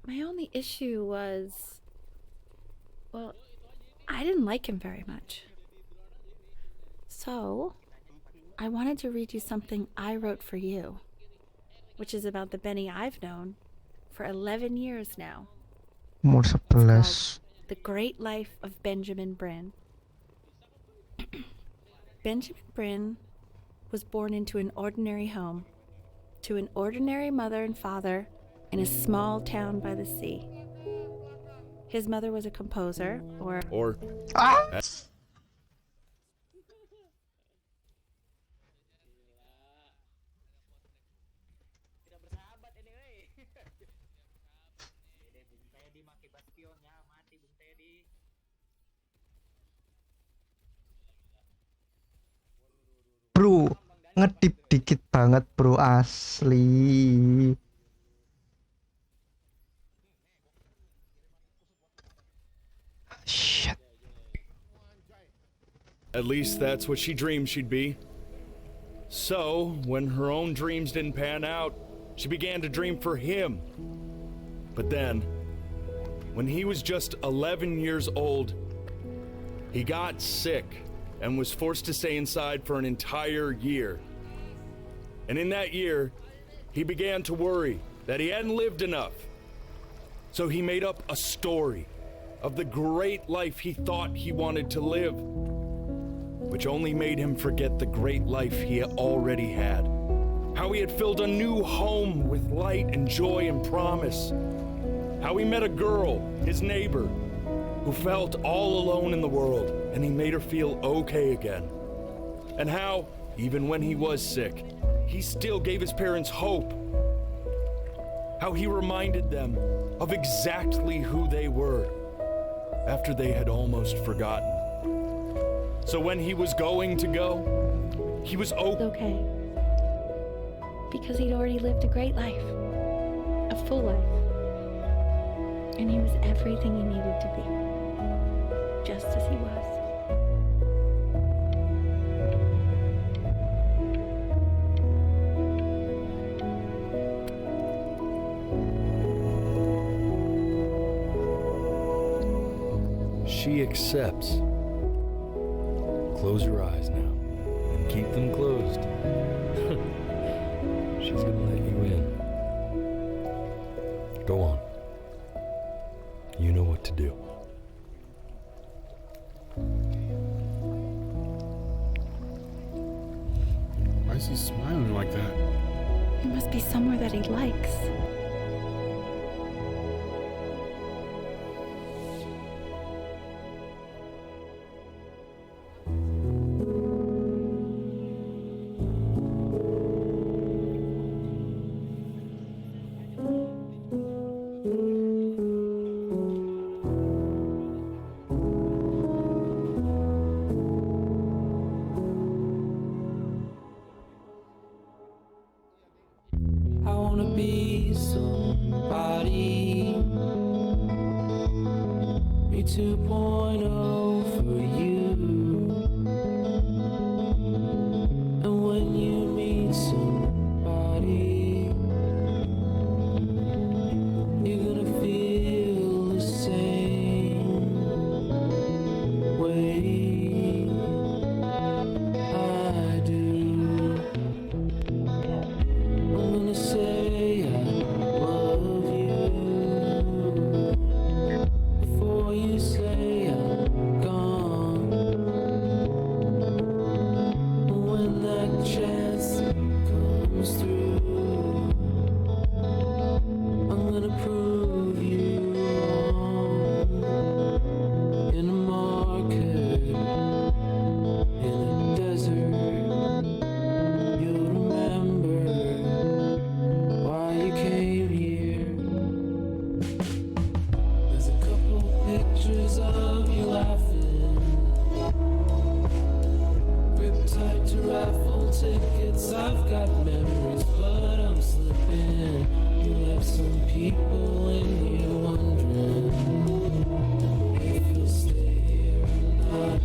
My only issue was, well, I didn't like him very much. So, I wanted to read you something I wrote for you, which is about the Benny I've known for 11 years now. Umur 11. The Great Life of Benjamin Brin. Benjamin Brin was born into an ordinary home to an ordinary mother and father in a small town by the sea. His mother was a composer, or Bro, ngedip dikit banget bro, asli. Shit. At least that's what she dreamed she'd be. So, when her own dreams didn't pan out, she began to dream for him. But then, when he was just 11 years old, he got sick and was forced to stay inside for an entire year. And in that year, he began to worry that he hadn't lived enough. So he made up a story of the great life he thought he wanted to live, which only made him forget the great life he already had. How he had filled a new home with light and joy and promise. How he met a girl, his neighbor, who felt all alone in the world, and he made her feel okay again. And how, even when he was sick, he still gave his parents hope. How he reminded them of exactly who they were after they had almost forgotten. So when he was going to go, he was okay. Because he'd already lived a great life. A full life. And he was everything he needed to be. Just as he was. She accepts. Close your eyes now, and keep them closed. She's gonna let you in. Go on. You know what to do. Why is he smiling like that? It must be somewhere that he likes. I wanna be somebody. Me 2.0 for you. And when you meet somebody, you're gonna feel the same way I do. I'm gonna say I love you before you say I'm gone. When that chance comes through, I'm gonna prove you wrong. In a market, in a desert, you'll remember why you came here. There's a couple pictures of you laughing, gripped tight to raffle tickets. I've got memories, but I'm slipping. You left some people in here wondering if you'll stay here or not.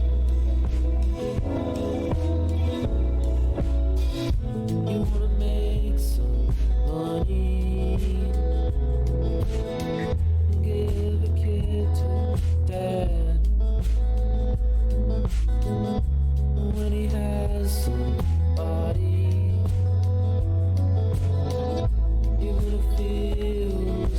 You wanna make some money, give a kid to dad. When he has somebody, you're gonna feel the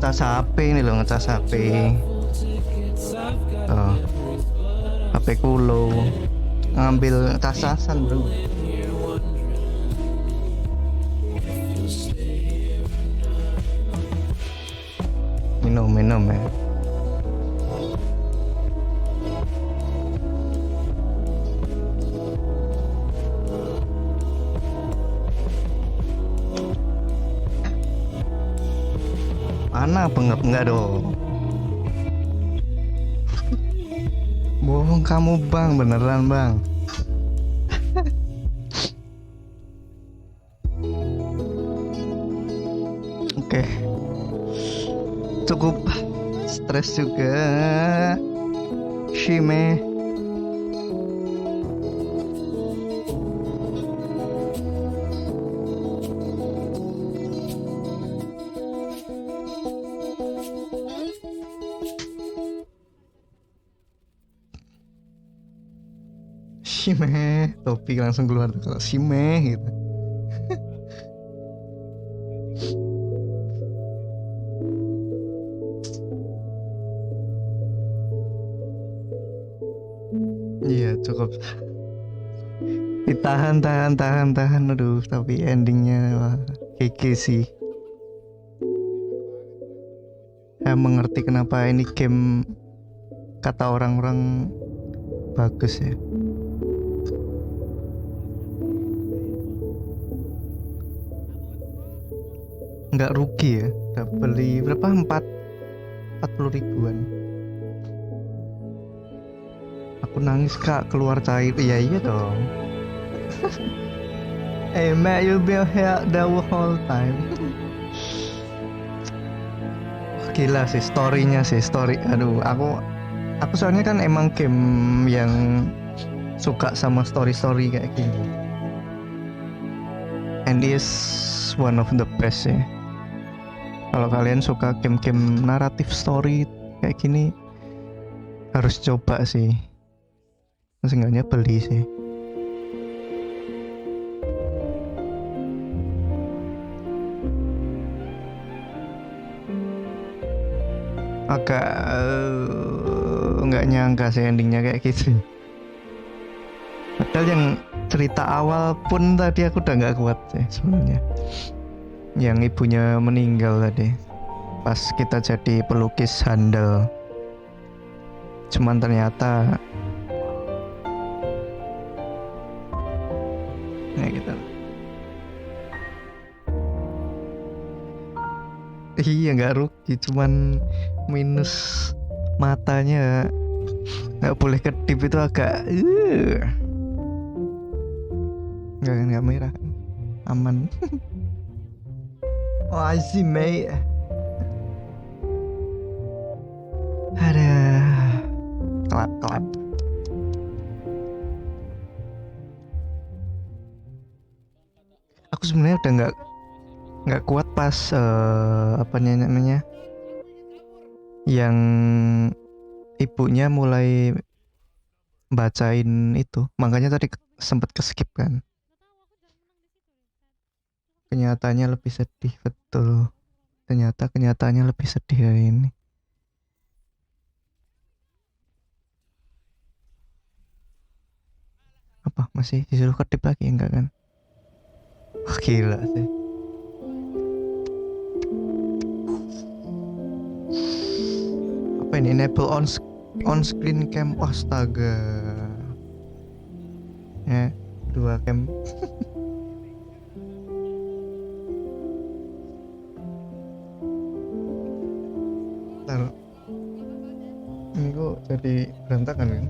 ngecas HP ini loh, ngecas HP. Oh, HP kulo ngambil casasan bro. Minum ya. Mana bengep enggak dong. Bohong kamu bang, beneran bang. Oke. Cukup stres juga. Shime. Shime, topik langsung keluar tuh kalau Shime gitu. Iya cukup. Ditahan. Aduh, tapi endingnya wah, keke sih. Saya mengerti kenapa ini game kata orang-orang bagus ya. Nggak rugi ya, udah beli berapa, 40 ribuan. Aku nangis kak, keluar cair. Iya dong. Hey Matt, you'll be here the whole time. Gila sih story-nya sih, aduh, aku soalnya kan emang game yang suka sama story kayak gini. And this one of the best ya. Kalau kalian suka game-game naratif story kayak gini, harus coba sih. Seenggaknya beli sih. Agak nggak nyangka sih endingnya kayak gitu. Padahal yang cerita awal pun tadi aku udah nggak kuat sih sebenarnya. Yang ibunya meninggal tadi pas kita jadi pelukis handal. Cuman ternyata kita iya nggak rugi, cuman minus matanya nggak boleh kedip itu agak nggak merah, aman. Oh I see mate. Ada kelap. Aku sebenarnya udah nggak kuat pas apa namanya, yang ibunya mulai bacain itu, makanya tadi sempat keskip kan. Kenyataannya lebih sedih, betul. Ternyata kenyataannya lebih sedih hari ini. Apa masih disuruh kedip lagi, enggak kan? Oh, gila sih. Apa ini, enable on screen cam? Astaga. Ya, 2 cam. Ini kok jadi berantakan kan?